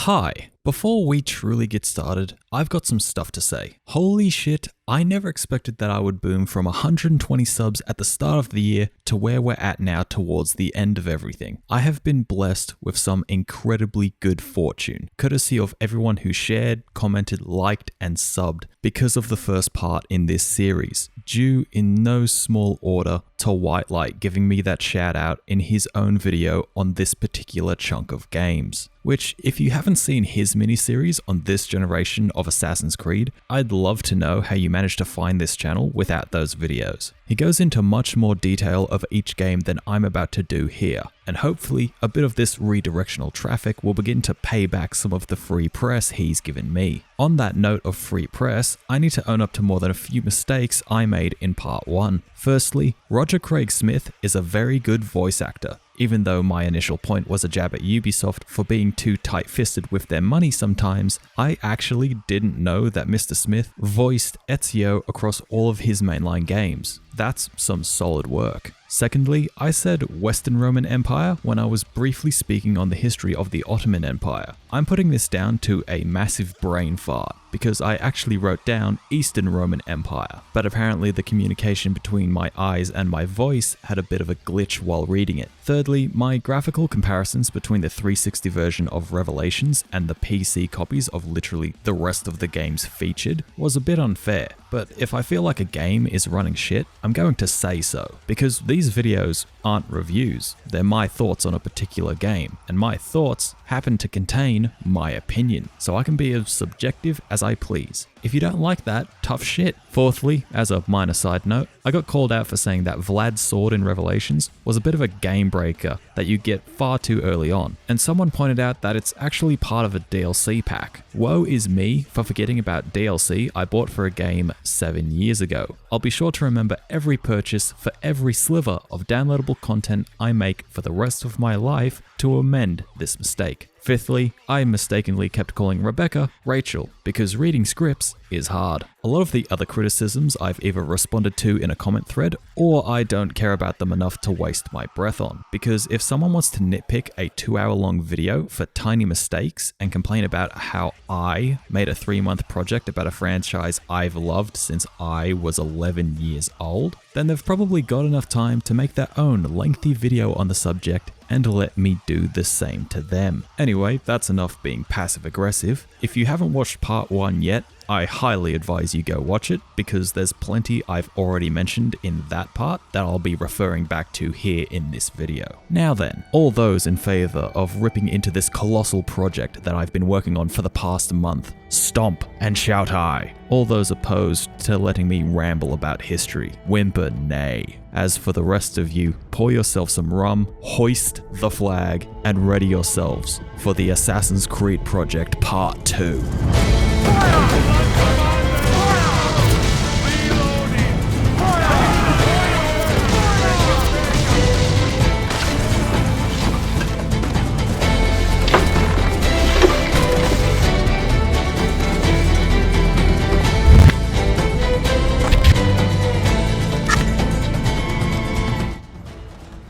Hi, before we truly get started, I've got some stuff to say. Holy shit, I never expected that I would boom from 120 subs at the start of the year to where we're at now towards the end of everything. I have been blessed with some incredibly good fortune, courtesy of everyone who shared, commented, liked, and subbed because of the first part in this series, due in no small order to White Light giving me that shout out in his own video on this particular chunk of games. Which, if you haven't seen his mini-series on this generation of Assassin's Creed, I'd love to know how you managed to find this channel without those videos. He goes into much more detail of each game than I'm about to do here, and hopefully a bit of this redirectional traffic will begin to pay back some of the free press he's given me. On that note of free press, I need to own up to more than a few mistakes I made in part 1. Firstly, Roger Craig Smith is a very good voice actor. Even though my initial point was a jab at Ubisoft for being too tight-fisted with their money sometimes, I actually didn't know that Mr. Smith voiced Ezio across all of his mainline games. That's some solid work. Secondly, I said Western Roman Empire when I was briefly speaking on the history of the Ottoman Empire. I'm putting this down to a massive brain fart, because I actually wrote down Eastern Roman Empire, but apparently the communication between my eyes and my voice had a bit of a glitch while reading it. Thirdly, my graphical comparisons between the 360 version of Revelations and the PC copies of literally the rest of the games featured was a bit unfair, but if I feel like a game is running shit, I'm going to say so, because these videos aren't reviews, they're my thoughts on a particular game, and my thoughts happen to contain my opinion, so I can be as subjective as I please. If you don't like that, tough shit. Fourthly, as a minor side note, I got called out for saying that Vlad's sword in Revelations was a bit of a game breaker that you get far too early on, and someone pointed out that it's actually part of a DLC pack. Woe is me for forgetting about DLC I bought for a game 7 years ago. I'll be sure to remember every purchase for every sliver of downloadable content I make for the rest of my life to amend this mistake. Fifthly, I mistakenly kept calling Rebecca Rachel because reading scripts is hard. A lot of the other criticisms I've either responded to in a comment thread or I don't care about them enough to waste my breath on, because if someone wants to nitpick a 2-hour-long video for tiny mistakes and complain about how I made a 3-month project about a franchise I've loved since I was 11 years old, then they've probably got enough time to make their own lengthy video on the subject and let me do the same to them. Anyway, that's enough being passive aggressive. If you haven't watched part 1 yet, I highly advise you go watch it, because there's plenty I've already mentioned in that part that I'll be referring back to here in this video. Now then, all those in favor of ripping into this colossal project that I've been working on for the past month, stomp and shout aye. All those opposed to letting me ramble about history, whimper nay. As for the rest of you, pour yourself some rum, hoist the flag, and ready yourselves for the Assassin's Creed Project Part 2.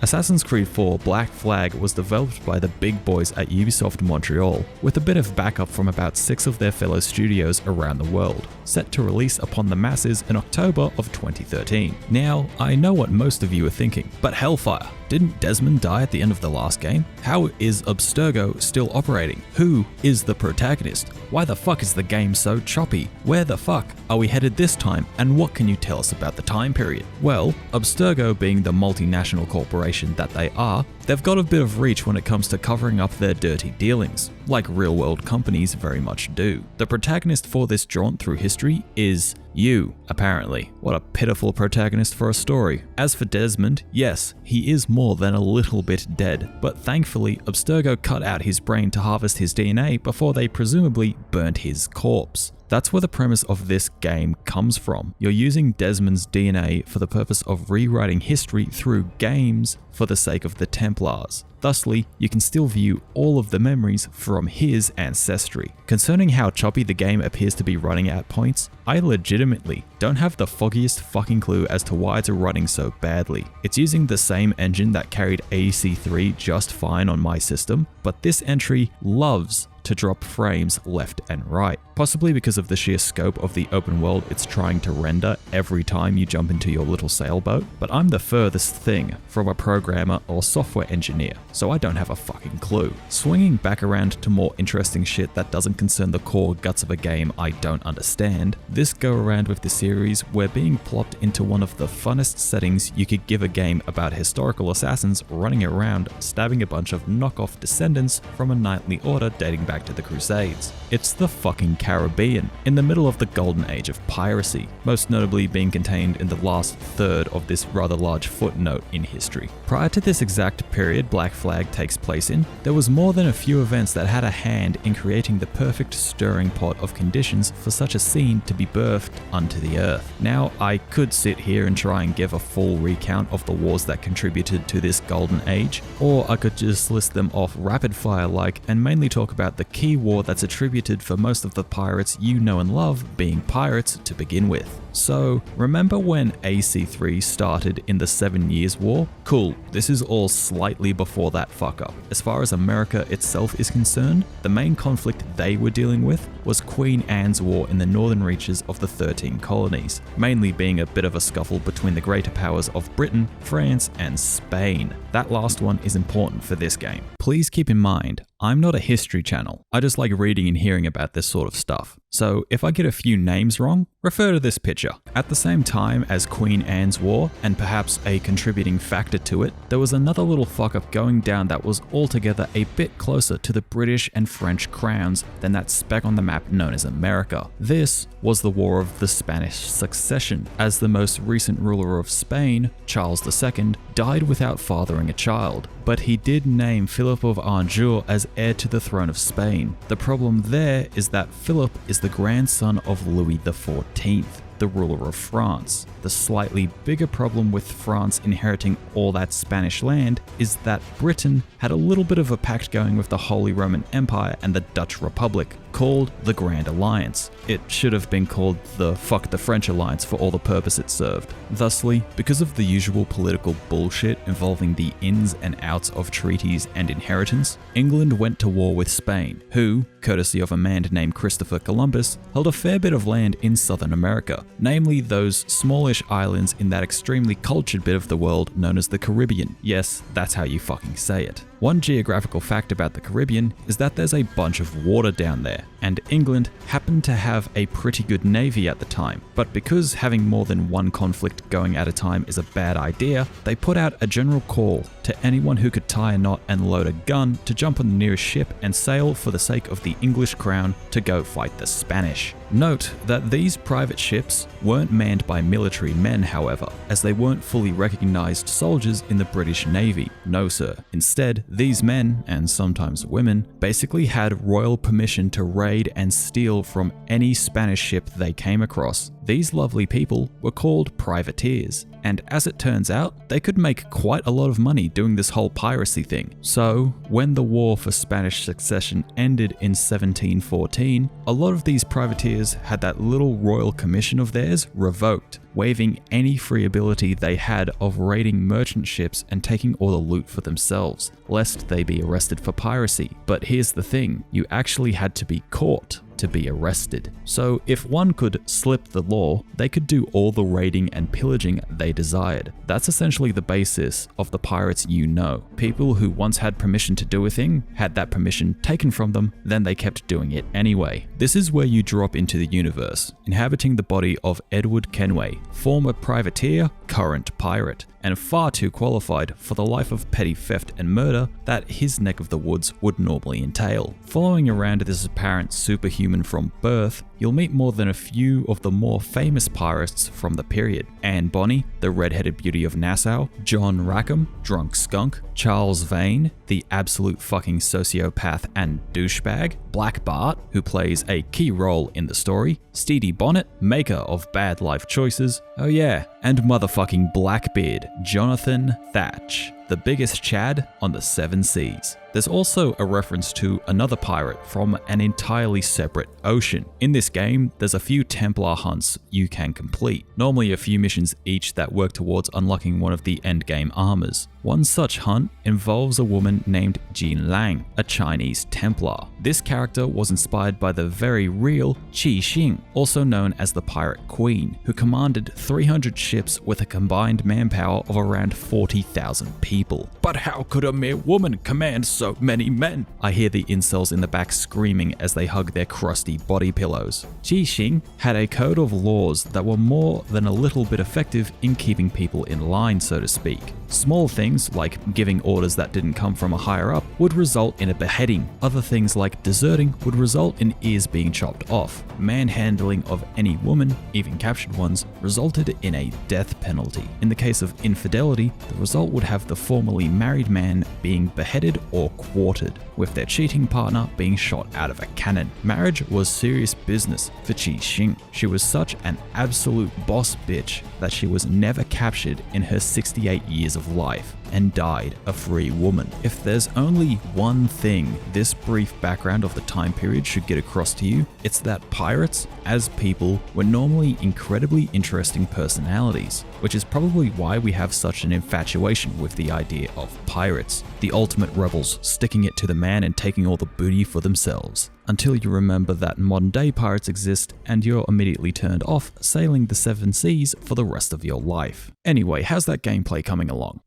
Assassin's Creed 4 Black Flag was developed by the big boys at Ubisoft Montreal, with a bit of backup from about 6 of their fellow studios around the world, set to release upon the masses in October of 2013. Now, I know what most of you are thinking, but hellfire, didn't Desmond die at the end of the last game? How is Abstergo still operating? Who is the protagonist? Why the fuck is the game so choppy? Where the fuck are we headed this time, and what can you tell us about the time period? Well, Abstergo being the multinational corporation that they are, they've got a bit of reach when it comes to covering up their dirty dealings, like real-world companies very much do. The protagonist for this jaunt through history is you, apparently. What a pitiful protagonist for a story. As for Desmond, yes, he is more than a little bit dead, but thankfully Abstergo cut out his brain to harvest his DNA before they presumably burnt his corpse. That's where the premise of this game comes from. You're using Desmond's DNA for the purpose of rewriting history through games for the sake of the Templars. Thusly, you can still view all of the memories from his ancestry. Concerning how choppy the game appears to be running at points, I legitimately don't have the foggiest fucking clue as to why it's running so badly. It's using the same engine that carried AEC3 just fine on my system, but this entry loves to drop frames left and right, possibly because of the sheer scope of the open world it's trying to render every time you jump into your little sailboat. But I'm the furthest thing from a programmer or software engineer, so I don't have a fucking clue. Swinging back around to more interesting shit that doesn't concern the core guts of a game I don't understand, this go around with the series, we're being plopped into one of the funnest settings you could give a game about historical assassins running around stabbing a bunch of knockoff descendants from a knightly order dating back to the Crusades. It's the fucking Caribbean, in the middle of the golden age of piracy, most notably being contained in the last third of this rather large footnote in history. Prior to this exact period Black Flag takes place in, there was more than a few events that had a hand in creating the perfect stirring pot of conditions for such a scene to be birthed unto the earth. Now, I could sit here and try and give a full recount of the wars that contributed to this golden age, or I could just list them off rapid fire like and mainly talk about the key war that's attributed for most of the pirates you know and love being pirates to begin with. So, remember when AC3 started in the 7 Years' War? Cool, this is all slightly before that fuck up. As far as America itself is concerned, the main conflict they were dealing with was Queen Anne's War in the northern reaches of the 13 colonies, mainly being a bit of a scuffle between the greater powers of Britain, France, and Spain. That last one is important for this game. Please keep in mind, I'm not a history channel. I just like reading and hearing about this sort of stuff. So if I get a few names wrong, refer to this picture. At the same time as Queen Anne's War, and perhaps a contributing factor to it, there was another little fuck up going down that was altogether a bit closer to the British and French crowns than that speck on the map known as America. This was the War of the Spanish Succession, as the most recent ruler of Spain, Charles II, died without fathering a child, but he did name Philip of Anjou as heir to the throne of Spain. The problem there is that Philip is the grandson of Louis XIV, the ruler of France. The slightly bigger problem with France inheriting all that Spanish land is that Britain had a little bit of a pact going with the Holy Roman Empire and the Dutch Republic, called the Grand Alliance. It should have been called the Fuck the French Alliance for all the purpose it served. Thusly, because of the usual political bullshit involving the ins and outs of treaties and inheritance, England went to war with Spain, who, courtesy of a man named Christopher Columbus, held a fair bit of land in Southern America, namely those smallish islands in that extremely cultured bit of the world known as the Caribbean. Yes, that's how you fucking say it. One geographical fact about the Caribbean is that there's a bunch of water down there, and England happened to have a pretty good navy at the time, but because having more than one conflict going at a time is a bad idea, they put out a general call to anyone who could tie a knot and load a gun to jump on the nearest ship and sail for the sake of the English crown to go fight the Spanish. Note that these private ships weren't manned by military men, however, as they weren't fully recognized soldiers in the British Navy. No sir. Instead, these men, and sometimes women, basically had royal permission to raid and steal from any Spanish ship they came across. These lovely people were called privateers, and as it turns out, they could make quite a lot of money doing this whole piracy thing. So, when the War for Spanish Succession ended in 1714, a lot of these privateers had that little royal commission of theirs revoked, waiving any free ability they had of raiding merchant ships and taking all the loot for themselves, lest they be arrested for piracy. But here's the thing, you actually had to be caught to be arrested. So if one could slip the law, they could do all the raiding and pillaging they desired. That's essentially the basis of the pirates you know. People who once had permission to do a thing, had that permission taken from them, then they kept doing it anyway. This is where you drop into the universe, inhabiting the body of Edward Kenway, former privateer, current pirate, and far too qualified for the life of petty theft and murder that his neck of the woods would normally entail. Following around this apparent superhuman from birth, you'll meet more than a few of the more famous pirates from the period. Anne Bonny, the red-headed beauty of Nassau, John Rackham, drunk skunk, Charles Vane, the absolute fucking sociopath and douchebag, Black Bart, who plays a key role in the story, Steedy Bonnet, maker of bad life choices, oh yeah, and motherfucking Blackbeard, Jonathan Thatch, the biggest Chad on the 7 seas. There's also a reference to another pirate from an entirely separate ocean. In this game, there's a few Templar hunts you can complete, normally a few missions each that work towards unlocking one of the endgame armors. One such hunt involves a woman named Jin Lang, a Chinese Templar. This character was inspired by the very real Qi Xing, also known as the Pirate Queen, who commanded 300 ships with a combined manpower of around 40,000 people. But how could a mere woman command so many men? I hear the incels in the back screaming as they hug their crusty body pillows. Qi Xing had a code of laws that were more than a little bit effective in keeping people in line, so to speak. Small things like giving orders that didn't come from a higher up would result in a beheading. Other things like deserting would result in ears being chopped off. Manhandling of any woman, even captured ones, resulted in a death penalty. In the case of infidelity, the result would have the formerly married man being beheaded or quartered, with their cheating partner being shot out of a cannon. Marriage was serious business for Qi Xing. She was such an absolute boss bitch that she was never captured in her 68 years of life and died a free woman. If there's only one thing this brief background of the time period should get across to you, it's that pirates, as people, were normally incredibly interesting personalities, which is probably why we have such an infatuation with the idea of pirates, the ultimate rebels sticking it to the man and taking all the booty for themselves. Until you remember that modern day pirates exist and you're immediately turned off sailing the 7 seas for the rest of your life. Anyway, how's that gameplay coming along?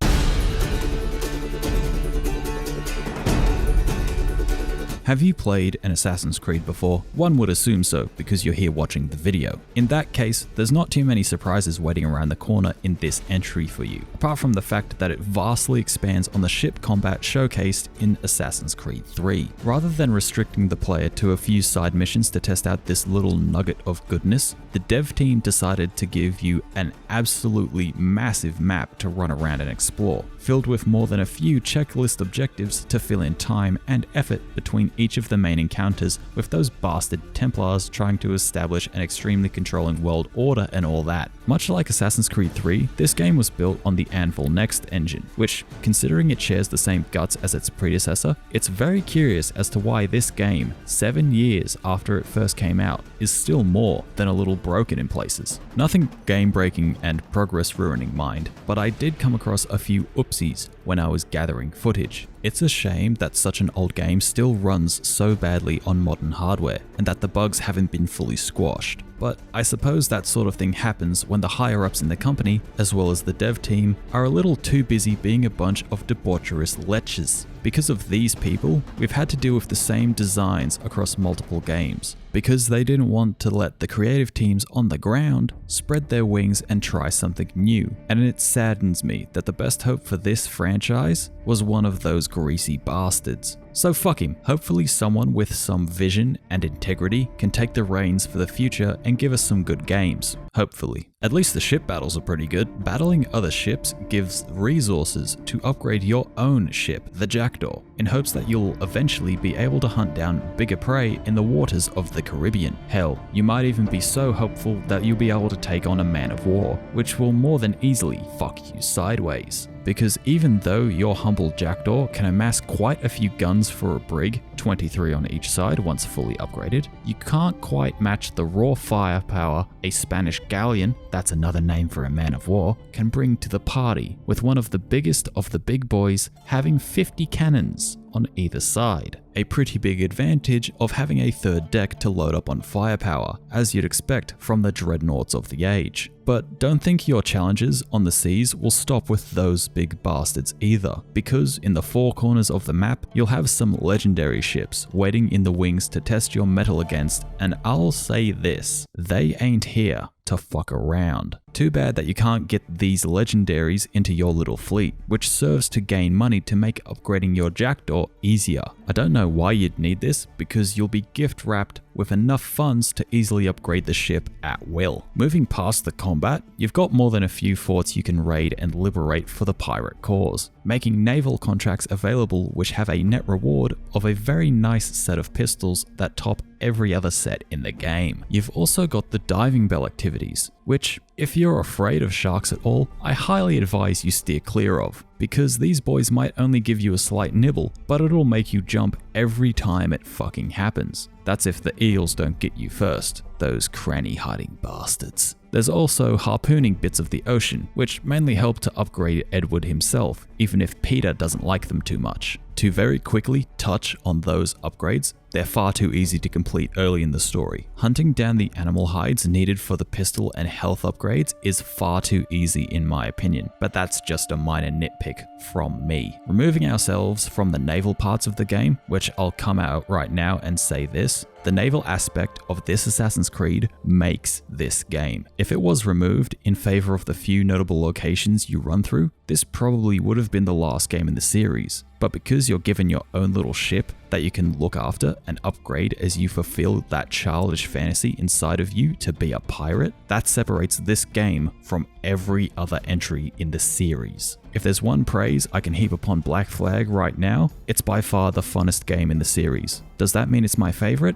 Have you played an Assassin's Creed before? One would assume so, because you're here watching the video. In that case, there's not too many surprises waiting around the corner in this entry for you, apart from the fact that it vastly expands on the ship combat showcased in Assassin's Creed 3. Rather than restricting the player to a few side missions to test out this little nugget of goodness, the dev team decided to give you an absolutely massive map to run around and explore, filled with more than a few checklist objectives to fill in time and effort between each of the main encounters, with those bastard Templars trying to establish an extremely controlling world order and all that. Much like Assassin's Creed 3, this game was built on the Anvil Next engine, which, considering it shares the same guts as its predecessor, it's very curious as to why this game, 7 years after it first came out, is still more than a little broken in places. Nothing game-breaking and progress-ruining, mind, but I did come across a few oopsies when I was gathering footage. It's a shame that such an old game still runs so badly on modern hardware, and that the bugs haven't been fully squashed. But I suppose that sort of thing happens when the higher-ups in the company, as well as the dev team, are a little too busy being a bunch of debaucherous lechers. Because of these people, we've had to deal with the same designs across multiple games, because they didn't want to let the creative teams on the ground spread their wings and try something new. And it saddens me that the best hope for this franchise was one of those greasy bastards. So fuck him. Hopefully someone with some vision and integrity can take the reins for the future and give us some good games. Hopefully. At least the ship battles are pretty good. Battling other ships gives resources to upgrade your own ship, the Jackdaw, in hopes that you'll eventually be able to hunt down bigger prey in the waters of the Caribbean. Hell, you might even be so hopeful that you'll be able to take on a man of war, which will more than easily fuck you sideways. Because even though your humble Jackdaw can amass quite a few guns for a brig, 23 on each side once fully upgraded, you can't quite match the raw firepower a Spanish galleon, that's another name for a man of war, can bring to the party, with one of the biggest of the big boys having 50 cannons on either side. A pretty big advantage of having a third deck to load up on firepower, as you'd expect from the dreadnoughts of the age. But don't think your challenges on the seas will stop with those big bastards either, because in the four corners of the map, you'll have some legendary ships waiting in the wings to test your mettle against, and I'll say this, they ain't here to fuck around. Too bad that you can't get these legendaries into your little fleet, which serves to gain money to make upgrading your Jackdaw easier. I don't know why you'd need this, because you'll be gift wrapped with enough funds to easily upgrade the ship at will. Moving past the combat, you've got more than a few forts you can raid and liberate for the pirate cause, making naval contracts available which have a net reward of a very nice set of pistols that top every other set in the game. You've also got the diving bell activities, which, if you're afraid of sharks at all, I highly advise you steer clear of, because these boys might only give you a slight nibble, but it'll make you jump every time it fucking happens. That's if the eels don't get you first, those cranny hiding bastards. There's also harpooning bits of the ocean, which mainly help to upgrade Edward himself, even if Peter doesn't like them too much. To very quickly touch on those upgrades, they're far too easy to complete early in the story. Hunting down the animal hides needed for the pistol and health upgrades is far too easy in my opinion, but that's just a minor nitpick from me. Removing ourselves from the naval parts of the game, which I'll come out right now and say this, the naval aspect of this Assassin's Creed makes this game. If it was removed in favor of the few notable locations you run through, this probably would have been the last game in the series. But because you're given your own little ship that you can look after and upgrade as you fulfill that childish fantasy inside of you to be a pirate, that separates this game from every other entry in the series. If there's one praise I can heap upon Black Flag right now, it's by far the funnest game in the series. Does that mean it's my favorite?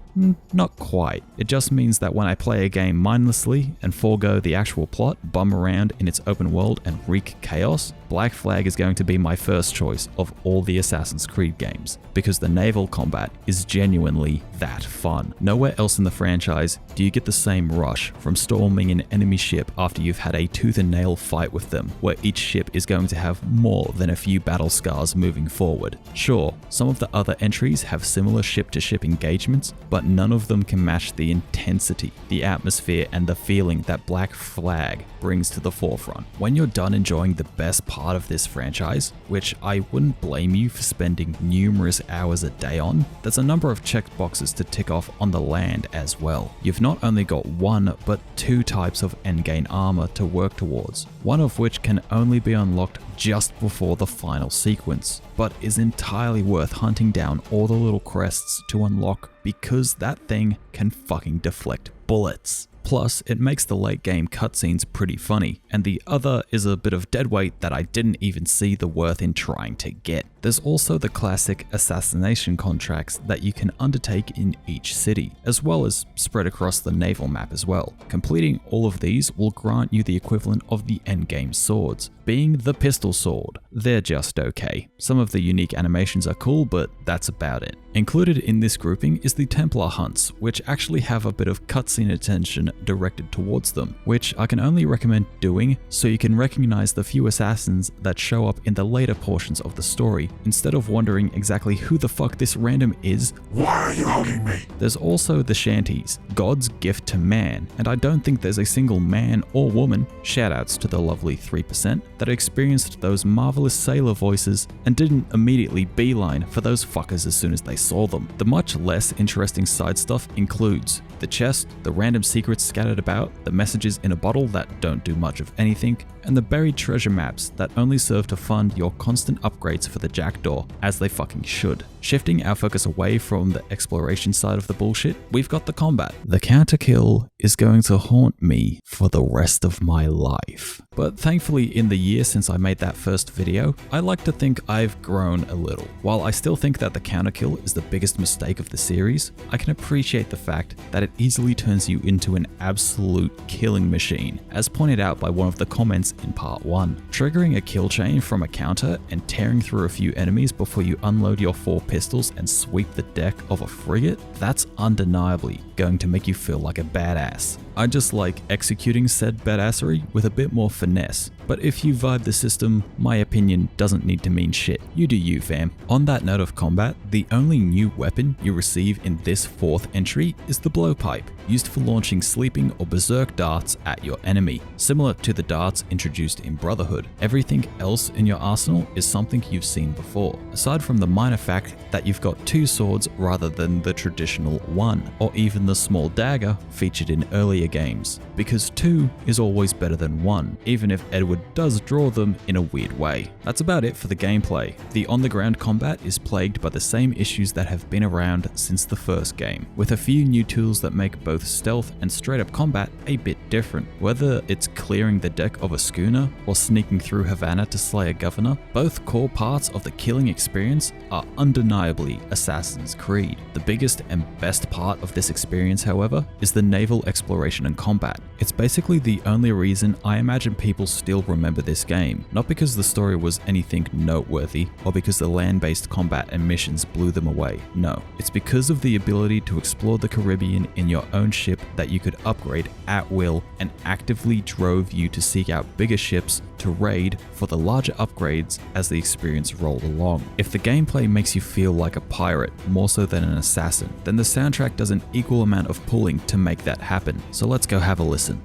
Not quite. It just means that when I play a game mindlessly and forego the actual plot, bum around in its open world and wreak chaos, Black Flag is going to be my first choice of all the Assassin's Creed games, because the naval combat is genuinely that fun. Nowhere else in the franchise do you get the same rush from storming an enemy ship after you've had a tooth and nail fight with them, where each ship is going to have more than a few battle scars moving forward. Sure, some of the other entries have similar ship-to-ship engagements, but none of them can match the intensity, the atmosphere, and the feeling that Black Flag brings to the forefront. When you're done enjoying the best part of this franchise, which I wouldn't blame you for spending numerous hours a day on, there's a number of checked boxes to tick off on the land as well. You've not only got one, but two types of endgame armor to work towards, one of which can only be unlocked just before the final sequence, but is entirely worth hunting down all the little crests to unlock because that thing can fucking deflect bullets. Plus, it makes the late game cutscenes pretty funny, and the other is a bit of deadweight that I didn't even see the worth in trying to get. There's also the classic assassination contracts that you can undertake in each city, as well as spread across the naval map as well. Completing all of these will grant you the equivalent of the endgame swords, being the pistol sword. They're just okay. Some of the unique animations are cool, but that's about it. Included in this grouping is the Templar hunts, which actually have a bit of cutscene attention directed towards them, which I can only recommend doing so you can recognize the few assassins that show up in the later portions of the story, instead of wondering exactly who the fuck this random is. Why are you hugging me? There's also the shanties, God's gift to man, and I don't think there's a single man or woman, shoutouts to the lovely 3%, that experienced those marvelous sailor voices and didn't immediately beeline for those fuckers as soon as they saw them. The much less interesting side stuff includes the chest, the random secrets scattered about, the messages in a bottle that don't do much of anything, and the buried treasure maps that only serve to fund your constant upgrades for the jackdaw, as they fucking should. Shifting our focus away from the exploration side of the bullshit, we've got the combat. The counter kill is going to haunt me for the rest of my life. But thankfully, in the year since I made that first video, I like to think I've grown a little. While I still think that the counter kill is the biggest mistake of the series, I can appreciate the fact that it easily turns you into an absolute killing machine, as pointed out by one of the comments in part 1. Triggering a kill chain from a counter and tearing through a few enemies before you unload your 4 pistols and sweep the deck of a frigate, that's undeniably going to make you feel like a badass. I just like executing said badassery with a bit more finesse, but if you vibe the system, my opinion doesn't need to mean shit. You do you, fam. On that note of combat, the only new weapon you receive in this 4th entry is the blowpipe, used for launching sleeping or berserk darts at your enemy, similar to the darts introduced in Brotherhood. Everything else in your arsenal is something you've seen before, aside from the minor fact that you've got 2 swords rather than the traditional 1, or even the small dagger featured in earlier games, because 2 is always better than 1, even if Edward does draw them in a weird way. That's about it for the gameplay. The on-the-ground combat is plagued by the same issues that have been around since the first game, with a few new tools that make both stealth and straight-up combat a bit different. Whether it's clearing the deck of a schooner or sneaking through Havana to slay a governor, both core parts of the killing experience are undeniably Assassin's Creed. The biggest and best part of this experience, however, is the naval exploration and combat. It's basically the only reason I imagine people still remember this game, not because the story was anything noteworthy or because the land-based combat and missions blew them away. No, it's because of the ability to explore the Caribbean in your own ship that you could upgrade at will and actively drove you to seek out bigger ships to raid for the larger upgrades as the experience rolled along. If the gameplay makes you feel like a pirate more so than an assassin, then the soundtrack does an equal amount of pulling to make that happen. So let's go have a listen.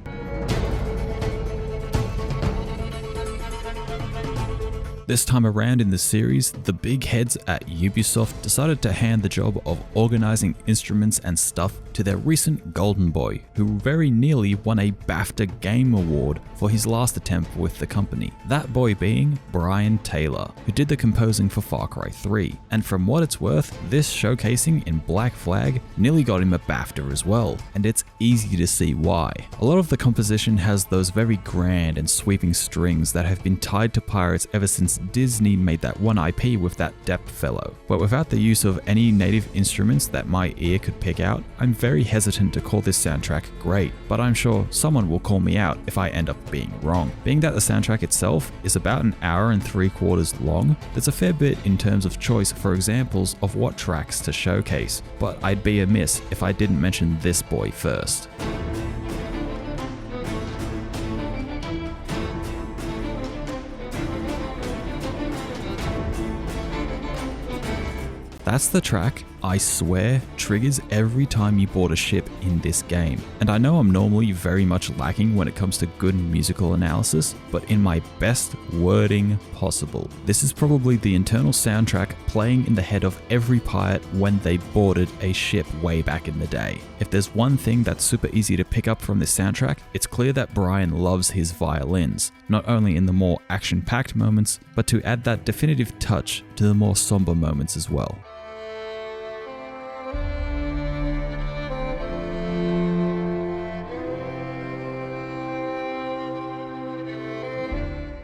This time around in the series, the big heads at Ubisoft decided to hand the job of organizing instruments and stuff to their recent golden boy, who very nearly won a BAFTA Game Award for his last attempt with the company. That boy being Brian Taylor, who did the composing for Far Cry 3. And from what it's worth, this showcasing in Black Flag nearly got him a BAFTA as well, and it's easy to see why. A lot of the composition has those very grand and sweeping strings that have been tied to pirates ever since Disney made that one IP with that Depp fellow. But without the use of any native instruments that my ear could pick out, I'm very hesitant to call this soundtrack great, but I'm sure someone will call me out if I end up being wrong. Being that the soundtrack itself is about an hour and 3/4 long, there's a fair bit in terms of choice for examples of what tracks to showcase, but I'd be amiss if I didn't mention this boy first. That's the track, I swear, triggers every time you board a ship in this game. And I know I'm normally very much lacking when it comes to good musical analysis, but in my best wording possible. This is probably the internal soundtrack playing in the head of every pirate when they boarded a ship way back in the day. If there's one thing that's super easy to pick up from this soundtrack, it's clear that Brian loves his violins, not only in the more action-packed moments, but to add that definitive touch to the more somber moments as well.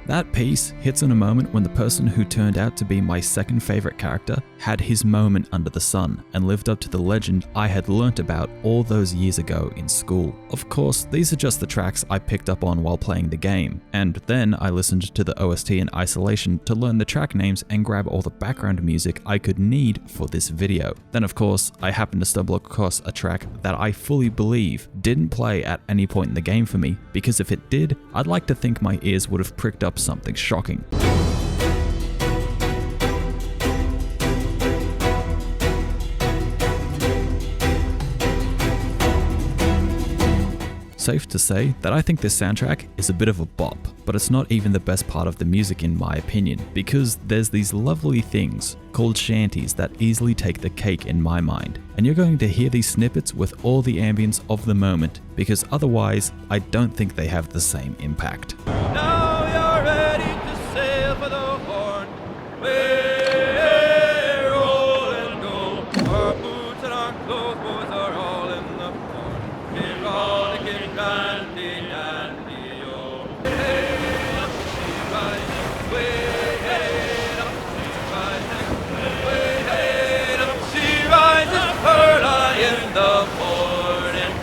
That piece hits in a moment when the person who turned out to be my second favorite character had his moment under the sun and lived up to the legend I had learnt about all those years ago in school. Of course, these are just the tracks I picked up on while playing the game, and then I listened to the OST in isolation to learn the track names and grab all the background music I could need for this video. Then of course, I happened to stumble across a track that I fully believe didn't play at any point in the game for me, because if it did, I'd like to think my ears would have pricked up something shocking. Safe to say that I think this soundtrack is a bit of a bop, but it's not even the best part of the music in my opinion, because there's these lovely things called shanties that easily take the cake in my mind, and you're going to hear these snippets with all the ambience of the moment, because otherwise I don't think they have the same impact. Now you're ready to sail for the Horn. Roll and go. Our boots and our clothes, boys, are all in the Horn. We're all getting dandy, dandy, oh. Hey, up she rises, way, hey, up she rises, way, hey, up she rises, early in the morning.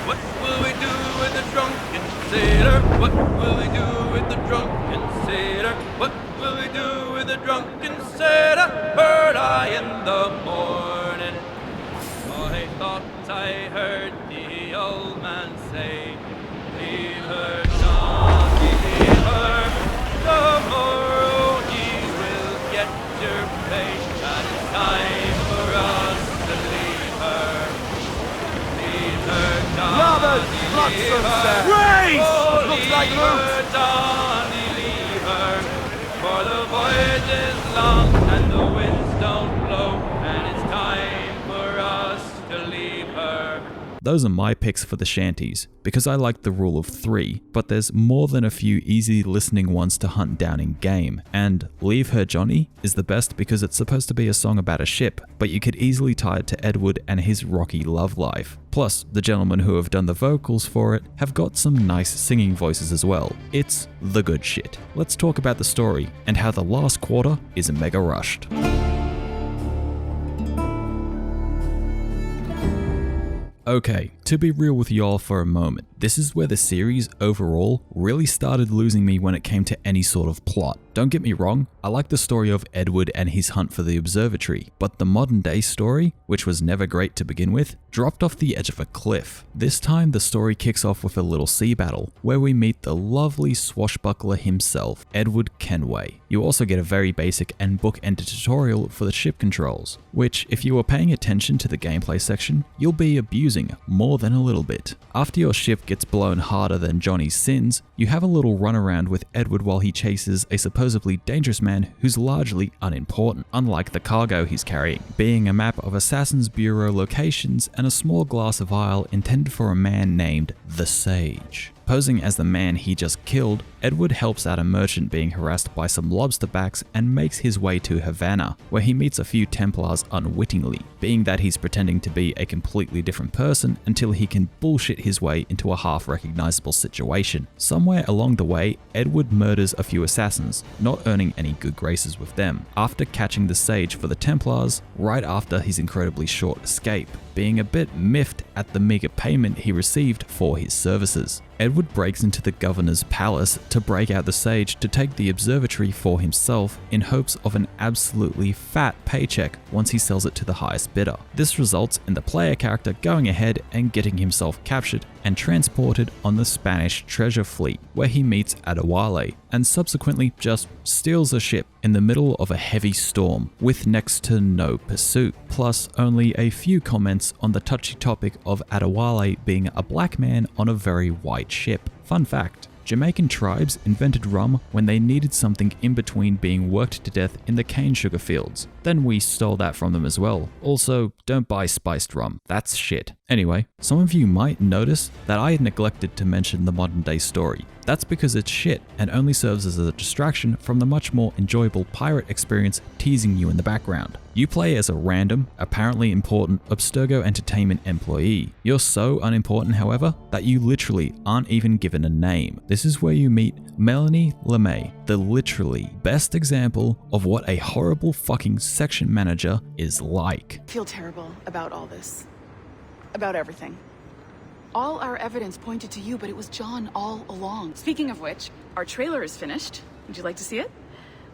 What will we do with the drunken sailor? What will we do with the drunken sailor? What will we do with the drunken sailor? Early in the morning. Oh, I thought I heard the old man say, leave her, John, leave her. Tomorrow ye will get your pay, and it's time for us to leave her. Leave her, John. Robbers, blood sunset. Race! Oh, Looks like leave Luke. her, Johnny, leave her. For the voyage is long and the winds don't blow, and it's time for us to leave her. Those are my picks for the shanties, because I like the rule of 3, but there's more than a few easy listening ones to hunt down in game, and Leave Her Johnny is the best because it's supposed to be a song about a ship, but you could easily tie it to Edward and his rocky love life. Plus, the gentlemen who have done the vocals for it have got some nice singing voices as well. It's the good shit. Let's talk about the story and how the last quarter is mega rushed. Okay, to be real with y'all for a moment, this is where the series overall really started losing me when it came to any sort of plot. Don't get me wrong, I like the story of Edward and his hunt for the observatory, but the modern day story, which was never great to begin with, dropped off the edge of a cliff. This time the story kicks off with a little sea battle, where we meet the lovely swashbuckler himself, Edward Kenway. You also get a very basic and book-ended tutorial for the ship controls, which if you were paying attention to the gameplay section, you'll be abusing more than a little bit. After your ship gets blown harder than Johnny's sins, you have a little run around with Edward while he chases a supposedly dangerous man who's largely unimportant, unlike the cargo he's carrying, being a map of Assassin's Bureau locations and a small glass vial intended for a man named the Sage. Posing as the man he just killed, Edward helps out a merchant being harassed by some lobsterbacks and makes his way to Havana, where he meets a few Templars unwittingly, being that he's pretending to be a completely different person until he can bullshit his way into a half-recognizable situation. Somewhere along the way, Edward murders a few assassins, not earning any good graces with them, after catching the Sage for the Templars right after his incredibly short escape, being a bit miffed at the meager payment he received for his services. Edward breaks into the governor's palace to break out the Sage to take the observatory for himself in hopes of an absolutely fat paycheck once he sells it to the highest bidder. This results in the player character going ahead and getting himself captured and transported on the Spanish treasure fleet, where he meets Adewale and subsequently just steals a ship in the middle of a heavy storm with next to no pursuit, plus only a few comments on the touchy topic of Adewale being a black man on a very white ship. Fun fact, Jamaican tribes invented rum when they needed something in between being worked to death in the cane sugar fields. Then we stole that from them as well. Also, don't buy spiced rum, that's shit. Anyway, some of you might notice that I had neglected to mention the modern day story. That's because it's shit and only serves as a distraction from the much more enjoyable pirate experience teasing you in the background. You play as a random, apparently important Abstergo Entertainment employee. You're so unimportant, however, that you literally aren't even given a name. This is where you meet Melanie LeMay, the literally best example of what a horrible fucking section manager is like. I feel terrible about all this. About everything. All our evidence pointed to you, but it was John all along. Speaking of which, our trailer is finished. Would you like to see it?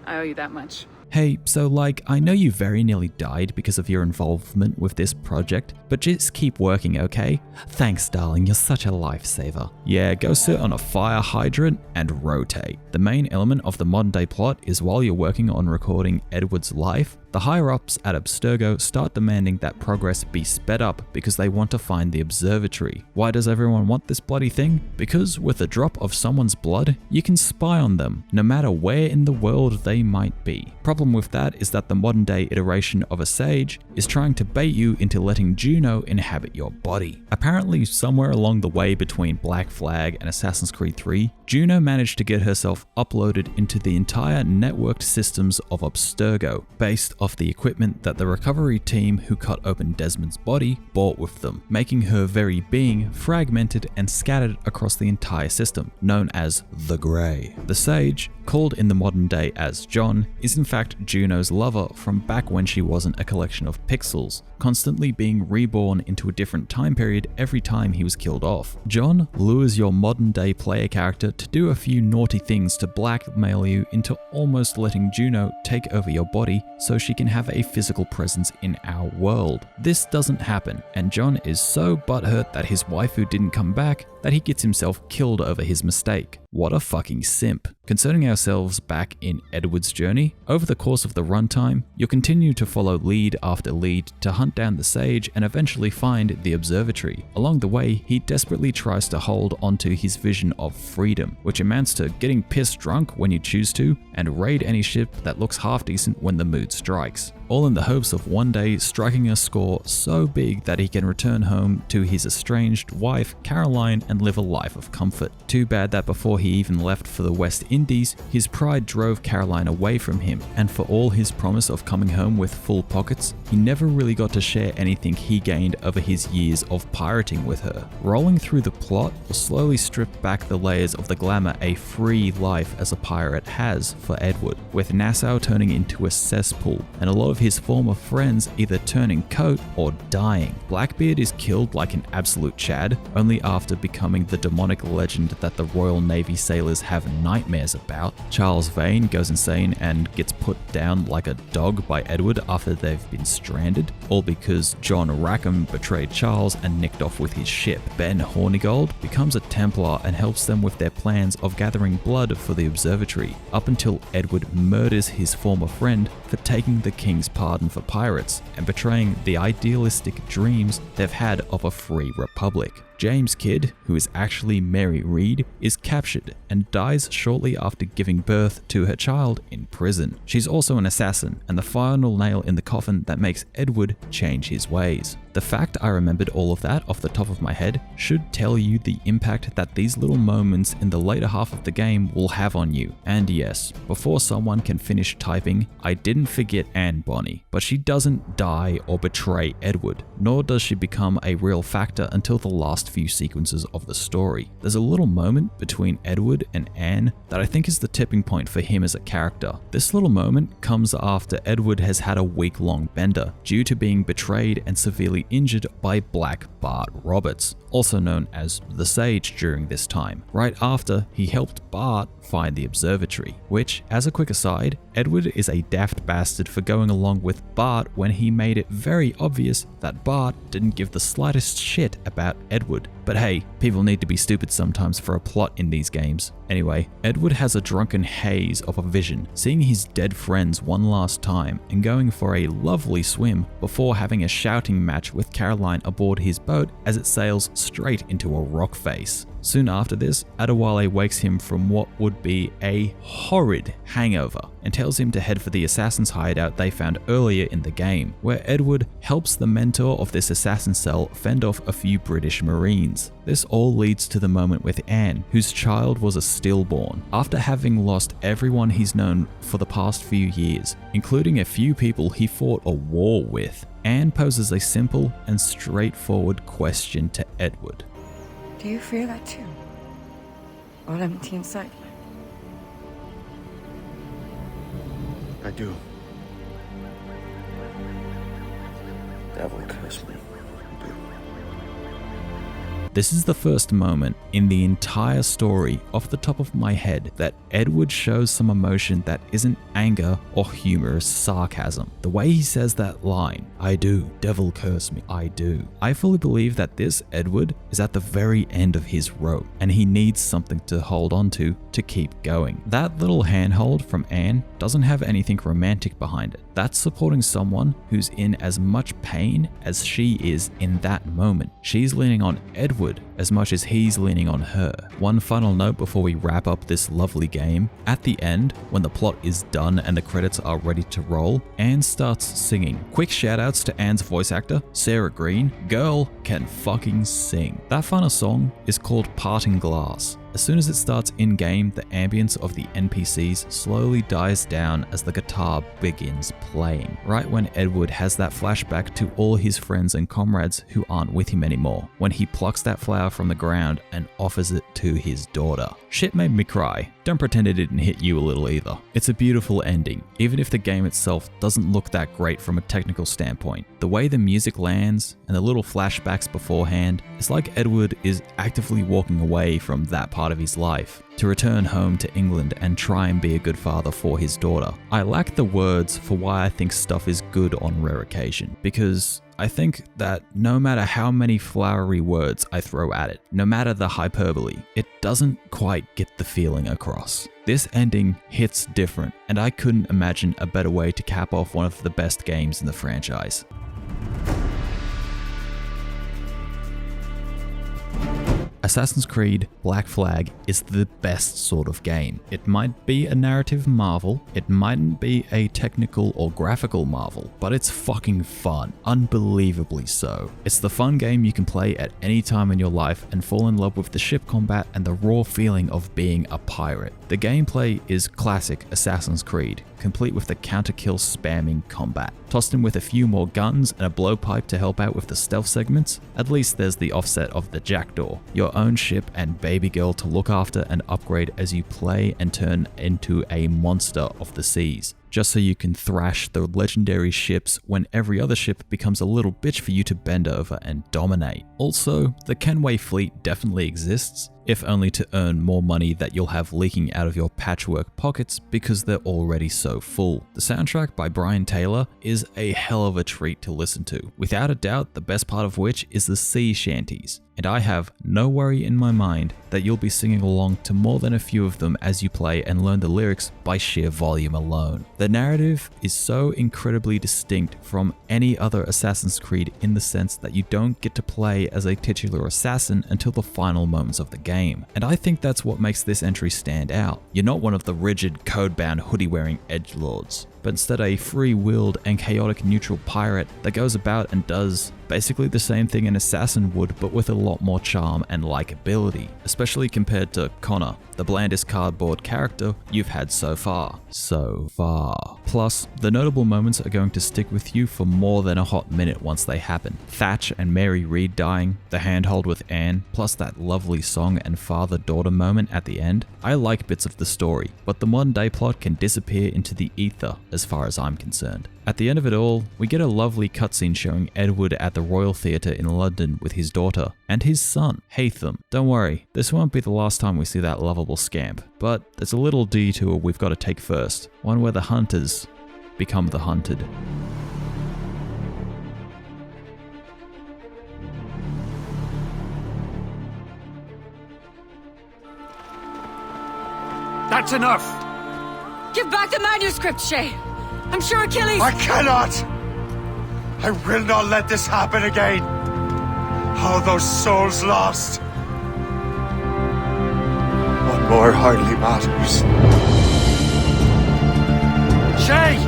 I owe you that much. Hey, so I know you very nearly died because of your involvement with this project, but just keep working, okay? Thanks, darling, you're such a lifesaver. Yeah, go sit on a fire hydrant and rotate. The main element of the modern day plot is while you're working on recording Edward's life, the higher-ups at Abstergo start demanding that progress be sped up because they want to find the observatory. Why does everyone want this bloody thing? Because with a drop of someone's blood, you can spy on them, no matter where in the world they might be. Problem with that is that the modern day iteration of a Sage is trying to bait you into letting Juno inhabit your body. Apparently somewhere along the way between Black Flag and Assassin's Creed 3, Juno managed to get herself uploaded into the entire networked systems of Abstergo, based off the equipment that the recovery team who cut open Desmond's body bought with them, making her very being fragmented and scattered across the entire system, known as the Grey. The Sage, called in the modern day as John, is in fact Juno's lover from back when she wasn't a collection of pixels, constantly being reborn into a different time period every time he was killed off. John lures your modern day player character to do a few naughty things to blackmail you into almost letting Juno take over your body so she can have a physical presence in our world. This doesn't happen, and John is so butthurt that his waifu didn't come back that he gets himself killed over his mistake. What a fucking simp. Concerning ourselves back in Edward's journey, over the course of the runtime, you'll continue to follow lead after lead to hunt down the Sage and eventually find the observatory. Along the way, he desperately tries to hold onto his vision of freedom, which amounts to getting pissed drunk when you choose to, and raid any ship that looks half decent when the mood strikes. all in the hopes of one day striking a score so big that he can return home to his estranged wife Caroline and live a life of comfort. Too bad that before he even left for the West Indies, his pride drove Caroline away from him, and for all his promise of coming home with full pockets, he never really got to share anything he gained over his years of pirating with her. Rolling through the plot will slowly strip back the layers of the glamour a free life as a pirate has for Edward, with Nassau turning into a cesspool and a lot of his former friends either turning coat or dying. Blackbeard is killed like an absolute Chad, only after becoming the demonic legend that the Royal Navy sailors have nightmares about. Charles Vane goes insane and gets put down like a dog by Edward after they've been stranded, all because John Rackham betrayed Charles and nicked off with his ship. Ben Hornigold becomes a Templar and helps them with their plans of gathering blood for the observatory, up until Edward murders his former friend for taking the king's pardon for pirates and betraying the idealistic dreams they've had of a free republic. James Kidd, who is actually Mary Read, is captured and dies shortly after giving birth to her child in prison. She's also an assassin and the final nail in the coffin that makes Edward change his ways. The fact I remembered all of that off the top of my head should tell you the impact that these little moments in the later half of the game will have on you. And yes, before someone can finish typing, I didn't forget Anne Bonny, but she doesn't die or betray Edward, nor does she become a real factor until the last few sequences of the story. There's a little moment between Edward and Anne that I think is the tipping point for him as a character. This little moment comes after Edward has had a week-long bender due to being betrayed and severely injured by Black Bart Roberts, also known as the Sage during this time, right after he helped Bart find the observatory, which, as a quick aside, Edward is a daft bastard for going along with Bart when he made it very obvious that Bart didn't give the slightest shit about Edward. But hey, people need to be stupid sometimes for a plot in these games. Anyway, Edward has a drunken haze of a vision, seeing his dead friends one last time and going for a lovely swim before having a shouting match with Caroline aboard his boat as it sails straight into a rock face. Soon after this, Adewale wakes him from what would be a horrid hangover and tells him to head for the assassin's hideout they found earlier in the game, where Edward helps the mentor of this assassin cell fend off a few British Marines. This all leads to the moment with Anne, whose child was a stillborn, after having lost everyone he's known for the past few years, including a few people he fought a war with. Anne poses a simple and straightforward question to Edward. Do you fear that too? All empty inside? I do. Devil curse me. I do. This is the first moment in the entire story off the top of my head that Edward shows some emotion that isn't anger or humorous sarcasm. The way he says that line, I do, devil curse me, I do. I fully believe that this Edward is at the very end of his rope and he needs something to hold on to keep going. That little handhold from Anne doesn't have anything romantic behind it. That's supporting someone who's in as much pain as she is in that moment. She's leaning on Edward as much as he's leaning on her. One final note before we wrap up this lovely game. At the end, when the plot is done and the credits are ready to roll, Anne starts singing. Quick shoutouts to Anne's voice actor, Sarah Green. Girl can fucking sing. That final song is called Parting Glass. As soon as it starts in-game, the ambience of the NPCs slowly dies down as the guitar begins playing, right when Edward has that flashback to all his friends and comrades who aren't with him anymore, when he plucks that flower from the ground and offers it to his daughter. Shit made me cry. Don't pretend it didn't hit you a little either. It's a beautiful ending, even if the game itself doesn't look that great from a technical standpoint. The way the music lands and the little flashbacks beforehand, it's like Edward is actively walking away from that part of his life to return home to England and try and be a good father for his daughter. I lack the words for why I think stuff is good on rare occasion, because I think that no matter how many flowery words I throw at it, no matter the hyperbole, it doesn't quite get the feeling across. This ending hits different, and I couldn't imagine a better way to cap off one of the best games in the franchise. Assassin's Creed Black Flag is the best sort of game. It might be a narrative marvel, it mightn't be a technical or graphical marvel, but it's fucking fun, unbelievably so. It's the fun game you can play at any time in your life and fall in love with the ship combat and the raw feeling of being a pirate. The gameplay is classic Assassin's Creed, complete with the counter-kill spamming combat. Tossed in with a few more guns and a blowpipe to help out with the stealth segments, at least there's the offset of the Jackdaw, your own ship and baby girl to look after and upgrade as you play and turn into a monster of the seas, just so you can thrash the legendary ships when every other ship becomes a little bitch for you to bend over and dominate. Also, the Kenway fleet definitely exists, if only to earn more money that you'll have leaking out of your patchwork pockets because they're already so full. The soundtrack by Brian Taylor is a hell of a treat to listen to, without a doubt the best part of which is the sea shanties. And I have no worry in my mind that you'll be singing along to more than a few of them as you play and learn the lyrics by sheer volume alone. The narrative is so incredibly distinct from any other Assassin's Creed in the sense that you don't get to play as a titular assassin until the final moments of the game. And I think that's what makes this entry stand out. You're not one of the rigid, code-bound, hoodie-wearing edgelords, but instead a free-willed and chaotic neutral pirate that goes about and does basically the same thing an assassin would, but with a lot more charm and likability, especially compared to Connor, the blandest cardboard character you've had so far. Plus, the notable moments are going to stick with you for more than a hot minute once they happen. Thatch and Mary Reed dying, the handhold with Anne, plus that lovely song and father-daughter moment at the end. I like bits of the story, but the modern day plot can disappear into the ether as far as I'm concerned. At the end of it all, we get a lovely cutscene showing Edward at the Royal Theatre in London with his daughter and his son, Hatham. Don't worry, this won't be the last time we see that lovable scamp, but there's a little detour we've got to take first, one where the hunters become the hunted. That's enough! Give back the manuscript, Shay! I'm sure Achilles... I cannot! I will not let this happen again! All those souls lost! What more hardly matters. Shay!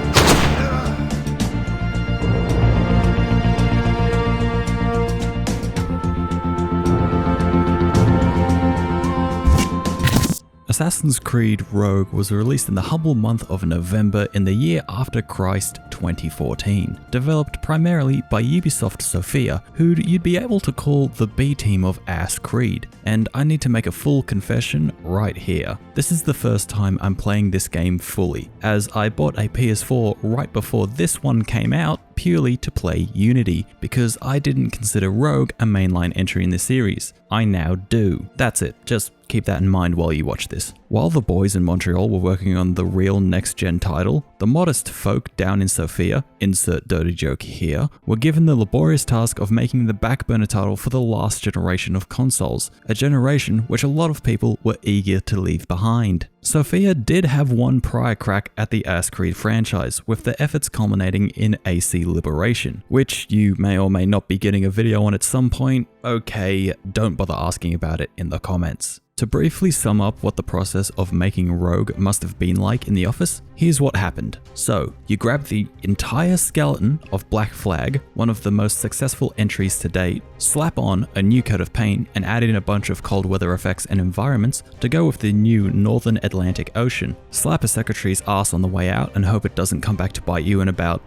Assassin's Creed Rogue was released in the humble month of November in the year after Christ 2014, developed primarily by Ubisoft Sofia, who you'd be able to call the B-team of Ass Creed. And I need to make a full confession right here. This is the first time I'm playing this game fully, as I bought a PS4 right before this one came out purely to play Unity, because I didn't consider Rogue a mainline entry in the series. I now do. That's it, just keep that in mind while you watch this. While the boys in Montreal were working on the real next-gen title, the modest folk down in Sofia, insert dirty joke here, were given the laborious task of making the backburner title for the last generation of consoles, a generation which a lot of people were eager to leave behind. Sofia did have one prior crack at the Ass Creed franchise, with their efforts culminating in AC Liberation, which you may or may not be getting a video on at some point. Okay, don't bother asking about it in the comments. To briefly sum up what the process of making Rogue must have been like in the office, here's what happened. So, you grab the entire skeleton of Black Flag, one of the most successful entries to date, slap on a new coat of paint and add in a bunch of cold weather effects and environments to go with the new Northern Atlantic Ocean, slap a secretary's ass on the way out and hope it doesn't come back to bite you in about,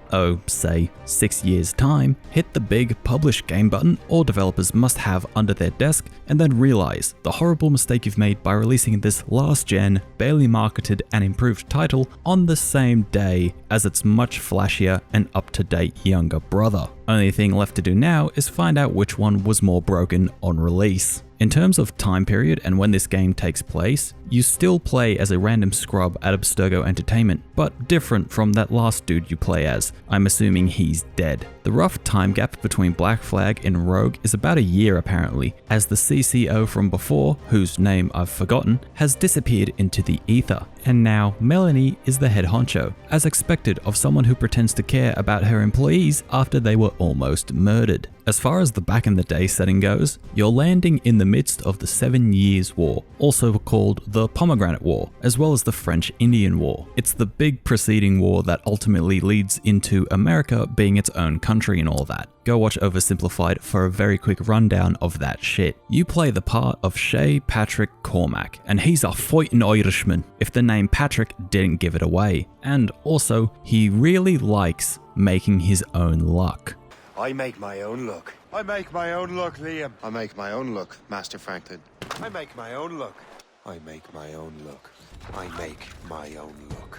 say, 6 years' time, hit the big publish game button all developers must have under their desk, and then realize the horrible mistake you've made by releasing this last-gen, barely marketed and improved title on the same day as its much flashier and up-to-date younger brother. Only thing left to do now is find out which one was more broken on release. In terms of time period and when this game takes place, you still play as a random scrub at Abstergo Entertainment, but different from that last dude you play as. I'm assuming he's dead. The rough time gap between Black Flag and Rogue is about a year apparently, as the CCO from before, whose name I've forgotten, has disappeared into the ether. And now Melanie is the head honcho, as expected of someone who pretends to care about her employees after they were almost murdered. As far as the back in the day setting goes, you're landing in the midst of the 7 Years' War, also called the Pomegranate War, as well as the French-Indian War. It's the big preceding war that ultimately leads into America being its own country and all that. Go watch Oversimplified for a very quick rundown of that shit. You play the part of Shay Patrick Cormac, and he's a fighting Irishman, if the name Patrick didn't give it away. And also, he really likes making his own luck. I make my own luck. I make my own luck, Liam. I make my own luck, Master Franklin. I make my own luck. I make my own luck. I make my own luck.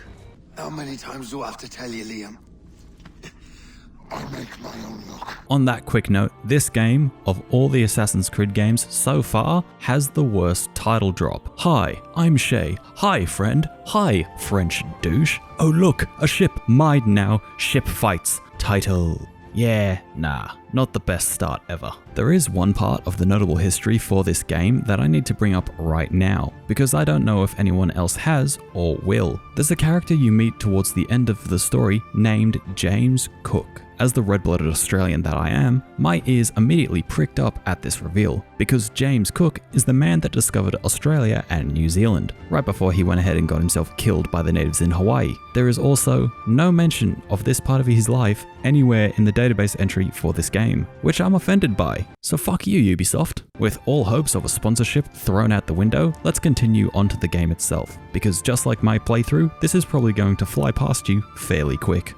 How many times do I have to tell you, Liam? I make my own luck. On that quick note, this game, of all the Assassin's Creed games so far, has the worst title drop. Hi, I'm Shay. Hi, friend. Hi, French douche. Oh look, a ship. Mine now. Ship fights. Title. Yeah, nah, not the best start ever. There is one part of the notable history for this game that I need to bring up right now, because I don't know if anyone else has or will. There's a character you meet towards the end of the story named James Cook. As the red-blooded Australian that I am, my ears immediately pricked up at this reveal, because James Cook is the man that discovered Australia and New Zealand, right before he went ahead and got himself killed by the natives in Hawaii. There is also no mention of this part of his life anywhere in the database entry for this game, which I'm offended by. So fuck you, Ubisoft. With all hopes of a sponsorship thrown out the window, let's continue onto the game itself, because just like my playthrough, this is probably going to fly past you fairly quick.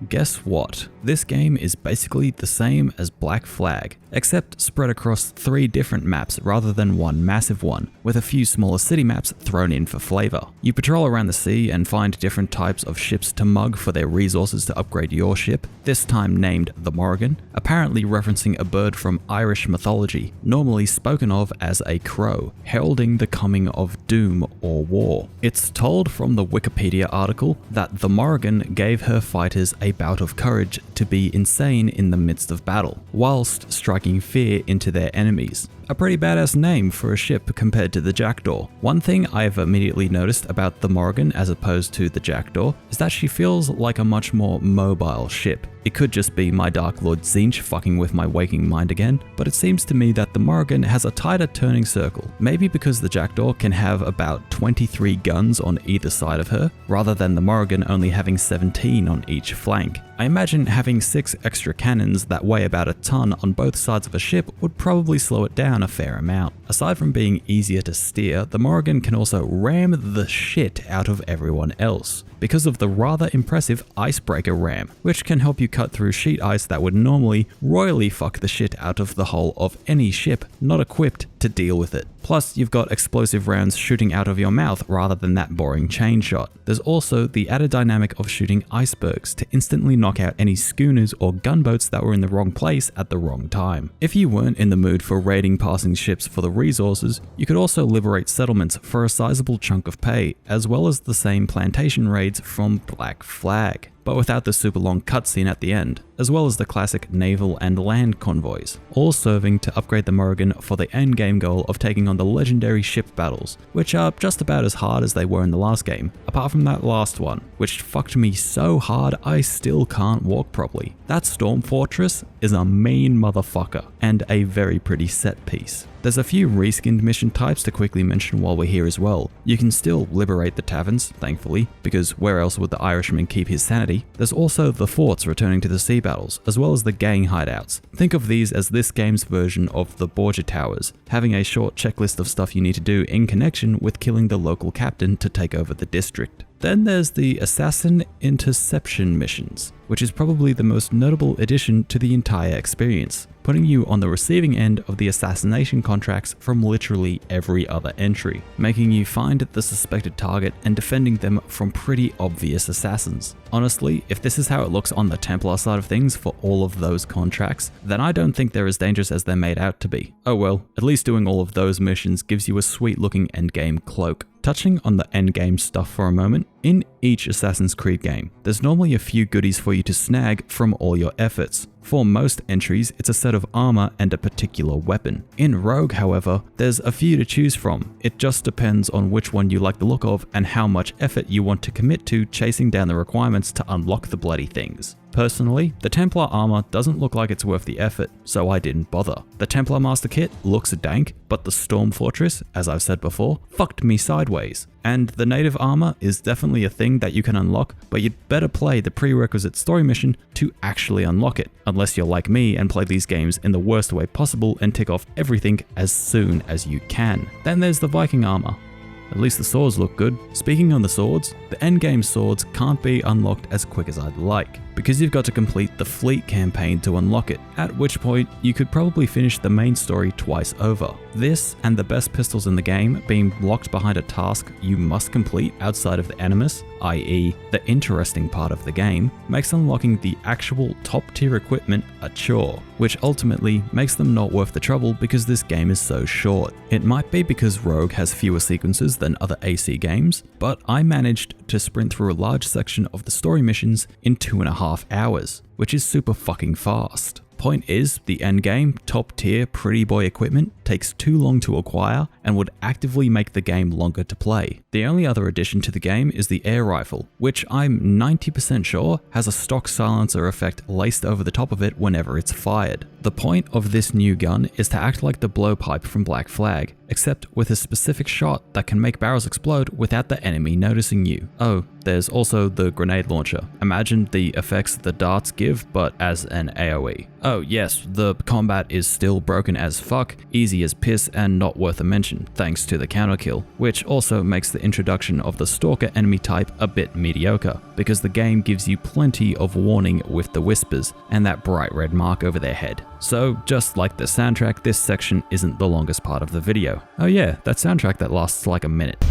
Guess what? This game is basically the same as Black Flag, except spread across 3 different maps rather than one massive one, with a few smaller city maps thrown in for flavor. You patrol around the sea and find different types of ships to mug for their resources to upgrade your ship, this time named the Morrigan, apparently referencing a bird from Irish mythology, normally spoken of as a crow, heralding the coming of doom or war. It's told from the Wikipedia article that the Morrigan gave her fighters a bout of courage to be insane in the midst of battle, whilst striking fear into their enemies. A pretty badass name for a ship compared to the Jackdaw. One thing I've immediately noticed about the Morrigan as opposed to the Jackdaw is that she feels like a much more mobile ship. It could just be my Dark Lord Zinch fucking with my waking mind again, but it seems to me that the Morrigan has a tighter turning circle. Maybe because the Jackdaw can have about 23 guns on either side of her, rather than the Morrigan only having 17 on each flank. I imagine having 6 extra cannons that weigh about a ton on both sides of a ship would probably slow it down a fair amount. Aside from being easier to steer, the Morrigan can also ram the shit out of everyone else, because of the rather impressive icebreaker ram, which can help you cut through sheet ice that would normally royally fuck the shit out of the hull of any ship not equipped to deal with it. Plus, you've got explosive rounds shooting out of your mouth rather than that boring chain shot. There's also the added dynamic of shooting icebergs to instantly knock out any schooners or gunboats that were in the wrong place at the wrong time. If you weren't in the mood for raiding passing ships for the resources, you could also liberate settlements for a sizable chunk of pay, as well as the same plantation raids from Black Flag, but without the super long cutscene at the end, as well as the classic naval and land convoys, all serving to upgrade the Morrigan for the endgame goal of taking on the legendary ship battles, which are just about as hard as they were in the last game, apart from that last one, which fucked me so hard I still can't walk properly. That Storm Fortress is a mean motherfucker, and a very pretty set piece. There's a few reskinned mission types to quickly mention while we're here as well. You can still liberate the taverns, thankfully, because where else would the Irishman keep his sanity? There's also the forts returning to the sea battles, as well as the gang hideouts. Think of these as this game's version of the Borgia Towers, having a short checklist of stuff you need to do in connection with killing the local captain to take over the district. Then there's the Assassin Interception missions, which is probably the most notable addition to the entire experience, putting you on the receiving end of the assassination contracts from literally every other entry, making you find the suspected target and defending them from pretty obvious assassins. Honestly, if this is how it looks on the Templar side of things for all of those contracts, then I don't think they're as dangerous as they're made out to be. Oh well, at least doing all of those missions gives you a sweet looking endgame cloak. Touching on the endgame stuff for a moment, in each Assassin's Creed game, there's normally a few goodies for you to snag from all your efforts. For most entries, it's a set of armor and a particular weapon. In Rogue, however, there's a few to choose from. It just depends on which one you like the look of and how much effort you want to commit to chasing down the requirements to unlock the bloody things. Personally, the Templar armor doesn't look like it's worth the effort, so I didn't bother. The Templar Master Kit looks dank, but the Storm Fortress, as I've said before, fucked me sideways. And the native armor is definitely a thing that you can unlock, but you'd better play the prerequisite story mission to actually unlock it, unless you're like me and play these games in the worst way possible and tick off everything as soon as you can. Then there's the Viking armor. At least the swords look good. Speaking on the swords, the endgame swords can't be unlocked as quick as I'd like, because you've got to complete the Fleet campaign to unlock it, at which point you could probably finish the main story twice over. This, and the best pistols in the game being locked behind a task you must complete outside of the Animus, i.e. the interesting part of the game, makes unlocking the actual top tier equipment a chore, which ultimately makes them not worth the trouble because this game is so short. It might be because Rogue has fewer sequences than other AC games, but I managed to sprint through a large section of the story missions in 2.5 hours, which is super fucking fast. Point is, the endgame, top tier, pretty boy equipment takes too long to acquire and would actively make the game longer to play. The only other addition to the game is the air rifle, which I'm 90% sure has a stock silencer effect laced over the top of it whenever it's fired. The point of this new gun is to act like the blowpipe from Black Flag, except with a specific shot that can make barrels explode without the enemy noticing you. Oh, there's also the grenade launcher. Imagine the effects the darts give, but as an AoE. Oh yes, the combat is still broken as fuck, easy as piss, and not worth a mention, thanks to the counter kill, which also makes the introduction of the Stalker enemy type a bit mediocre, because the game gives you plenty of warning with the whispers and that bright red mark over their head. So just like the soundtrack, this section isn't the longest part of the video. Oh yeah, that soundtrack that lasts like a minute.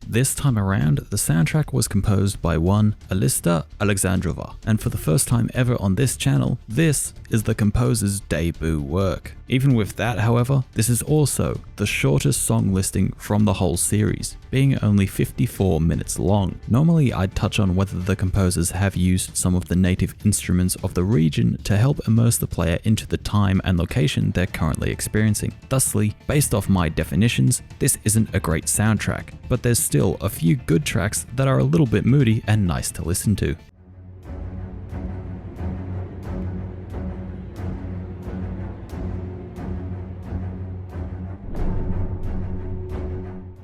This time around, the soundtrack was composed by one Alista Alexandrova, and for the first time ever on this channel, this is the composer's debut work. Even with that, however, this is also the shortest song listing from the whole series, being only 54 minutes long. Normally, I'd touch on whether the composers have used some of the native instruments of the region to help immerse the player into the time and location they're currently experiencing. Thusly, based off my definitions, this isn't a great soundtrack, but there's still a few good tracks that are a little bit moody and nice to listen to.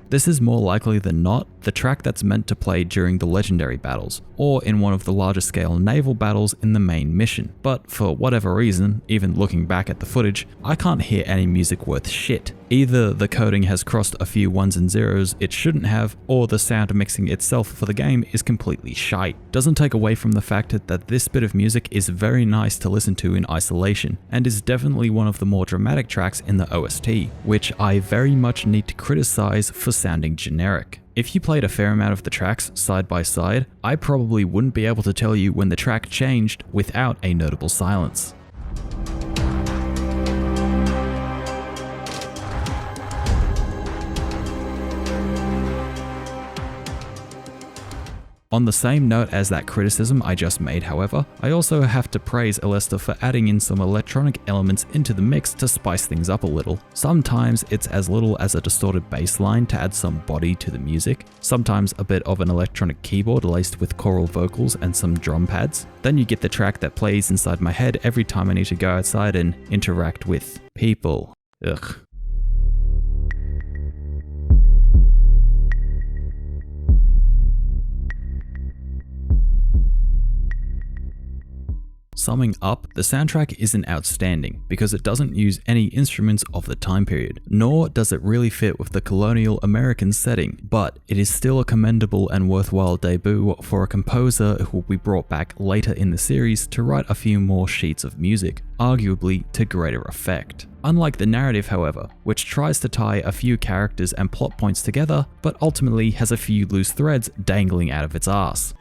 This is more likely than not the track that's meant to play during the legendary battles, or in one of the larger scale naval battles in the main mission. But for whatever reason, even looking back at the footage, I can't hear any music worth shit. Either the coding has crossed a few ones and zeros it shouldn't have, or the sound mixing itself for the game is completely shite. Doesn't take away from the fact that this bit of music is very nice to listen to in isolation, and is definitely one of the more dramatic tracks in the OST, which I very much need to criticize for sounding generic. If you played a fair amount of the tracks side by side, I probably wouldn't be able to tell you when the track changed without a notable silence. On the same note as that criticism I just made, however, I also have to praise Alesta for adding in some electronic elements into the mix to spice things up a little. Sometimes it's as little as a distorted bass line to add some body to the music, sometimes a bit of an electronic keyboard laced with choral vocals and some drum pads. Then you get the track that plays inside my head every time I need to go outside and interact with people. Ugh. Summing up, the soundtrack isn't outstanding because it doesn't use any instruments of the time period, nor does it really fit with the colonial American setting, but it is still a commendable and worthwhile debut for a composer who will be brought back later in the series to write a few more sheets of music, arguably to greater effect. Unlike the narrative, however, which tries to tie a few characters and plot points together, but ultimately has a few loose threads dangling out of its ass.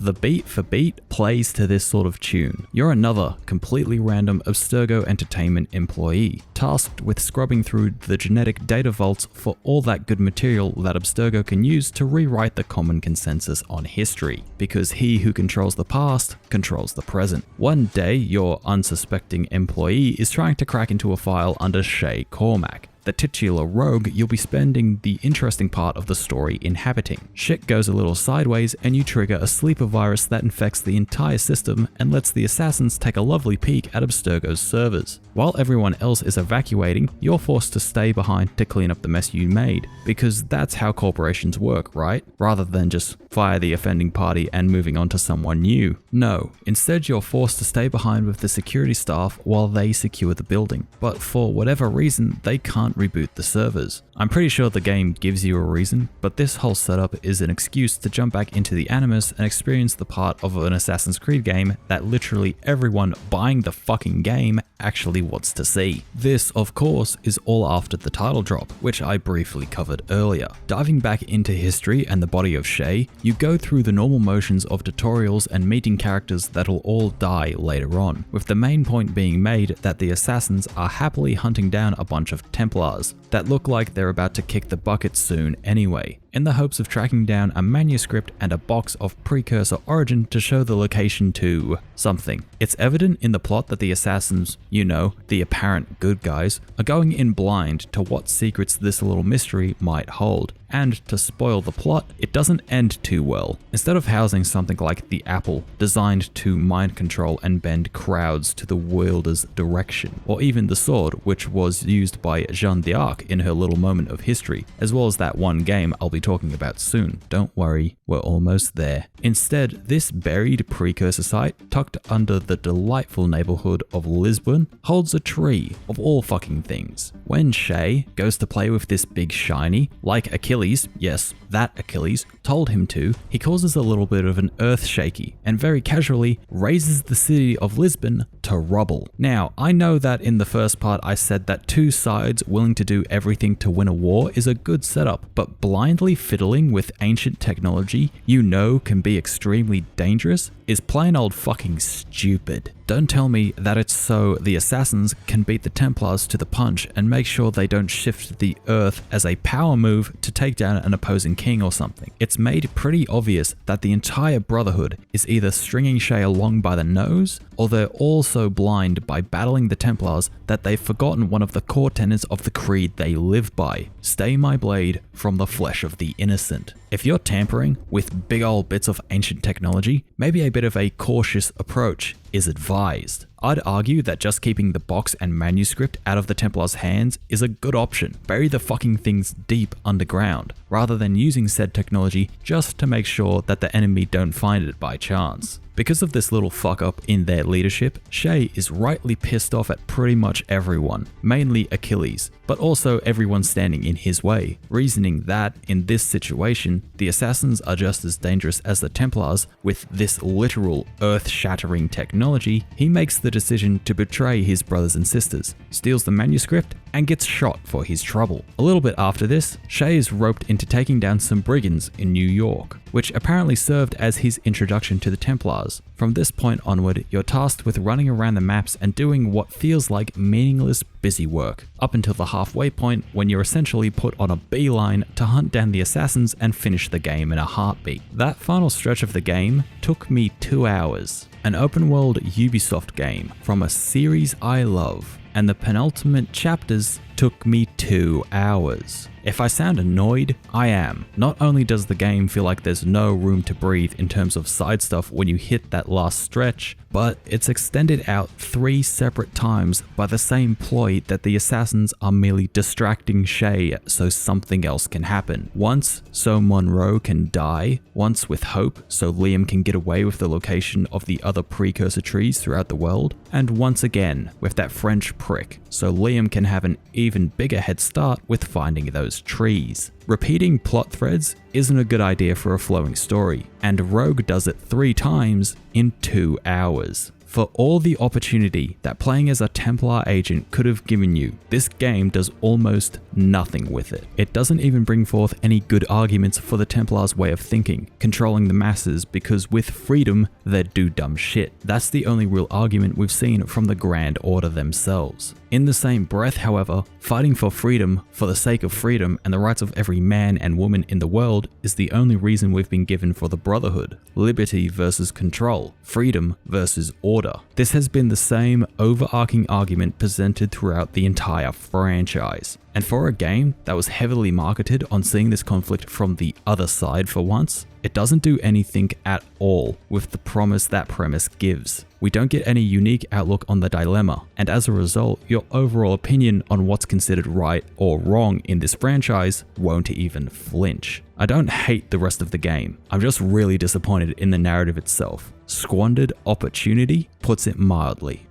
the beat for beat plays to this sort of tune. You're another completely random Abstergo Entertainment employee, tasked with scrubbing through the genetic data vaults for all that good material that Abstergo can use to rewrite the common consensus on history, because he who controls the past controls the present. One day, your unsuspecting employee is trying to crack into a file under Shay Cormac, the titular rogue you'll be spending the interesting part of the story inhabiting. Shit goes a little sideways and you trigger a sleeper virus that infects the entire system and lets the assassins take a lovely peek at Abstergo's servers. While everyone else is evacuating, you're forced to stay behind to clean up the mess you made, because that's how corporations work, right? Rather than just fire the offending party and moving on to someone new. No, instead you're forced to stay behind with the security staff while they secure the building. But for whatever reason, they can't reboot the servers. I'm pretty sure the game gives you a reason, but this whole setup is an excuse to jump back into the Animus and experience the part of an Assassin's Creed game that literally everyone buying the fucking game actually wants to see. This, of course, is all after the title drop, which I briefly covered earlier. Diving back into history and the body of Shay, you go through the normal motions of tutorials and meeting characters that'll all die later on, with the main point being made that the assassins are happily hunting down a bunch of Templars that look like they're about to kick the bucket soon anyway, in the hopes of tracking down a manuscript and a box of precursor origin to show the location to something. It's evident in the plot that the assassins, you know, the apparent good guys, are going in blind to what secrets this little mystery might hold. And to spoil the plot, it doesn't end too well. Instead of housing something like the apple, designed to mind control and bend crowds to the wielder's direction, or even the sword, which was used by Jeanne d'Arc in her little moment of history, as well as that one game I'll be talking about soon. Don't worry, we're almost there. Instead, this buried precursor site, tucked under the delightful neighborhood of Lisbon, holds a tree of all fucking things. When Shay goes to play with this big shiny, like Achilles, yes, that Achilles, told him to, he causes a little bit of an earth shaky and very casually raises the city of Lisbon to rubble. Now, I know that in the first part I said that two sides willing to do everything to win a war is a good setup, but blindly fiddling with ancient technology you know can be extremely dangerous is plain old fucking stupid. Don't tell me that it's so the assassins can beat the Templars to the punch and make sure they don't shift the earth as a power move to take down an opposing king or something. It's made pretty obvious that the entire Brotherhood is either stringing Shay along by the nose, or they're all so blind by battling the Templars that they've forgotten one of the core tenets of the creed they live by: stay my blade from the flesh of the innocent. If you're tampering with big old bits of ancient technology, maybe a bit of a cautious approach is advised. I'd argue that just keeping the box and manuscript out of the Templars' hands is a good option. Bury the fucking things deep underground, rather than using said technology just to make sure that the enemy don't find it by chance. Because of this little fuck up in their leadership, Shay is rightly pissed off at pretty much everyone, mainly Achilles, but also everyone standing in his way, reasoning that in this situation, the assassins are just as dangerous as the Templars. With this literal earth-shattering technology, he makes the decision to betray his brothers and sisters, steals the manuscript, and gets shot for his trouble. A little bit after this, Shay is roped into taking down some brigands in New York, which apparently served as his introduction to the Templars. From this point onward, you're tasked with running around the maps and doing what feels like meaningless busy work, up until the halfway point when you're essentially put on a beeline to hunt down the assassins and finish the game in a heartbeat. That final stretch of the game took me 2 hours. An open world Ubisoft game from a series I love, and the penultimate chapters took me 2 hours. If I sound annoyed, I am. Not only does the game feel like there's no room to breathe in terms of side stuff when you hit that last stretch, but it's extended out 3 separate times by the same ploy that the assassins are merely distracting Shay so something else can happen. Once, so Monroe can die. Once with hope, so Liam can get away with the location of the other precursor trees throughout the world. And once again, with that French prick, so Liam can have an even bigger head start with finding those trees. Repeating plot threads isn't a good idea for a flowing story, and Rogue does it 3 times in 2 hours. For all the opportunity that playing as a Templar agent could have given you, this game does almost nothing with it. It doesn't even bring forth any good arguments for the Templars' way of thinking, controlling the masses, because with freedom, they'd do dumb shit. That's the only real argument we've seen from the Grand Order themselves. In the same breath, however, fighting for freedom for the sake of freedom and the rights of every man and woman in the world is the only reason we've been given for the Brotherhood. Liberty versus control, freedom versus order. This has been the same overarching argument presented throughout the entire franchise. And for a game that was heavily marketed on seeing this conflict from the other side for once, it doesn't do anything at all with the promise that premise gives. We don't get any unique outlook on the dilemma, and as a result, your overall opinion on what's considered right or wrong in this franchise won't even flinch. I don't hate the rest of the game, I'm just really disappointed in the narrative itself. Squandered opportunity puts it mildly.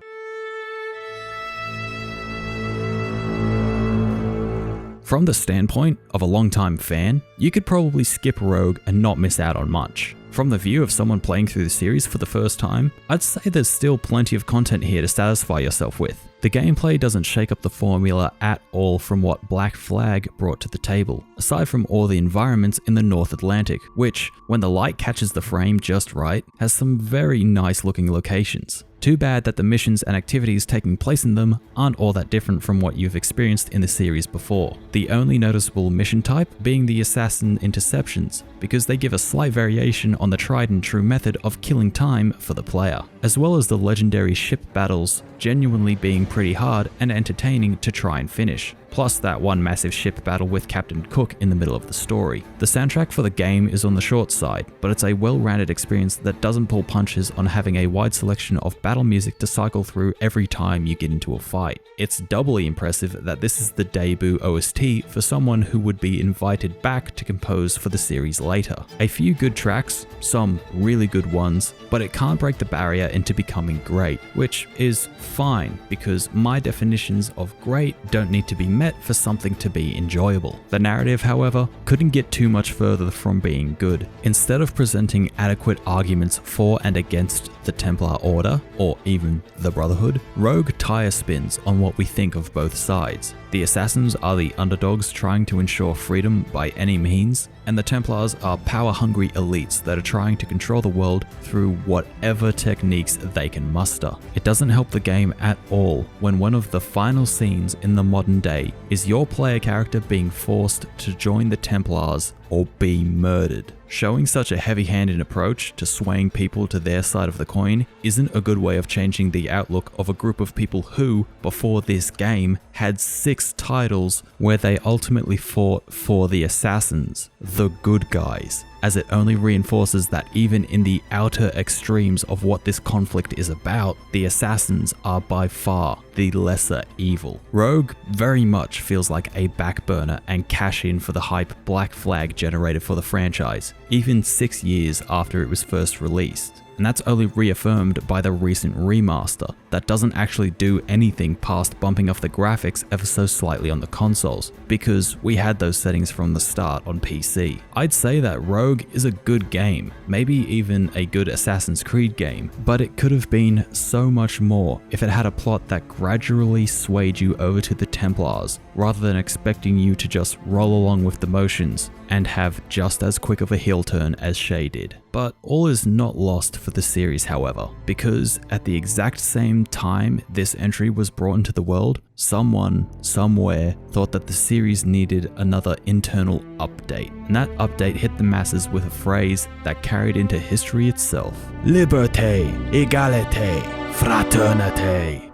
From the standpoint of a longtime fan, you could probably skip Rogue and not miss out on much. From the view of someone playing through the series for the first time, I'd say there's still plenty of content here to satisfy yourself with. The gameplay doesn't shake up the formula at all from what Black Flag brought to the table, aside from all the environments in the North Atlantic, which, when the light catches the frame just right, has some very nice looking locations. Too bad that the missions and activities taking place in them aren't all that different from what you've experienced in the series before. The only noticeable mission type being the assassin interceptions, because they give a slight variation on the tried and true method of killing time for the player, as well as the legendary ship battles genuinely being pretty hard and entertaining to try and finish. Plus that one massive ship battle with Captain Cook in the middle of the story. The soundtrack for the game is on the short side, but it's a well-rounded experience that doesn't pull punches on having a wide selection of battle music to cycle through every time you get into a fight. It's doubly impressive that this is the debut OST for someone who would be invited back to compose for the series later. A few good tracks, some really good ones, but it can't break the barrier into becoming great, which is fine because my definitions of great don't need to be met for something to be enjoyable. The narrative, however, couldn't get too much further from being good. Instead of presenting adequate arguments for and against the Templar Order, or even the Brotherhood, Rogue tire spins on what we think of both sides. The assassins are the underdogs trying to ensure freedom by any means, and the Templars are power-hungry elites that are trying to control the world through whatever techniques they can muster. It doesn't help the game at all when one of the final scenes in the modern day is your player character being forced to join the Templars or be murdered. Showing such a heavy-handed approach to swaying people to their side of the coin isn't a good way of changing the outlook of a group of people who, before this game, had 6 titles where they ultimately fought for the assassins, the good guys, as it only reinforces that even in the outer extremes of what this conflict is about, the assassins are by far the lesser evil. Rogue very much feels like a backburner and cash-in for the hype Black Flag generated for the franchise, even 6 years after it was first released. And that's only reaffirmed by the recent remaster that doesn't actually do anything past bumping up the graphics ever so slightly on the consoles, because we had those settings from the start on PC. I'd say that Rogue is a good game, maybe even a good Assassin's Creed game, but it could have been so much more if it had a plot that gradually swayed you over to the Templars, rather than expecting you to just roll along with the motions and have just as quick of a heel turn as Shay did. But all is not lost for the series, however, because at the exact same time this entry was brought into the world, someone, somewhere, thought that the series needed another internal update. And that update hit the masses with a phrase that carried into history itself. Liberté, égalité, fraternité.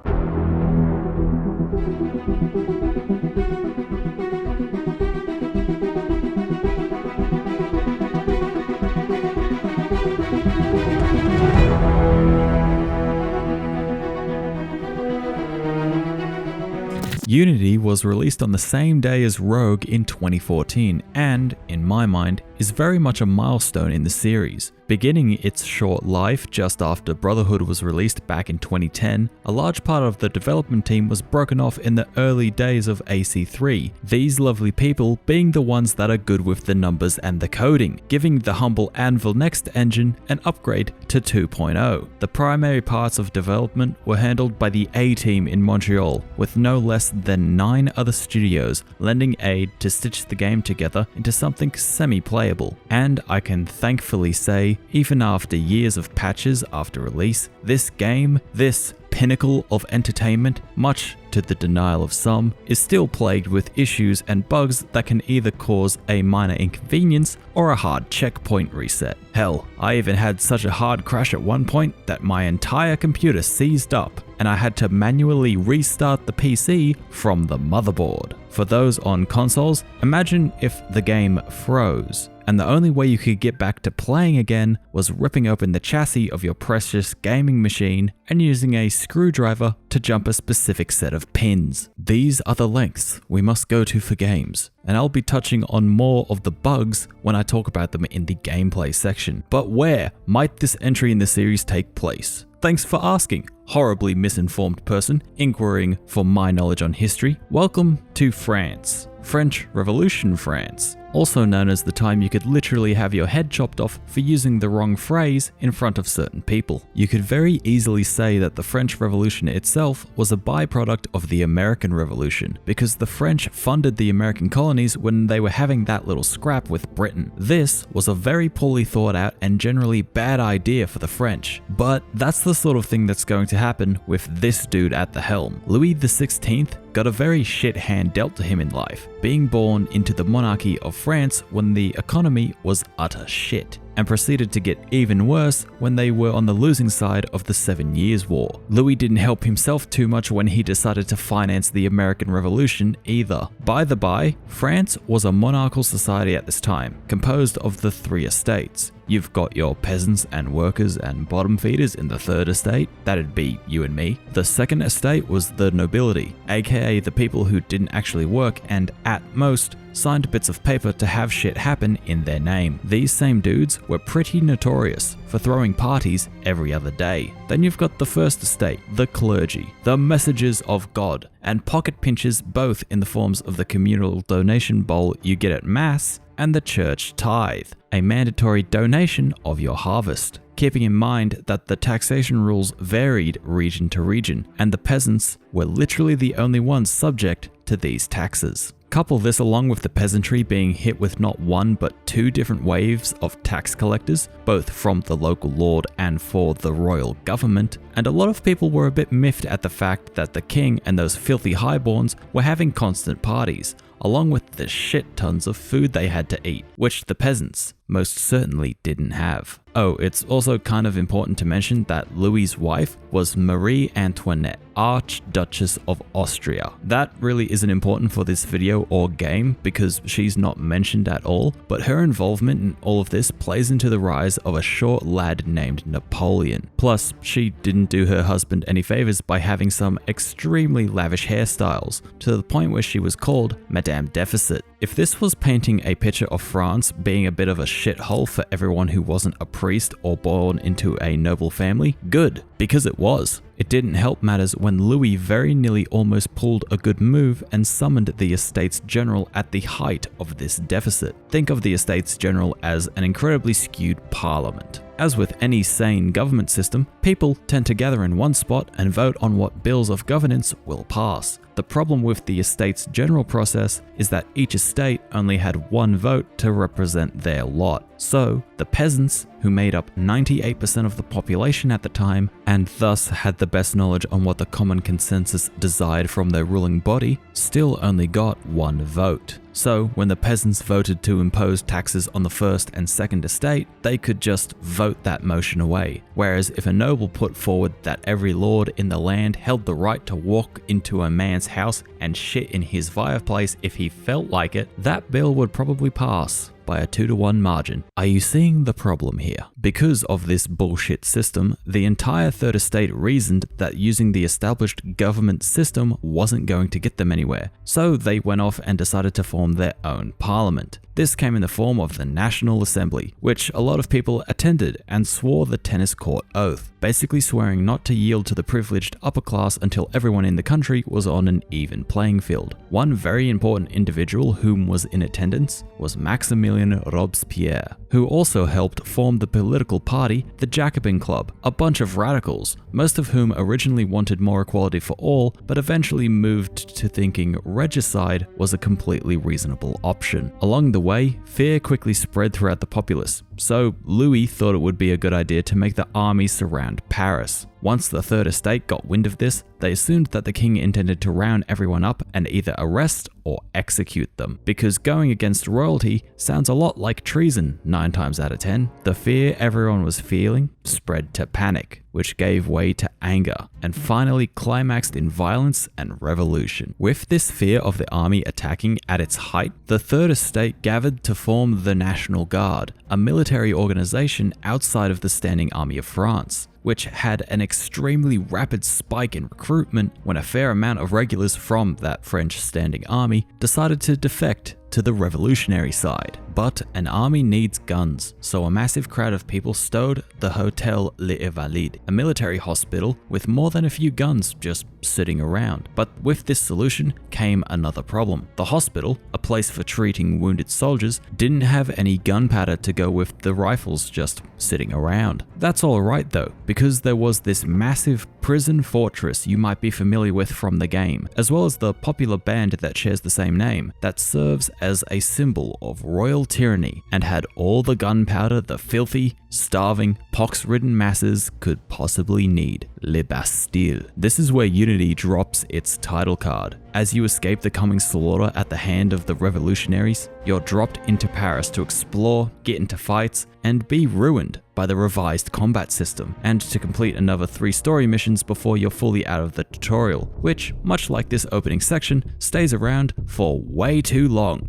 Unity was released on the same day as Rogue in 2014 and, in my mind, is very much a milestone in the series, Beginning its short life just after Brotherhood was released back in 2010, a large part of the development team was broken off in the early days of AC3, these lovely people being the ones that are good with the numbers and the coding, giving the humble Anvil Next engine an upgrade to 2.0. The primary parts of development were handled by the A-team in Montreal, with no less than 9 other studios lending aid to stitch the game together into something semi-playable. And I can thankfully say, even after years of patches after release, this game, this pinnacle of entertainment, much to the denial of some, is still plagued with issues and bugs that can either cause a minor inconvenience or a hard checkpoint reset. Hell, I even had such a hard crash at one point that my entire computer seized up and I had to manually restart the PC from the motherboard. For those on consoles, imagine if the game froze and the only way you could get back to playing again was ripping open the chassis of your precious gaming machine and using a screwdriver to jump a specific set of pins. These are the lengths we must go to for games, and I'll be touching on more of the bugs when I talk about them in the gameplay section. But where might this entry in the series take place? Thanks for asking, horribly misinformed person inquiring for my knowledge on history. Welcome to France. French Revolution France, also known as the time you could literally have your head chopped off for using the wrong phrase in front of certain people. You could very easily say that the French Revolution itself was a byproduct of the American Revolution, because the French funded the American colonies when they were having that little scrap with Britain. This was a very poorly thought out and generally bad idea for the French, but that's the sort of thing that's going to happen with this dude at the helm. Louis XVI got a very shit hand dealt to him in life, being born into the monarchy of France when the economy was utter shit, and proceeded to get even worse when they were on the losing side of the 7 Years' War. Louis didn't help himself too much when he decided to finance the American Revolution either. By the by, France was a monarchical society at this time, composed of the 3 estates. You've got your peasants and workers and bottom feeders in the 3rd estate, that'd be you and me. The 2nd estate was the nobility, aka the people who didn't actually work and, at most, signed bits of paper to have shit happen in their name. These same dudes were pretty notorious for throwing parties every other day. Then you've got the 1st estate, the clergy, the messengers of God, and pocket pinchers both in the forms of the communal donation bowl you get at mass and the church tithe, a mandatory donation of your harvest, keeping in mind that the taxation rules varied region to region, and the peasants were literally the only ones subject to these taxes. Couple this along with the peasantry being hit with not one but 2 different waves of tax collectors, both from the local lord and for the royal government, and a lot of people were a bit miffed at the fact that the king and those filthy highborns were having constant parties, along with the shit tons of food they had to eat, which the peasants most certainly didn't have. Oh, it's also kind of important to mention that Louis's wife was Marie Antoinette, Archduchess of Austria. That really isn't important for this video or game because she's not mentioned at all, but her involvement in all of this plays into the rise of a short lad named Napoleon. Plus, she didn't do her husband any favors by having some extremely lavish hairstyles, to the point where she was called Madame Deficit. If this was painting a picture of France being a bit of a shithole for everyone who wasn't a priest or born into a noble family, good, because it was. It didn't help matters when Louis very nearly almost pulled a good move and summoned the Estates General at the height of this deficit. Think of the Estates General as an incredibly skewed parliament. As with any sane government system, people tend to gather in one spot and vote on what bills of governance will pass. The problem with the Estates General process is that each estate only had one vote to represent their lot. So, the peasants, who made up 98% of the population at the time, and thus had the best knowledge on what the common consensus desired from their ruling body, still only got one vote. So, when the peasants voted to impose taxes on the 1st and 2nd estate, they could just vote that motion away. Whereas if a noble put forward that every lord in the land held the right to walk into a man's house and shit in his fireplace if he felt like it, that bill would probably pass by a 2-to-1 margin. Are you seeing the problem here? Because of this bullshit system, the entire Third Estate reasoned that using the established government system wasn't going to get them anywhere, so they went off and decided to form their own parliament. This came in the form of the National Assembly, which a lot of people attended and swore the tennis court oath, basically swearing not to yield to the privileged upper class until everyone in the country was on an even playing field. One very important individual whom was in attendance was Maximilien Robespierre, who also helped form the political party, the Jacobin Club, a bunch of radicals, most of whom originally wanted more equality for all, but eventually moved to thinking regicide was a completely reasonable option. Along the way, fear quickly spread throughout the populace, so Louis thought it would be a good idea to make the army surround Paris. Once the Third Estate got wind of this, they assumed that the king intended to round everyone up and either arrest or execute them, because going against royalty sounds a lot like treason 9 times out of 10. The fear everyone was feeling spread to panic, which gave way to anger, and finally climaxed in violence and revolution. With this fear of the army attacking at its height, the Third Estate gathered to form the National Guard, a military organization outside of the Standing Army of France, which had an extremely rapid spike in recruitment when a fair amount of regulars from that French standing army decided to defect to the revolutionary side. But an army needs guns, so a massive crowd of people stowed the Hotel Les Invalides, a military hospital with more than a few guns just sitting around. But with this solution came another problem. The hospital, a place for treating wounded soldiers, didn't have any gunpowder to go with the rifles just sitting around. That's alright though, because there was this massive prison fortress you might be familiar with from the game, as well as the popular band that shares the same name, that serves as a symbol of royal tyranny and had all the gunpowder the filthy, starving, pox-ridden masses could possibly need. Le Bastille. This is where Unity drops its title card. As you escape the coming slaughter at the hand of the revolutionaries, you're dropped into Paris to explore, get into fights, and be ruined by the revised combat system, and to complete another 3 story missions before you're fully out of the tutorial, which, much like this opening section, stays around for way too long.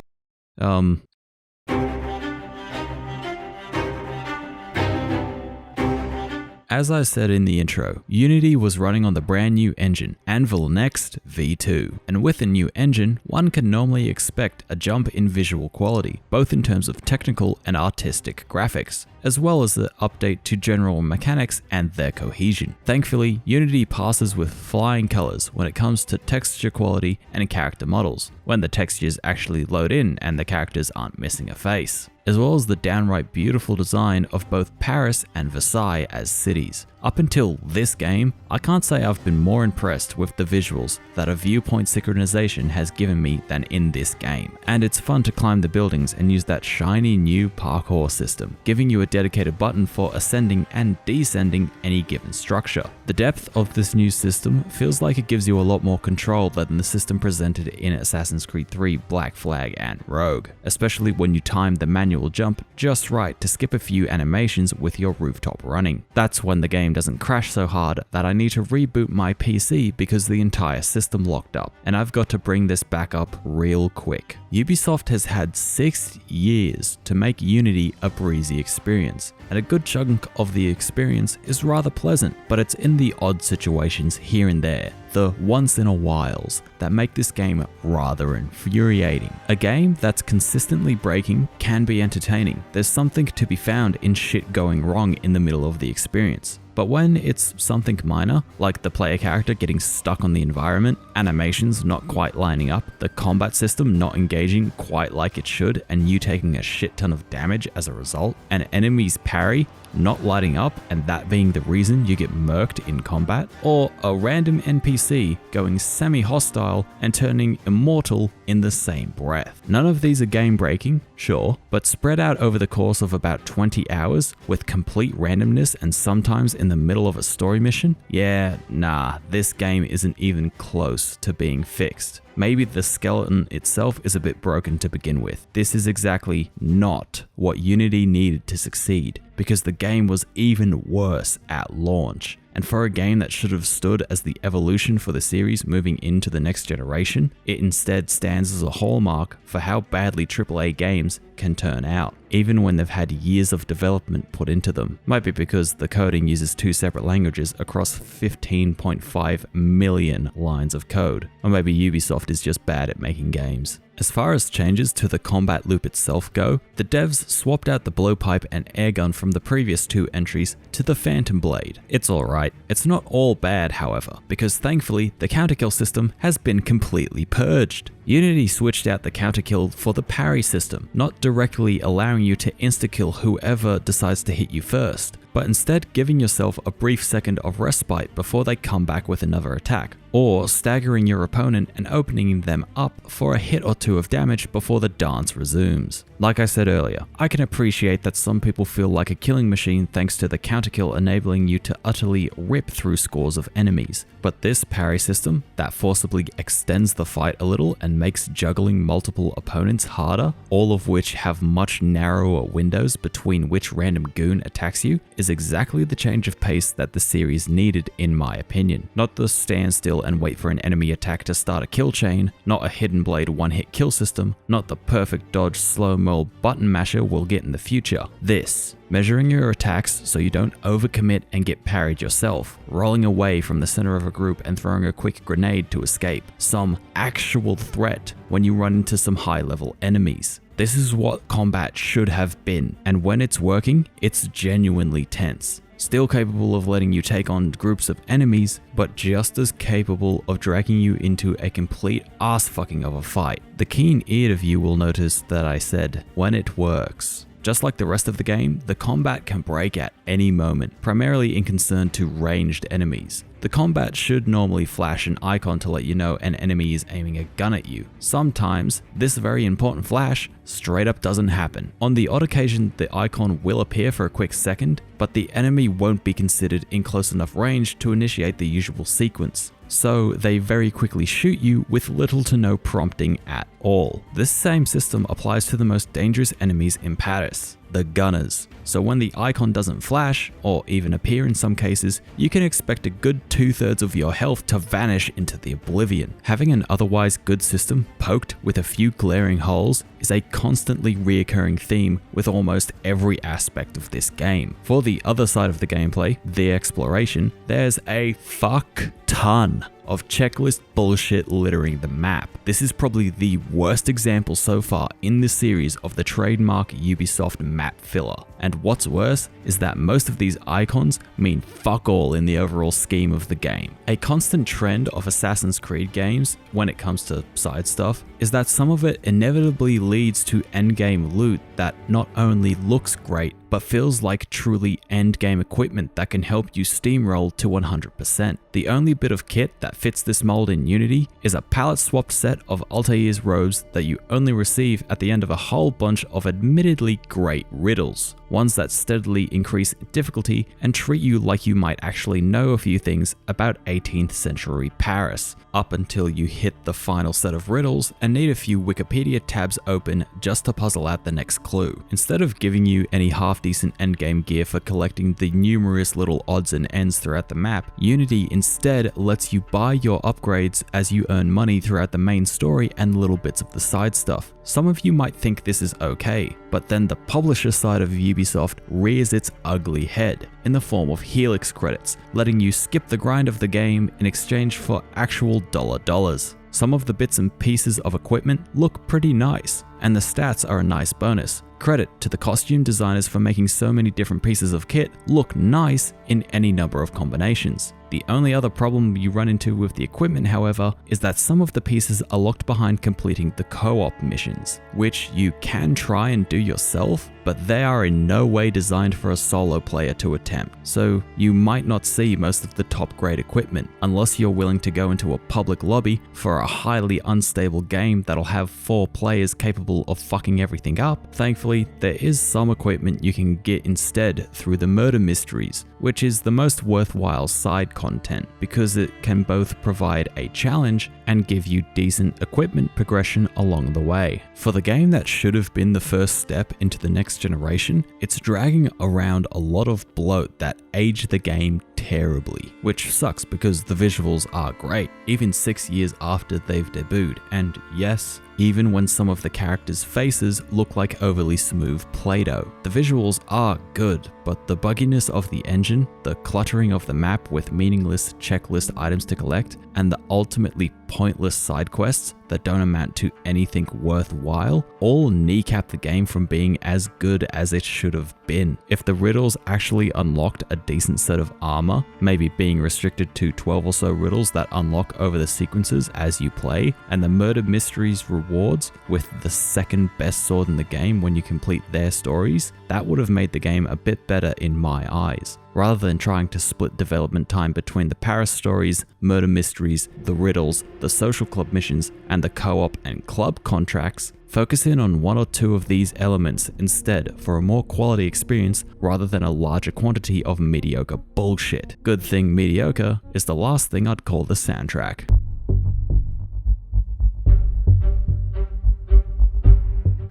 As I said in the intro, Unity was running on the brand new engine, Anvil Next V2, and with a new engine, one can normally expect a jump in visual quality, both in terms of technical and artistic graphics, as well as the update to general mechanics and their cohesion. Thankfully, Unity passes with flying colors when it comes to texture quality and character models, when the textures actually load in and the characters aren't missing a face, as well as the downright beautiful design of both Paris and Versailles as cities. Up until this game, I can't say I've been more impressed with the visuals that a viewpoint synchronization has given me than in this game. And it's fun to climb the buildings and use that shiny new parkour system, giving you a dedicated button for ascending and descending any given structure. The depth of this new system feels like it gives you a lot more control than the system presented in Assassin's Creed 3 Black Flag and Rogue, especially when you time the manual jump just right to skip a few animations with your rooftop running. That's when the game doesn't crash so hard that I need to reboot my PC because the entire system locked up, and I've got to bring this back up real quick. Ubisoft has had 6 years to make Unity a breezy experience, and a good chunk of the experience is rather pleasant, but it's in the odd situations here and there, the once in a whiles, that make this game rather infuriating. A game that's consistently breaking can be entertaining. There's something to be found in shit going wrong in the middle of the experience. But when it's something minor, like the player character getting stuck on the environment, animations not quite lining up, the combat system not engaging quite like it should, and you taking a shit ton of damage as a result, and enemies parry not lighting up and that being the reason you get murked in combat, or a random NPC going semi-hostile and turning immortal in the same breath. None of these are game breaking, sure, but spread out over the course of about 20 hours with complete randomness and sometimes in the middle of a story mission, yeah, nah, this game isn't even close to being fixed. Maybe the skeleton itself is a bit broken to begin with. This is exactly not what Unity needed to succeed, because the game was even worse at launch. And for a game that should have stood as the evolution for the series moving into the next generation, it instead stands as a hallmark for how badly AAA games can turn out. even when they've had years of development put into them. Might be because the coding uses 2 separate languages across 15.5 million lines of code, or maybe Ubisoft is just bad at making games. As far as changes to the combat loop itself go, the devs swapped out the blowpipe and airgun from the previous 2 entries to the Phantom Blade. It's alright. It's not all bad, however, because thankfully the counterkill system has been completely purged. Unity switched out the counterkill for the parry system, not directly allowing you to insta-kill whoever decides to hit you first, but instead giving yourself a brief second of respite before they come back with another attack, or staggering your opponent and opening them up for a hit or 2 of damage before the dance resumes. Like I said earlier, I can appreciate that some people feel like a killing machine thanks to the counterkill enabling you to utterly rip through scores of enemies, but this parry system that forcibly extends the fight a little and makes juggling multiple opponents harder, all of which have much narrower windows between which random goon attacks you, is exactly the change of pace that the series needed in my opinion. Not the stand still and wait for an enemy attack to start a kill chain, not a hidden blade one-hit kill system, not the perfect dodge slow-mo button masher we'll get in the future. This. Measuring your attacks so you don't overcommit and get parried yourself, rolling away from the center of a group and throwing a quick grenade to escape. Some actual threat when you run into some high-level enemies. This is what combat should have been, and when it's working, it's genuinely tense. Still capable of letting you take on groups of enemies, but just as capable of dragging you into a complete ass-fucking of a fight. The keen-eared of you will notice that I said, when it works. Just like the rest of the game, the combat can break at any moment, primarily in concern to ranged enemies. The combat should normally flash an icon to let you know an enemy is aiming a gun at you. Sometimes, this very important flash straight up doesn't happen. On the odd occasion, the icon will appear for a quick second, but the enemy won't be considered in close enough range to initiate the usual sequence. So they very quickly shoot you with little to no prompting at all. This same system applies to the most dangerous enemies in Paris, the gunners. So when the icon doesn't flash, or even appear in some cases, you can expect a good 2/3 of your health to vanish into the oblivion. Having an otherwise good system poked with a few glaring holes is a constantly reoccurring theme with almost every aspect of this game. For the other side of the gameplay, the exploration, there's a fuck ton of checklist bullshit littering the map. This is probably the worst example so far in this series of the trademark Ubisoft map filler. And what's worse is that most of these icons mean fuck all in the overall scheme of the game. A constant trend of Assassin's Creed games, when it comes to side stuff, is that some of it inevitably leads to endgame loot that not only looks great, but feels like truly endgame equipment that can help you steamroll to 100%. The only bit of kit that fits this mold in Unity is a palette swapped set of Altair's robes that you only receive at the end of a whole bunch of admittedly great riddles. Ones that steadily increase difficulty and treat you like you might actually know a few things about 18th century Paris, up until you hit the final set of riddles and need a few Wikipedia tabs open just to puzzle out the next clue. Instead of giving you any half-decent endgame gear for collecting the numerous little odds and ends throughout the map, Unity instead lets you buy your upgrades as you earn money throughout the main story and little bits of the side stuff. Some of you might think this is okay, but then the publisher side of Ubisoft rears its ugly head in the form of Helix credits, letting you skip the grind of the game in exchange for actual dollars. Some of the bits and pieces of equipment look pretty nice, and the stats are a nice bonus. Credit to the costume designers for making so many different pieces of kit look nice in any number of combinations. The only other problem you run into with the equipment, however, is that some of the pieces are locked behind completing the co-op missions, which you can try and do yourself, but they are in no way designed for a solo player to attempt, so you might not see most of the top grade equipment unless you're willing to go into a public lobby for a highly unstable game that'll have 4 players capable of fucking everything up. Thankfully, there is some equipment you can get instead through the murder mysteries, which is the most worthwhile side content because it can both provide a challenge and give you decent equipment progression along the way. For the game that should have been the first step into the next generation, it's dragging around a lot of bloat that aged the game terribly, which sucks because the visuals are great, even 6 years after they've debuted, and yes, even when some of the characters' faces look like overly smooth Play-Doh. The visuals are good, but the bugginess of the engine, the cluttering of the map with meaningless checklist items to collect, and the ultimately pointless side quests that don't amount to anything worthwhile all kneecap the game from being as good as it should have been. If the riddles actually unlocked a decent set of armor, maybe being restricted to 12 or so riddles that unlock over the sequences as you play, and the murder mysteries rewards with the second best sword in the game when you complete their stories, that would have made the game a bit better in my eyes. Rather than trying to split development time between the Paris stories, murder mysteries, the riddles, the social club missions, and the co-op and club contracts, focus in on one or two of these elements instead for a more quality experience rather than a larger quantity of mediocre bullshit. Good thing mediocre is the last thing I'd call the soundtrack.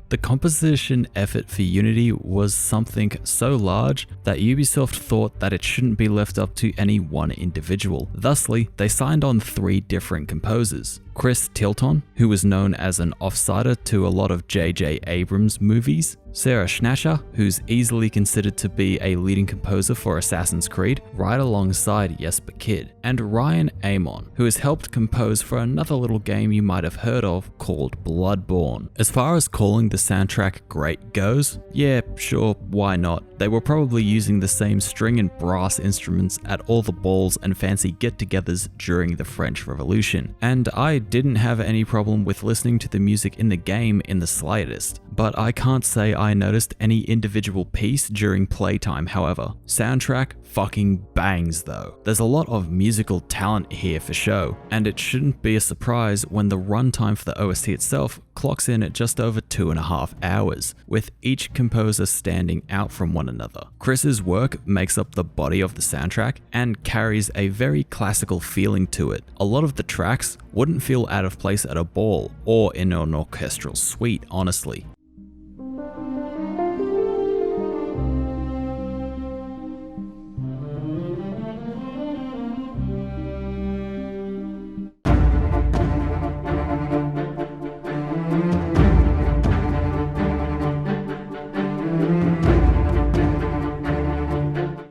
The composition effort for Unity was something so large that Ubisoft thought that it shouldn't be left up to any one individual. Thusly, they signed on 3 different composers. Chris Tilton, who was known as an offsider to a lot of J.J. Abrams movies, Sarah Schnasher, who's easily considered to be a leading composer for Assassin's Creed, right alongside Jesper Kyd, and Ryan Amon, who has helped compose for another little game you might have heard of called Bloodborne. As far as calling the soundtrack great goes, yeah, sure, why not? They were probably using the same string and brass instruments at all the balls and fancy get-togethers during the French Revolution, and I didn't have any problem with listening to the music in the game in the slightest, but I can't say I noticed any individual piece during playtime. However, soundtrack fucking bangs though. There's a lot of musical talent here for show, and it shouldn't be a surprise when the runtime for the OST itself clocks in at just over 2.5 hours, with each composer standing out from one another. Chris's work makes up the body of the soundtrack and carries a very classical feeling to it. A lot of the tracks wouldn't feel out of place at a ball or in an orchestral suite, honestly.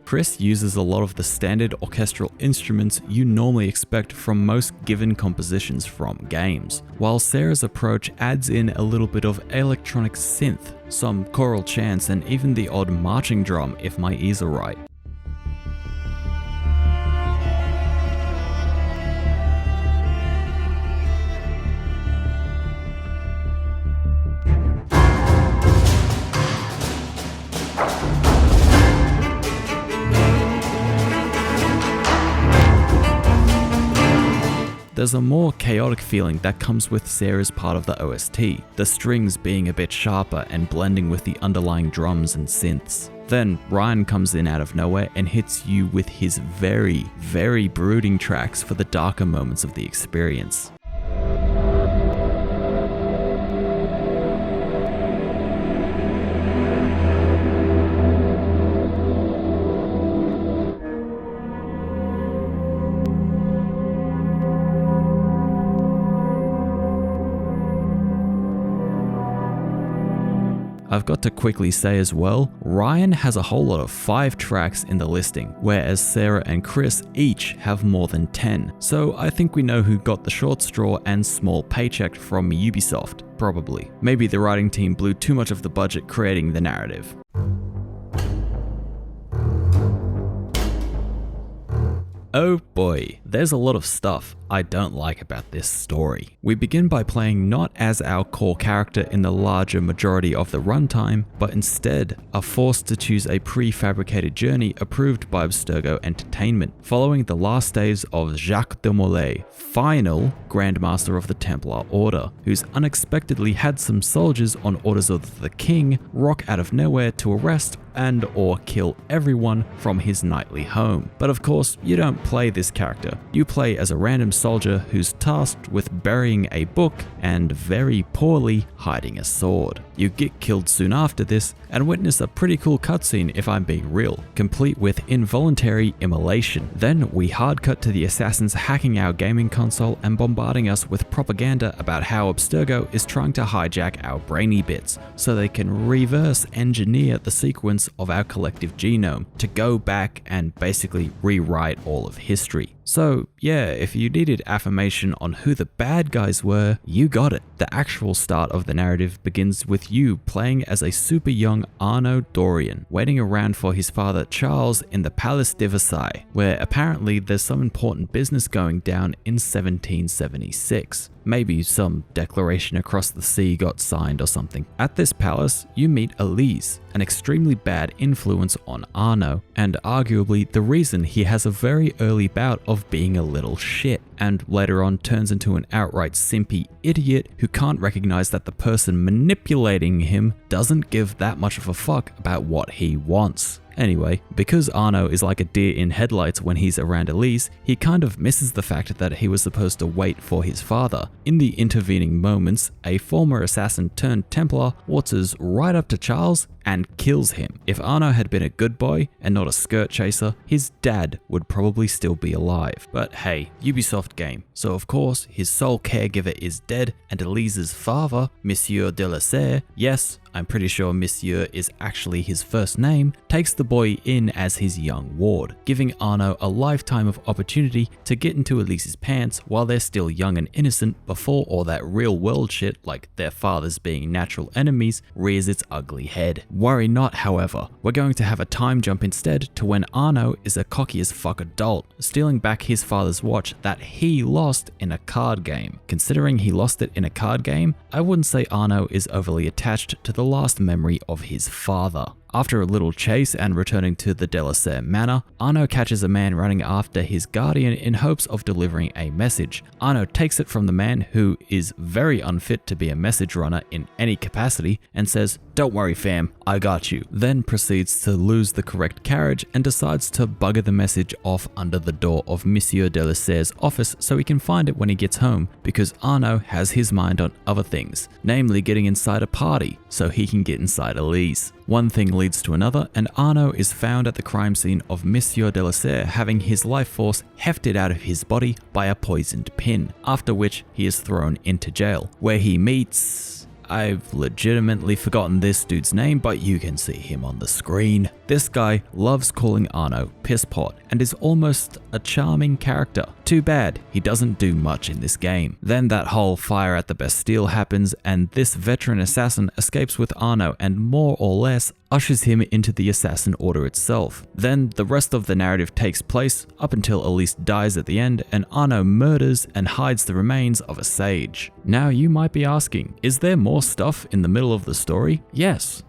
Chris uses a lot of the standard orchestral instruments you normally expect from most given compositions from games, while Sarah's approach adds in a little bit of electronic synth, some choral chants, and even the odd marching drum if my ears are right. There's a more chaotic feeling that comes with Sarah's part of the OST, the strings being a bit sharper and blending with the underlying drums and synths. Then Ryan comes in out of nowhere and hits you with his very, very brooding tracks for the darker moments of the experience. I've got to quickly say as well, Ryan has a whole lot of 5 tracks in the listing, whereas Sarah and Chris each have more than 10. So I think we know who got the short straw and small paycheck from Ubisoft, probably. Maybe the writing team blew too much of the budget creating the narrative. Oh boy, there's a lot of stuff I don't like about this story. We begin by playing not as our core character in the larger majority of the runtime, but instead are forced to choose a prefabricated journey approved by Abstergo Entertainment, following the last days of Jacques de Molay, final Grandmaster of the Templar Order, who's unexpectedly had some soldiers on orders of the king rock out of nowhere to arrest and or kill everyone from his nightly home. But of course, you don't play this character. You play as a random soldier who's tasked with burying a book and very poorly hiding a sword. You get killed soon after this and witness a pretty cool cutscene if I'm being real, complete with involuntary immolation. Then we hard cut to the assassins hacking our gaming console and bombarding us with propaganda about how Abstergo is trying to hijack our brainy bits so they can reverse engineer the sequence of our collective genome to go back and basically rewrite all of history. So yeah, if you needed affirmation on who the bad guys were, you got it. The actual start of the narrative begins with you playing as a super young Arnaud Dorian, waiting around for his father Charles in the Palace de Versailles, where apparently there's some important business going down in 1776. Maybe some declaration across the sea got signed or something. At this palace, you meet Elise, an extremely bad influence on Arnaud, and arguably the reason he has a very early bout of being a little shit, and later on turns into an outright simpy idiot who can't recognize that the person manipulating him doesn't give that much of a fuck about what he wants. Anyway, because Arnaud is like a deer in headlights when he's around Elise, he kind of misses the fact that he was supposed to wait for his father. In the intervening moments, a former assassin turned Templar waltzes right up to Charles and kills him. If Arnaud had been a good boy and not a skirt chaser, his dad would probably still be alive. But hey, Ubisoft game. So of course, his sole caregiver is dead, and Elise's father, Monsieur de la Serre, yes, I'm pretty sure Monsieur is actually his first name, takes the boy in as his young ward, giving Arnaud a lifetime of opportunity to get into Elise's pants while they're still young and innocent before all that real world shit like their fathers being natural enemies rears its ugly head. Worry not, however, we're going to have a time jump instead to when Arnaud is a cocky as fuck adult, stealing back his father's watch that he lost in a card game. Considering he lost it in a card game, I wouldn't say Arnaud is overly attached to the last memory of his father. After a little chase and returning to the de la Serre manor, Arnaud catches a man running after his guardian in hopes of delivering a message. Arnaud takes it from the man, who is very unfit to be a message runner in any capacity, and says, "Don't worry fam, I got you." Then proceeds to lose the correct carriage and decides to bugger the message off under the door of Monsieur de la Serre's office so he can find it when he gets home, because Arnaud has his mind on other things, namely getting inside a party so he can get inside Elise. One thing leads to another, and Arnaud is found at the crime scene of Monsieur de la Serre having his life force hefted out of his body by a poisoned pin, after which he is thrown into jail, where he meets... I've legitimately forgotten this dude's name, but you can see him on the screen. This guy loves calling Arnaud pisspot and is almost a charming character. Too bad he doesn't do much in this game. Then that whole fire at the Bastille happens, and this veteran assassin escapes with Arnaud and more or less ushers him into the assassin order itself. Then the rest of the narrative takes place up until Elise dies at the end and Arnaud murders and hides the remains of a sage. Now you might be asking, is there more stuff in the middle of the story? Yes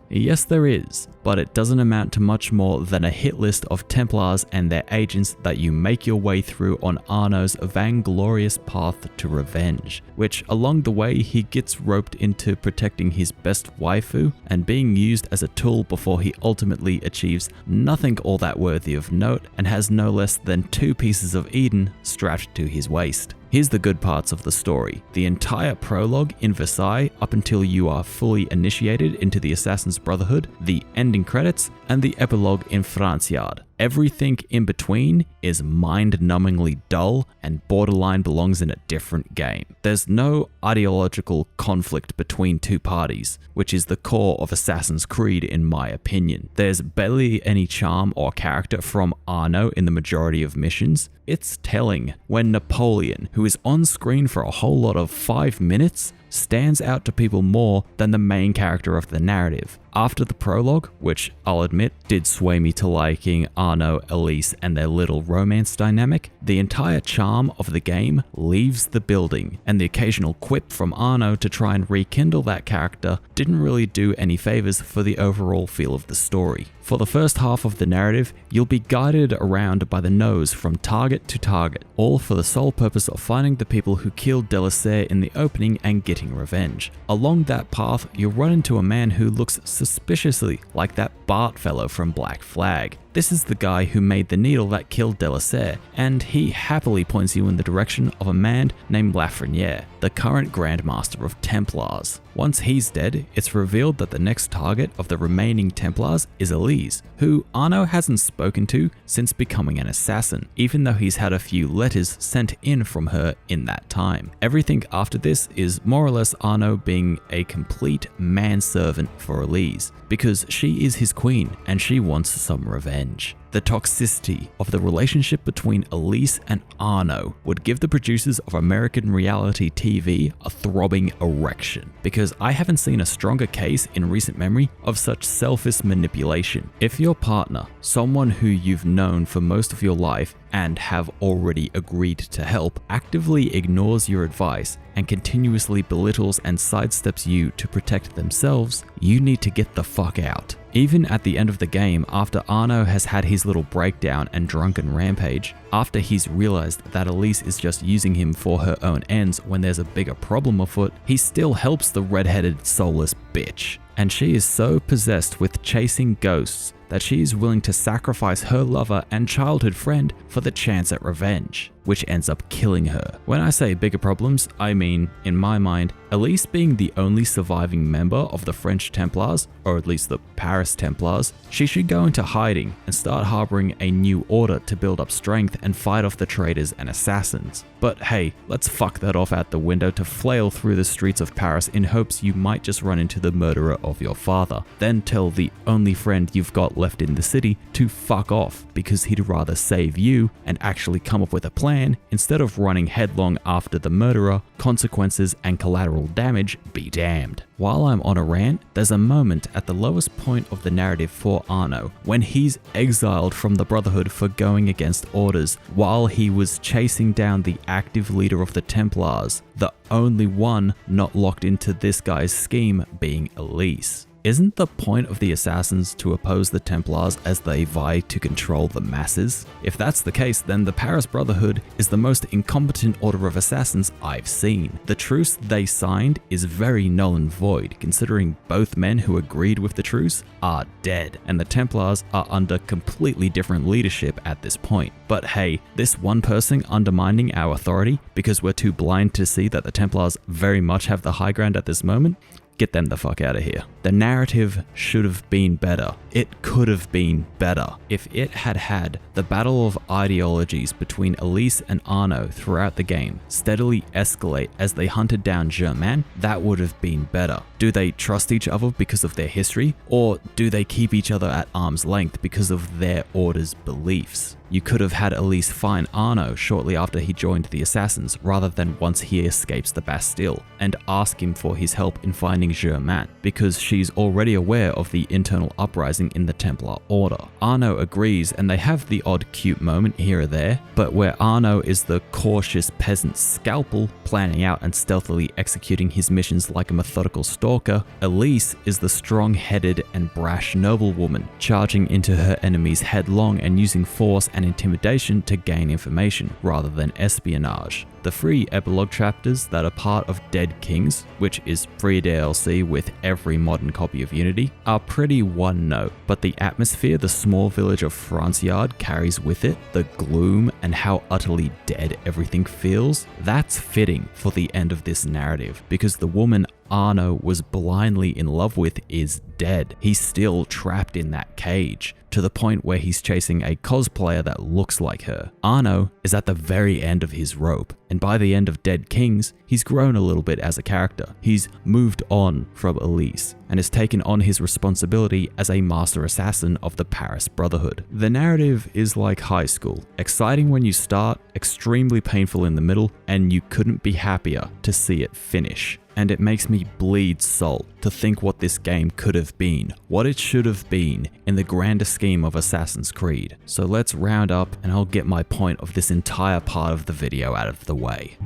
there is, but it doesn't amount to much more than a hit list of Templars and their agents that you make your way through on Arnaud's vainglorious path to revenge, which along the way he gets roped into protecting his best waifu and being used as a tool before he ultimately achieves nothing all that worthy of note and has no less than 2 pieces of Eden strapped to his waist. Here's the good parts of the story. The entire prologue in Versailles up until you are fully initiated into the Assassin's Brotherhood, the ending credits, and the epilogue in Franciard. Everything in between is mind-numbingly dull and borderline belongs in a different game. There's no ideological conflict between two parties, which is the core of Assassin's Creed in my opinion. There's barely any charm or character from Arnaud in the majority of missions. It's telling when Napoleon, who is on screen for a whole lot of 5 minutes, stands out to people more than the main character of the narrative. After the prologue, which I'll admit did sway me to liking Arnaud, Elise, and their little romance dynamic, the entire charm of the game leaves the building, and the occasional quip from Arnaud to try and rekindle that character didn't really do any favors for the overall feel of the story. For the first half of the narrative, you'll be guided around by the nose from target to target, all for the sole purpose of finding the people who killed de la Serre in the opening and getting revenge. Along that path, you'll run into a man who looks suspiciously like that Bart fellow from Black Flag. This is the guy who made the needle that killed Delasare, and he happily points you in the direction of a man named Lafreniere, the current Grand Master of Templars. Once he's dead, it's revealed that the next target of the remaining Templars is Elise, who Arno hasn't spoken to since becoming an assassin, even though he's had a few letters sent in from her in that time. Everything after this is more or less Arno being a complete manservant for Elise, because she is his queen and she wants some revenge. The toxicity of the relationship between Elise and Arno would give the producers of American reality TV a throbbing erection, because I haven't seen a stronger case in recent memory of such selfish manipulation. If your partner, someone who you've known for most of your life and have already agreed to help, actively ignores your advice and continuously belittles and sidesteps you to protect themselves, you need to get the fuck out. Even at the end of the game, after Arno has had his little breakdown and drunken rampage, after he's realized that Elise is just using him for her own ends when there's a bigger problem afoot, he still helps the red-headed soulless bitch. And she is so possessed with chasing ghosts that she is willing to sacrifice her lover and childhood friend for the chance at revenge, which ends up killing her. When I say bigger problems, I mean, in my mind, Elise being the only surviving member of the French Templars, or at least the Paris Templars, she should go into hiding and start harboring a new order to build up strength and fight off the traitors and assassins. But hey, let's fuck that off out the window to flail through the streets of Paris in hopes you might just run into the murderer of your father. Then tell the only friend you've got left in the city to fuck off because he'd rather save you and actually come up with a plan instead of running headlong after the murderer. Consequences and collateral damage be damned. While I'm on a rant, there's a moment at the lowest point of the narrative for Arno when he's exiled from the Brotherhood for going against orders while he was chasing down the active leader of the Templars, the only one not locked into this guy's scheme being Elise. Isn't the point of the assassins to oppose the Templars as they vie to control the masses? If that's the case, then the Paris Brotherhood is the most incompetent order of assassins I've seen. The truce they signed is very null and void, considering both men who agreed with the truce are dead, and the Templars are under completely different leadership at this point. But hey, this one person undermining our authority because we're too blind to see that the Templars very much have the high ground at this moment? Get them the fuck out of here. The narrative should have been better. It could have been better. If it had had the battle of ideologies between Elise and Arno throughout the game steadily escalate as they hunted down Germain, that would have been better. Do they trust each other because of their history, or do they keep each other at arm's length because of their order's beliefs? You could have had Elise find Arno shortly after he joined the assassins rather than once he escapes the Bastille, and ask him for his help in finding Germain, because she's already aware of the internal uprising in the Templar Order. Arno agrees, and they have the odd cute moment here or there, but where Arno is the cautious peasant scalpel, planning out and stealthily executing his missions like a methodical stalker, Elise is the strong-headed and brash noblewoman, charging into her enemies headlong and using force and intimidation to gain information rather than espionage. The free epilogue chapters that are part of Dead Kings, which is free DLC with every modern copy of Unity, are pretty one note, but the atmosphere the small village of Franciard carries with it, the gloom and how utterly dead everything feels, that's fitting for the end of this narrative, because the woman Arno was blindly in love with is dead. He's still trapped in that cage, to the point where he's chasing a cosplayer that looks like her. Arno is at the very end of his rope, and by the end of Dead Kings, he's grown a little bit as a character. He's moved on from Elise, and has taken on his responsibility as a master assassin of the Paris Brotherhood. The narrative is like high school, exciting when you start, extremely painful in the middle, and you couldn't be happier to see it finish. And it makes me bleed salt to think what this game could have been, what it should have been in the grander scheme of Assassin's Creed. So let's round up and I'll get my point of this entire part of the video out of the way.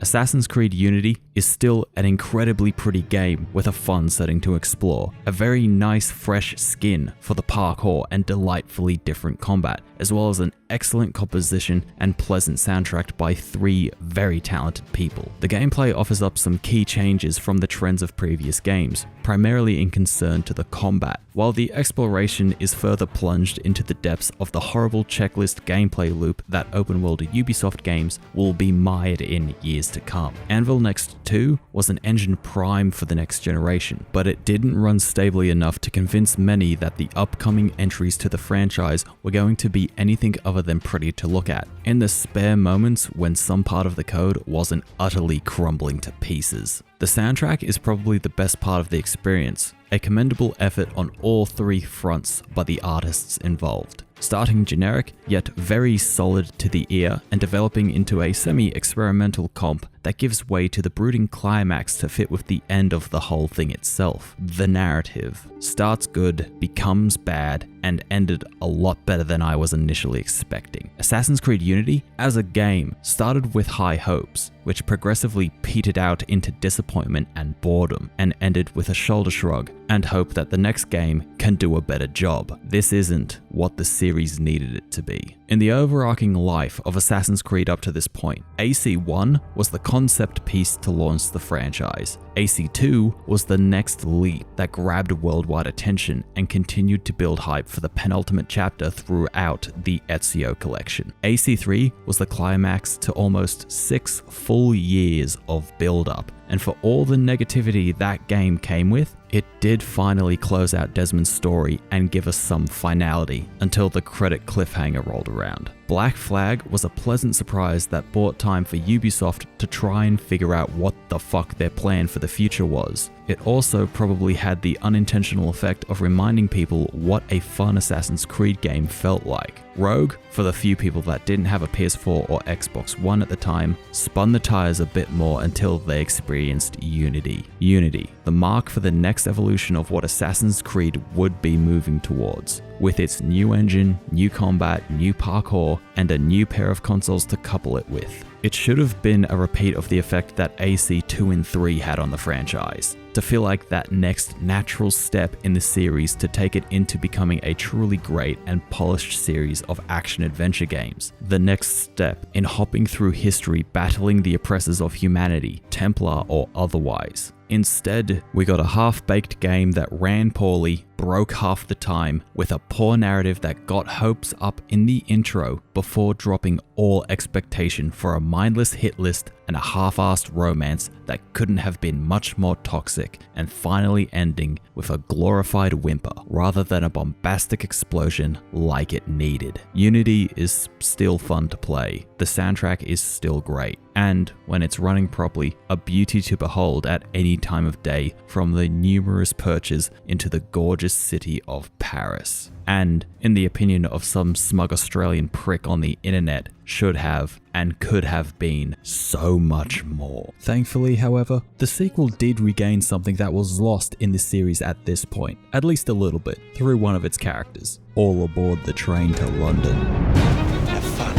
Assassin's Creed Unity is still an incredibly pretty game with a fun setting to explore, a very nice fresh skin for the parkour and delightfully different combat, as well as an excellent composition and pleasant soundtrack by 3 very talented people. The gameplay offers up some key changes from the trends of previous games, primarily in concern to the combat, while the exploration is further plunged into the depths of the horrible checklist gameplay loop that open-world Ubisoft games will be mired in years to come. Anvil Next 2 was an engine prime for the next generation, but it didn't run stably enough to convince many that the upcoming entries to the franchise were going to be anything other than pretty to look at, in the spare moments when some part of the code wasn't utterly crumbling to pieces. The soundtrack is probably the best part of the experience, a commendable effort on all 3 fronts by the artists involved. Starting generic, yet very solid to the ear, and developing into a semi-experimental comp that gives way to the brooding climax to fit with the end of the whole thing itself. The narrative starts good, becomes bad, and ended a lot better than I was initially expecting. Assassin's Creed Unity, as a game, started with high hopes, which progressively petered out into disappointment and boredom, and ended with a shoulder shrug and hope that the next game can do a better job. This isn't what the series needed it to be. In the overarching life of Assassin's Creed up to this point, AC1 was the concept piece to launch the franchise. AC2 was the next leap that grabbed worldwide attention and continued to build hype for the penultimate chapter throughout the Ezio collection. AC3 was the climax to almost 6 full years of build-up, and for all the negativity that game came with, it did finally close out Desmond's story and give us some finality until the credit cliffhanger rolled around. Black Flag was a pleasant surprise that bought time for Ubisoft to try and figure out what the fuck their plan for the future was. It also probably had the unintentional effect of reminding people what a fun Assassin's Creed game felt like. Rogue, for the few people that didn't have a PS4 or Xbox One at the time, spun the tires a bit more until they experienced Unity. Unity, the mark for the next evolution of what Assassin's Creed would be moving towards, with its new engine, new combat, new parkour, and a new pair of consoles to couple it with. It should have been a repeat of the effect that AC 2 and 3 had on the franchise, to feel like that next natural step in the series to take it into becoming a truly great and polished series of action-adventure games. The next step in hopping through history battling the oppressors of humanity, Templar or otherwise. Instead, we got a half-baked game that ran poorly, broke half the time, with a poor narrative that got hopes up in the intro before dropping all expectation for a mindless hit list and a half-assed romance that couldn't have been much more toxic, and finally ending with a glorified whimper rather than a bombastic explosion like it needed. Unity is still fun to play, the soundtrack is still great, and when it's running properly, a beauty to behold at any time of day, from the numerous perches into the gorgeous city of Paris. And, in the opinion of some smug Australian prick on the internet, should have and could have been so much more. Thankfully, however, the sequel did regain something that was lost in the series at this point, at least a little bit, through one of its characters. All aboard the train to London. Have fun.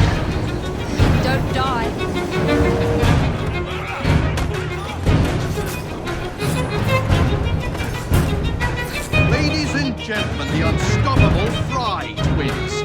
Don't die. Ladies and gentlemen, the unstoppable Fried wins.